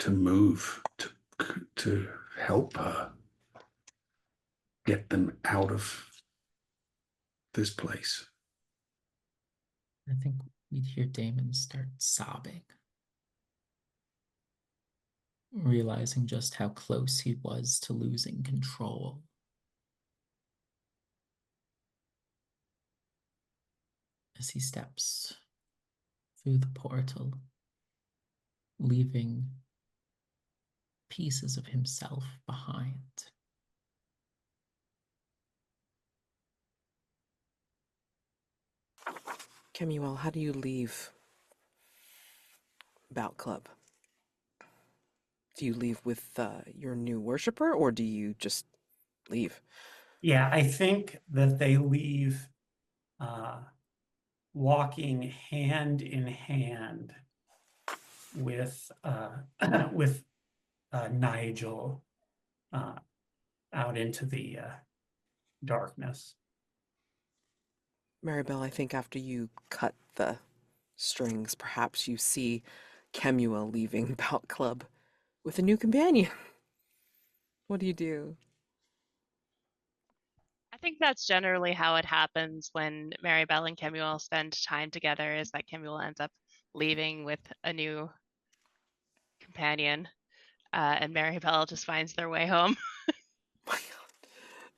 move, to help her get them out of this place. I think we'd hear Daymond start sobbing, realizing just how close he was to losing control. As he steps through the portal, leaving pieces of himself behind. Kemuel, how do you leave Bout Club? Do you leave with your new worshiper, or do you just leave? Yeah, I think that they leave walking hand in hand with with Nigel out into the darkness. Marybelle, I think after you cut the strings, perhaps you see Kemuel leaving Bout Club with a new companion. What do you do? I think that's generally how it happens when Marybelle and Kemuel spend time together, is that Kemuel ends up leaving with a new companion, and Marybelle just finds their way home. My God.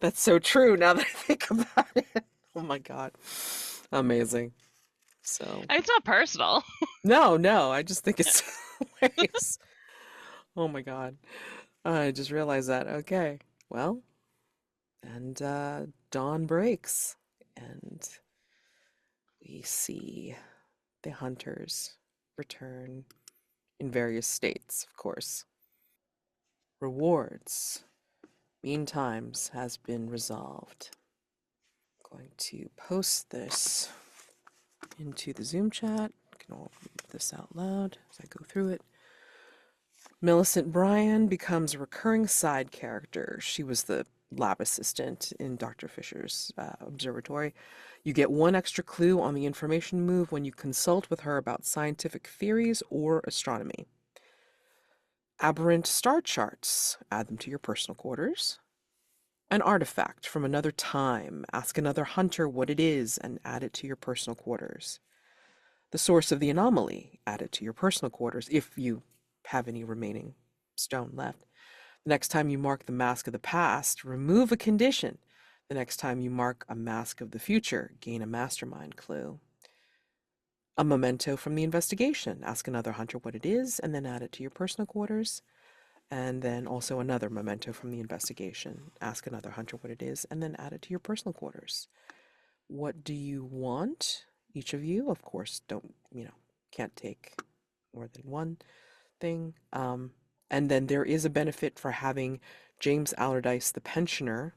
That's so true now that I think about it. Oh my God. Amazing. So, And it's not personal. no, I just think it's hilarious. Oh my God. I just realized that. Okay. Well, and dawn breaks, and we see the hunters return in various states, of course. Rewards, meantimes, has been resolved. I'm going to post this into the Zoom chat. You can all read this out loud as I go through it. Millicent Bryan becomes a recurring side character. She was the lab assistant in Dr. Fisher's observatory. You get one extra clue on the information move when you consult with her about scientific theories or astronomy. Aberrant star charts. Add them to your personal quarters. An artifact from another time. Ask another hunter what it is and add it to your personal quarters. The source of the anomaly. Add it to your personal quarters if you have any remaining stone left. The next time you mark the mask of the past, remove a condition. The next time you mark a mask of the future, gain a mastermind clue. A memento from the investigation. Ask another hunter what it is and then add it to your personal quarters. And then also another memento from the investigation. Ask another hunter what it is and then add it to your personal quarters. What do you want? Each of you, of course, can't take more than one thing. And then there is a benefit for having James Allardyce, the pensioner,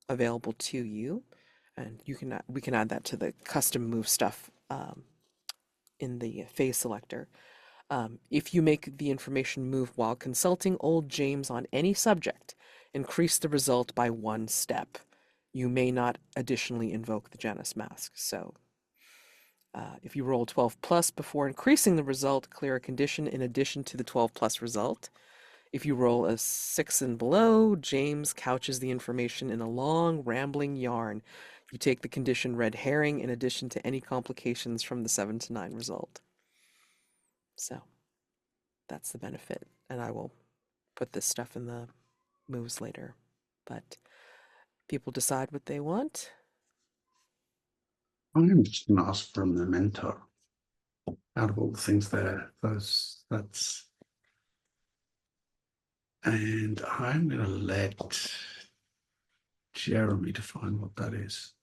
available to you. And we can add that to the custom move stuff in the phase selector. If you make the information move while consulting old James on any subject, increase the result by 1 step. You may not additionally invoke the Janus mask. So if you roll 12 plus before increasing the result, clear a condition in addition to the 12 plus result. If you roll a 6 and below, James couches the information in a long, rambling yarn. You take the condition red herring in addition to any complications from the 7 to 9 result. So that's the benefit. And I will put this stuff in the moves later. But people decide what they want. I'm just going to ask for a memento. Out of all the things there, and I'm going to let Jeremy define what that is.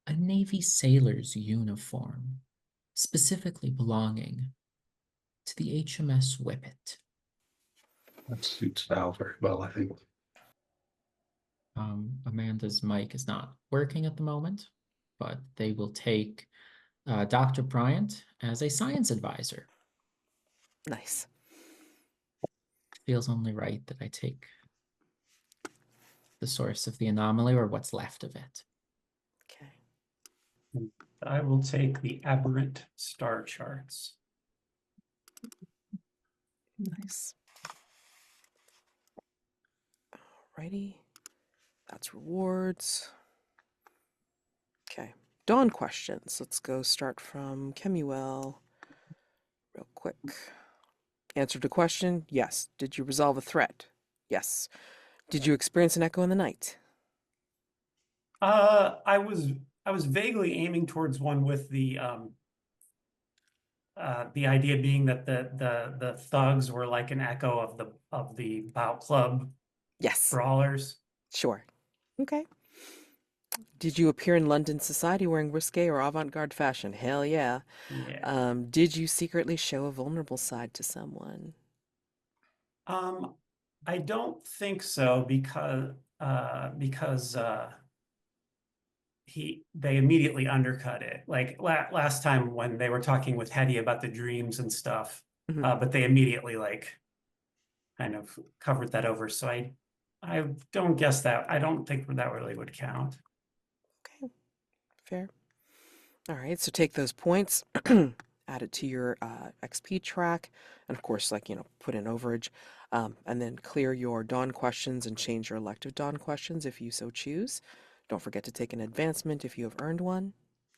A Navy sailor's uniform, specifically belonging to the HMS Whippet. That suits Val very well, I think. Amanda's mic is not working at the moment, but they will take Dr. Bryant as a science advisor. Nice. Feels only right that I take the source of the anomaly or what's left of it. Okay. I will take the aberrant star charts. Nice. Alrighty. That's rewards. Okay. Dawn questions. Let's go start from Kemuel. Real quick. Answer to question: yes. Did you resolve a threat? Yes. Did you experience an echo in the night? I was vaguely aiming towards one with the idea being that the thugs were like an echo of the bout club Yes. brawlers. Sure. Okay. Did you appear in London society wearing risque or avant-garde fashion? Hell yeah. Yeah. Did you secretly show a vulnerable side to someone? I don't think so because they immediately undercut it. Like last time when they were talking with Hetty about the dreams and stuff, Mhm. but they immediately like kind of covered that over. So I don't guess that. I don't think that really would count. Okay. Fair. All right, so take those points, add it to your XP track, and of course, like, put in overage, and then clear your dawn questions and change your elective dawn questions if you so choose. Don't forget to take an advancement if you have earned one.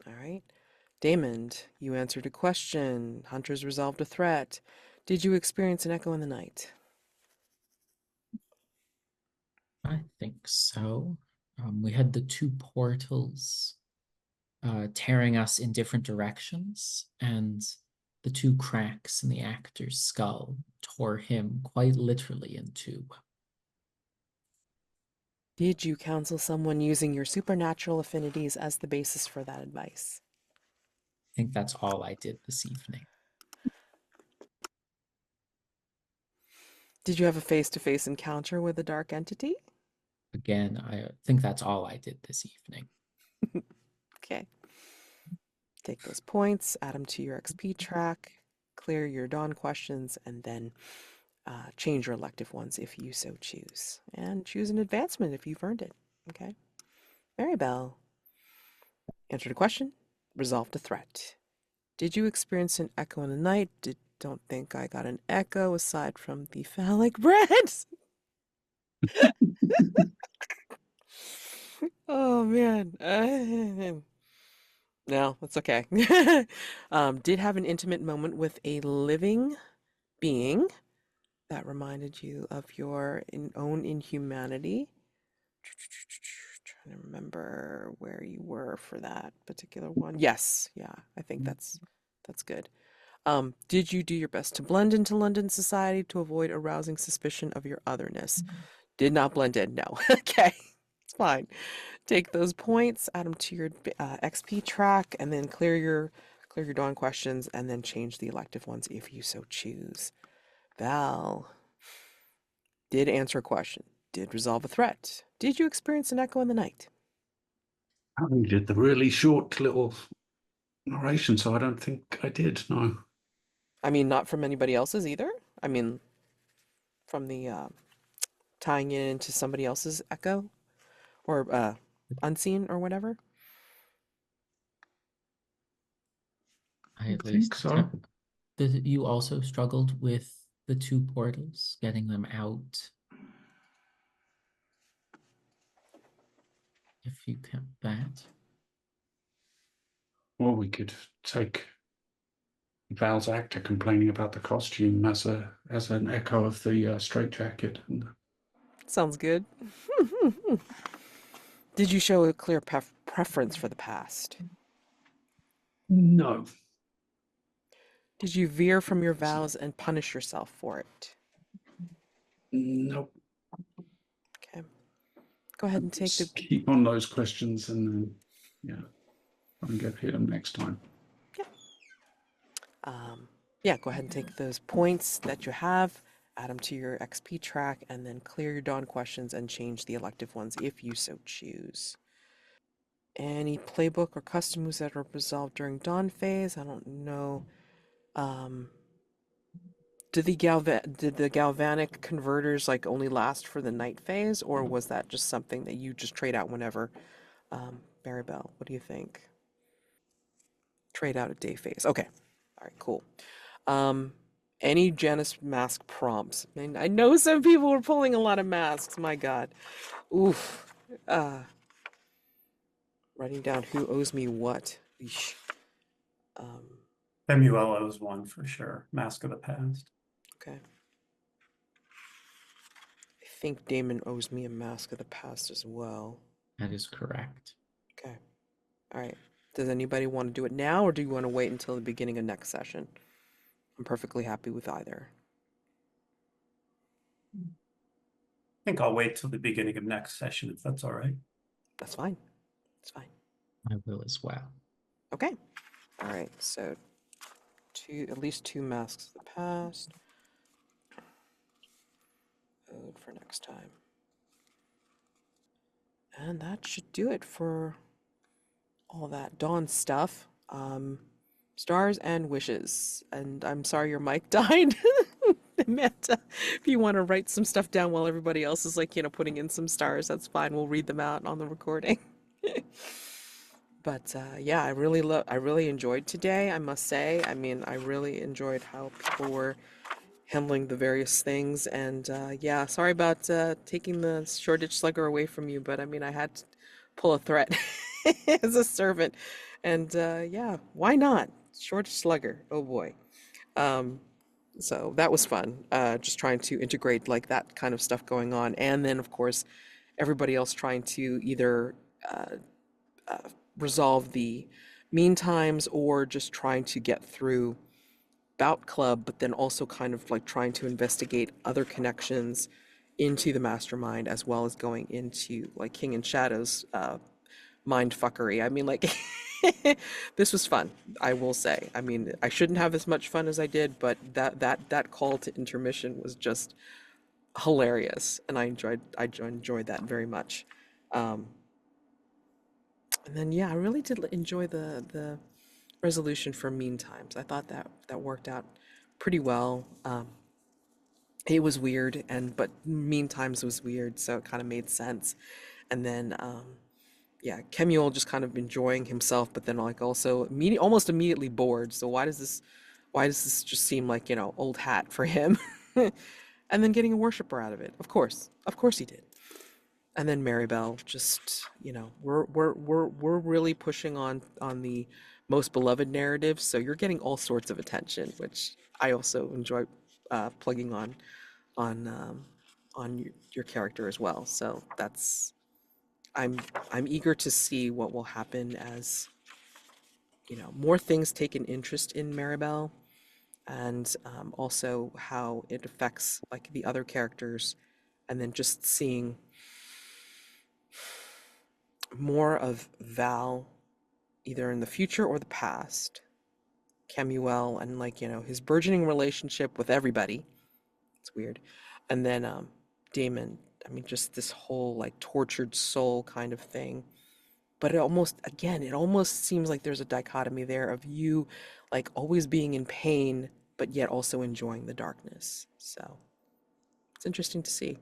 All right. Daymond, you answered a question. Hunters resolved a threat. Did you experience an echo in the night? I think so. We had the two portals tearing us in different directions, and the two cracks in the actor's skull tore him quite literally in two. Did you counsel someone using your supernatural affinities as the basis for that advice? I think that's all I did this evening. Did you have a face-to-face encounter with a dark entity? Again, I think that's all I did this evening. Okay. Take those points, add them to your XP track, clear your dawn questions, and then change your elective ones if you so choose. And choose an advancement if you've earned it. Okay. Marybelle. Answered a question, resolved a threat. Did you experience an echo in the night? Don't think I got an echo aside from the phallic bread. Oh man. No, that's okay. Did have an intimate moment with a living being that reminded you of your own inhumanity. Trying to remember where you were for that particular one. Yes, yeah, I think that's good. Did you do your best to blend into London society to avoid arousing suspicion of your otherness? Did not blend in. No. Okay, it's fine. Take those points, add them to your XP track, and then clear your dawn questions, and then change the elective ones if you so choose. Val did answer a question. Did resolve a threat. Did you experience an echo in the night? I only did the really short little narration, so I don't think I did. No. I mean, not from anybody else's either. I mean, from the tying it into somebody else's echo or unseen or whatever. I at think least so. Did you also struggled with the two portals, getting them out? If you count that. Or we could take Val's actor complaining about the costume as an echo of the straitjacket. Sounds good. Did you show a clear preference for the past? No. Did you veer from your vows and punish yourself for it? Nope. Okay. Go ahead and take the. Just keep on those questions and then, yeah, try and hit them next time. Yeah, go ahead and take those points that you have, add them to your XP track, and then clear your dawn questions and change the elective ones if you so choose. Any playbook or custom moves that are resolved during dawn phase? I don't know. Um, did the galvanic converters like only last for the night phase, or was that just something that you just trade out whenever? Marybelle, what do you think? Trade out at day phase. Okay. All right, cool. Um, any Janus mask prompts? I mean, I know some people were pulling a lot of masks. My God. Oof. Uh, writing down who owes me what. Eesh. Um, Kemuel owes one for sure. Mask of the Past. okay. I think Damon owes me a mask of the past as well. That is correct. Okay. All right. Does anybody want to do it now, or do you want to wait until the beginning of next session? I'm perfectly happy with either. I think I'll wait till the beginning of next session if that's all right. That's fine. That's fine. I will as well. Okay. All right. So at least two masks of the past. For next time. And that should do it for all that dawn stuff. Stars and wishes. And I'm sorry your mic died. Amanda, if you want to write some stuff down while everybody else is like, putting in some stars, that's fine. We'll read them out on the recording. But yeah, I really enjoyed today, I must say. I mean, I really enjoyed how people were handling the various things. And yeah, sorry about taking the Shoreditch Slugger away from you, but I mean, I had to pull a threat as a servant. And yeah, why not? Shoreditch Slugger, oh boy. So that was fun, just trying to integrate like that kind of stuff going on. And then, of course, everybody else trying to either resolve the mean times or just trying to get through Bout Club, but then also kind of like trying to investigate other connections into the mastermind, as well as going into like King in Shadow's mind fuckery. I mean, like, this was fun, I will say. I mean, I shouldn't have as much fun as I did, but that call to intermission was just hilarious, and I enjoyed that very much. Um, and then yeah, I really did enjoy the resolution for mean times. I thought that worked out pretty well. It was weird, but mean times was weird, so it kind of made sense. And then yeah, Kemuel just kind of enjoying himself, but then like also almost immediately bored. So why does this just seem like, old hat for him? And then getting a worshiper out of it. Of course he did. And then Marybelle, just, we're really pushing on the most beloved narrative, so you're getting all sorts of attention, which I also enjoy plugging on your character as well. So I'm eager to see what will happen as more things take an interest in Marybelle, and also how it affects like the other characters, and then just seeing more of Val either in the future or the past, Kemuel, and like his burgeoning relationship with everybody. It's weird. And then Daymond, I mean, just this whole like tortured soul kind of thing. But it almost seems like there's a dichotomy there of you like always being in pain, but yet also enjoying the darkness. So it's interesting to see.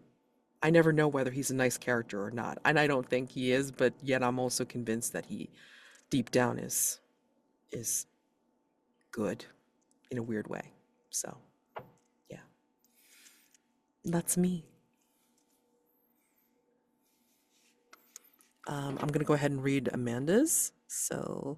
I never know whether he's a nice character or not. And I don't think he is, but yet I'm also convinced that he deep down is good in a weird way. So yeah, that's me. I'm gonna go ahead and read Amanda's. So,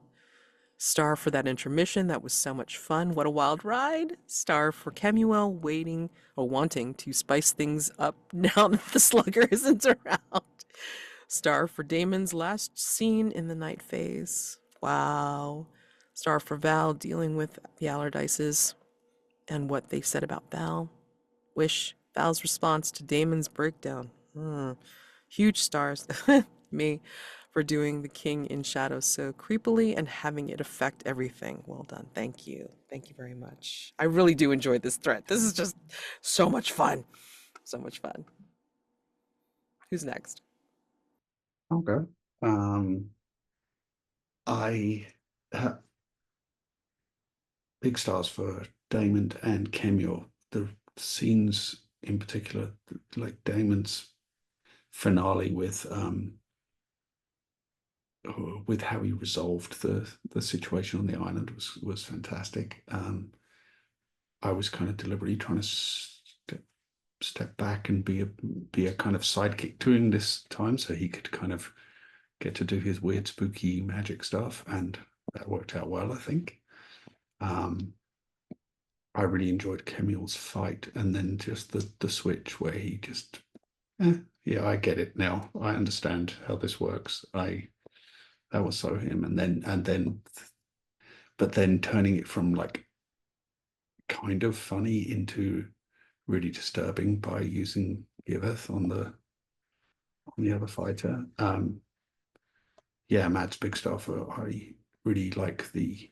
star for that intermission. That was so much fun. What a wild ride. Star for Kemuel, waiting or wanting to spice things up now that the slugger isn't around. Star for Damon's last scene in the night phase. Wow. Star for Val, dealing with the Allardyces and what they said about Val. Wish, Val's response to Damon's breakdown. Huge stars. Me, for doing the King in Shadow so creepily and having it affect everything. Well done. Thank you. Thank you very much. I really do enjoy this thread. This is just so much fun. So much fun. Who's next? Okay. I big stars for Daymond and Kemuel. The scenes in particular, like Daymond's finale with how he resolved the situation on the island was fantastic. I was kind of deliberately trying to step back and be a kind of sidekick to him this time, so he could kind of get to do his weird, spooky magic stuff, and that worked out well, I think. I really enjoyed Kemuel's fight, and then just the switch where he just, yeah, I get it now. I understand how this works. That was so him, but then turning it from like kind of funny into really disturbing by using Giveth on the other fighter. Yeah, Matt's big stuff. I really like the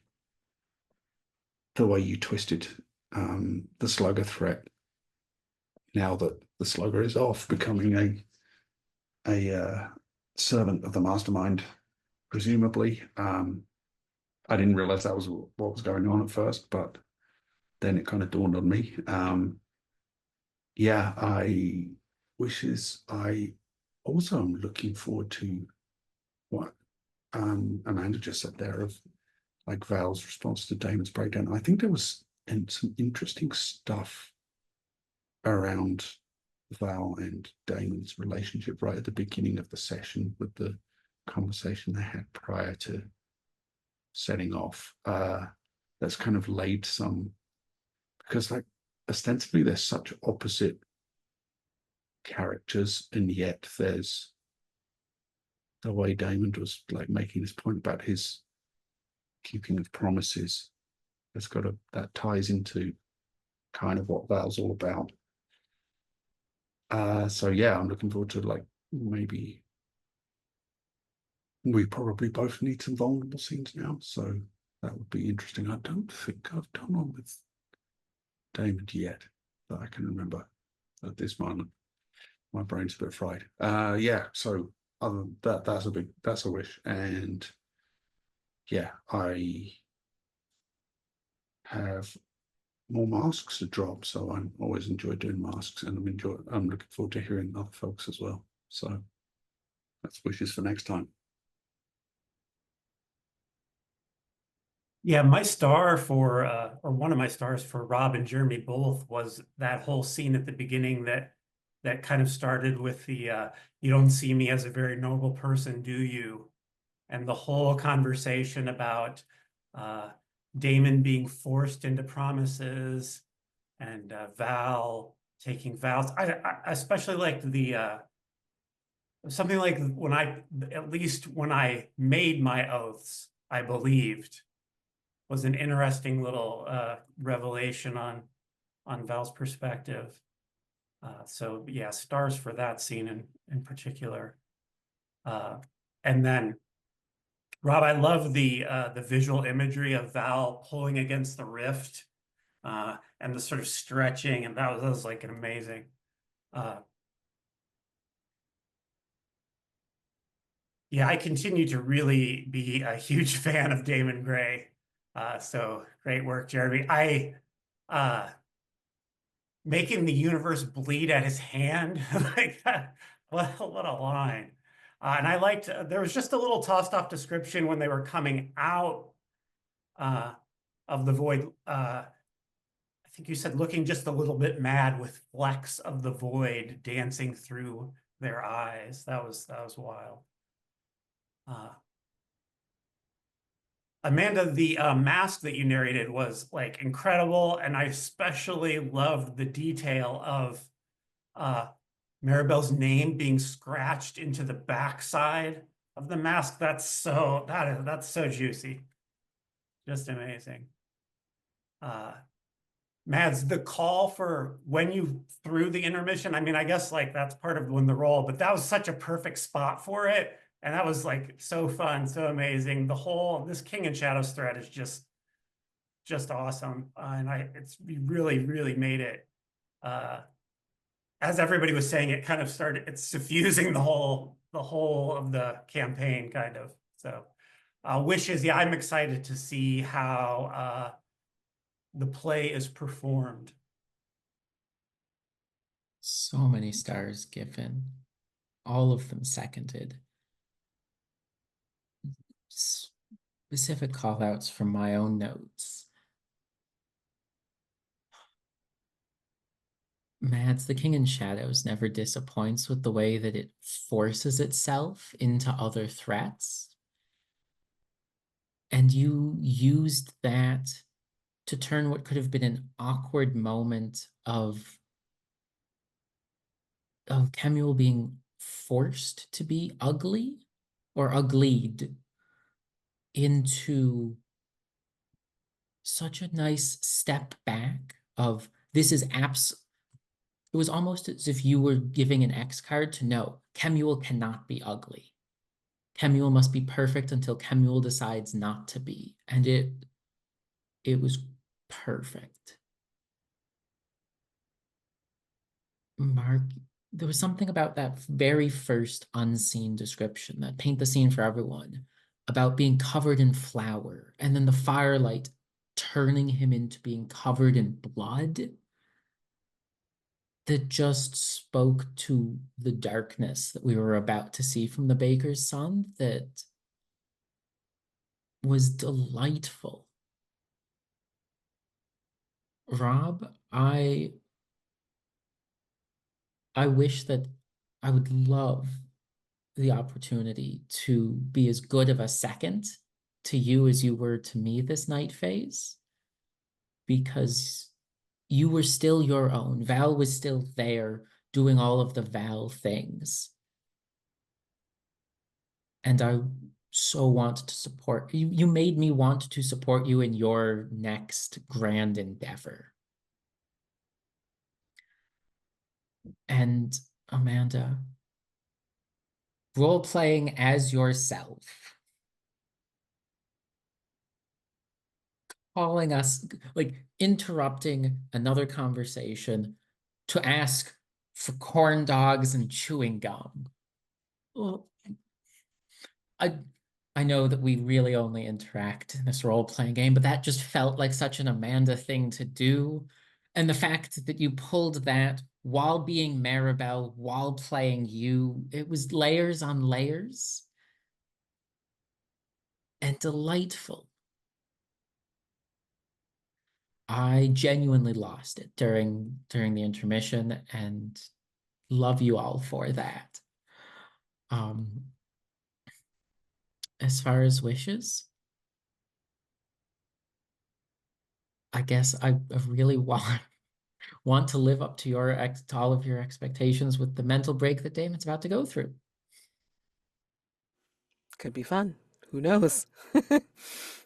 way you twisted the Slugger threat. Now that the Slugger is off, becoming a servant of the mastermind, presumably. I didn't realize that was what was going on at first, but then it kind of dawned on me. Yeah, I also am looking forward to what Amanda just said there of like Val's response to Damon's breakdown. I think there was some interesting stuff around Val and Damon's relationship right at the beginning of the session with the conversation they had prior to setting off. That's kind of laid some, because like ostensibly they're such opposite characters, and yet there's the way Daymond was like making this point about his keeping of promises. That ties into kind of what Val's all about. So yeah, I'm looking forward to like maybe we probably both need some vulnerable scenes now, so that would be interesting. I don't think I've done one with Daymond yet that I can remember at this moment. My brain's a bit fried. Yeah, so other than that, that's a wish. And yeah, I have more masks to drop, so I'm always enjoy doing masks, and I'm looking forward to hearing other folks as well. So that's wishes for next time. Yeah, my star for, or one of my stars for Rob and Jeremy both was that whole scene at the beginning that kind of started with the, you don't see me as a very noble person, do you? And the whole conversation about Daymond being forced into promises and Val taking vows. I especially liked the, something like at least when I made my oaths, I believed, was an interesting little revelation on Val's perspective. So yeah, stars for that scene in particular. And then Rob, I love the visual imagery of Val pulling against the rift and the sort of stretching, and that was like an amazing. Yeah, I continue to really be a huge fan of Daymond Gray. So great work, Jeremy. Making the universe bleed at his hand, like that. What a line. And I liked, there was just a little tossed off description when they were coming out of the void. I think you said looking just a little bit mad with flecks of the void dancing through their eyes. That was wild. Amanda, the mask that you narrated was like incredible, and I especially loved the detail of Marybelle's name being scratched into the backside of the mask. That's so juicy, just amazing. Mads, the call for when you threw the intermission, I mean, I guess like that's part of when the role, but that was such a perfect spot for it. And that was like so fun, so amazing. This King in Shadows thread is just awesome. And it's really, really made it, as everybody was saying, it kind of it's suffusing the whole of the campaign kind of. So Wishes, yeah, I'm excited to see how the play is performed. So many stars given, all of them seconded. Specific callouts from my own notes. Mads, the King in Shadows never disappoints with the way that it forces itself into other threats. And you used that to turn what could have been an awkward moment of Kemuel being forced to be ugly or uglied into such a nice step back of this is it was almost as if you were giving an X card to know Kemuel cannot be ugly. Kemuel must be perfect until Kemuel decides not to be. And it was perfect. Mark, there was something about that very first unseen description that paint the scene for everyone about being covered in flour and then the firelight turning him into being covered in blood that just spoke to the darkness that we were about to see from the baker's son that was delightful. Rob, I wish that I would love the opportunity to be as good of a second to you as you were to me this night phase, because you were still your own. Val was still there doing all of the Val things. And I so want to support you. You made me want to support you in your next grand endeavor. And Amanda, role playing as yourself, calling us, like interrupting another conversation to ask for corn dogs and chewing gum. Well, I know that we really only interact in this role-playing game, but that just felt like such an Amanda thing to do. And the fact that you pulled that while being Marybelle, while playing you, it was layers on layers and delightful. I genuinely lost it during the intermission and love you all for that. As far as wishes, I guess I really want to live up to to all of your expectations with the mental break that Damon's about to go through. Could be fun. Who knows?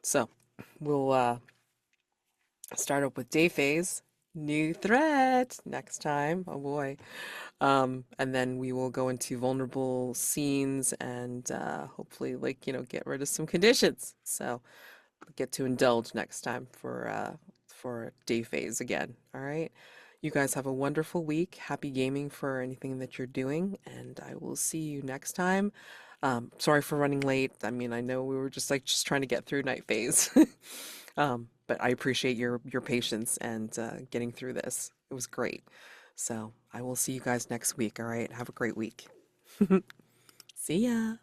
So, we'll start up with day phase. New threat next time. Oh boy. And then we will go into vulnerable scenes and hopefully, like, get rid of some conditions. So, get to indulge next time for day phase again. All right. You guys have a wonderful week. Happy gaming for anything that you're doing, and I will see you next time. Sorry for running late. I mean, I know we were just trying to get through night phase. But I appreciate your patience and getting through this. It was great. So I will see you guys next week. All right. Have a great week. See ya.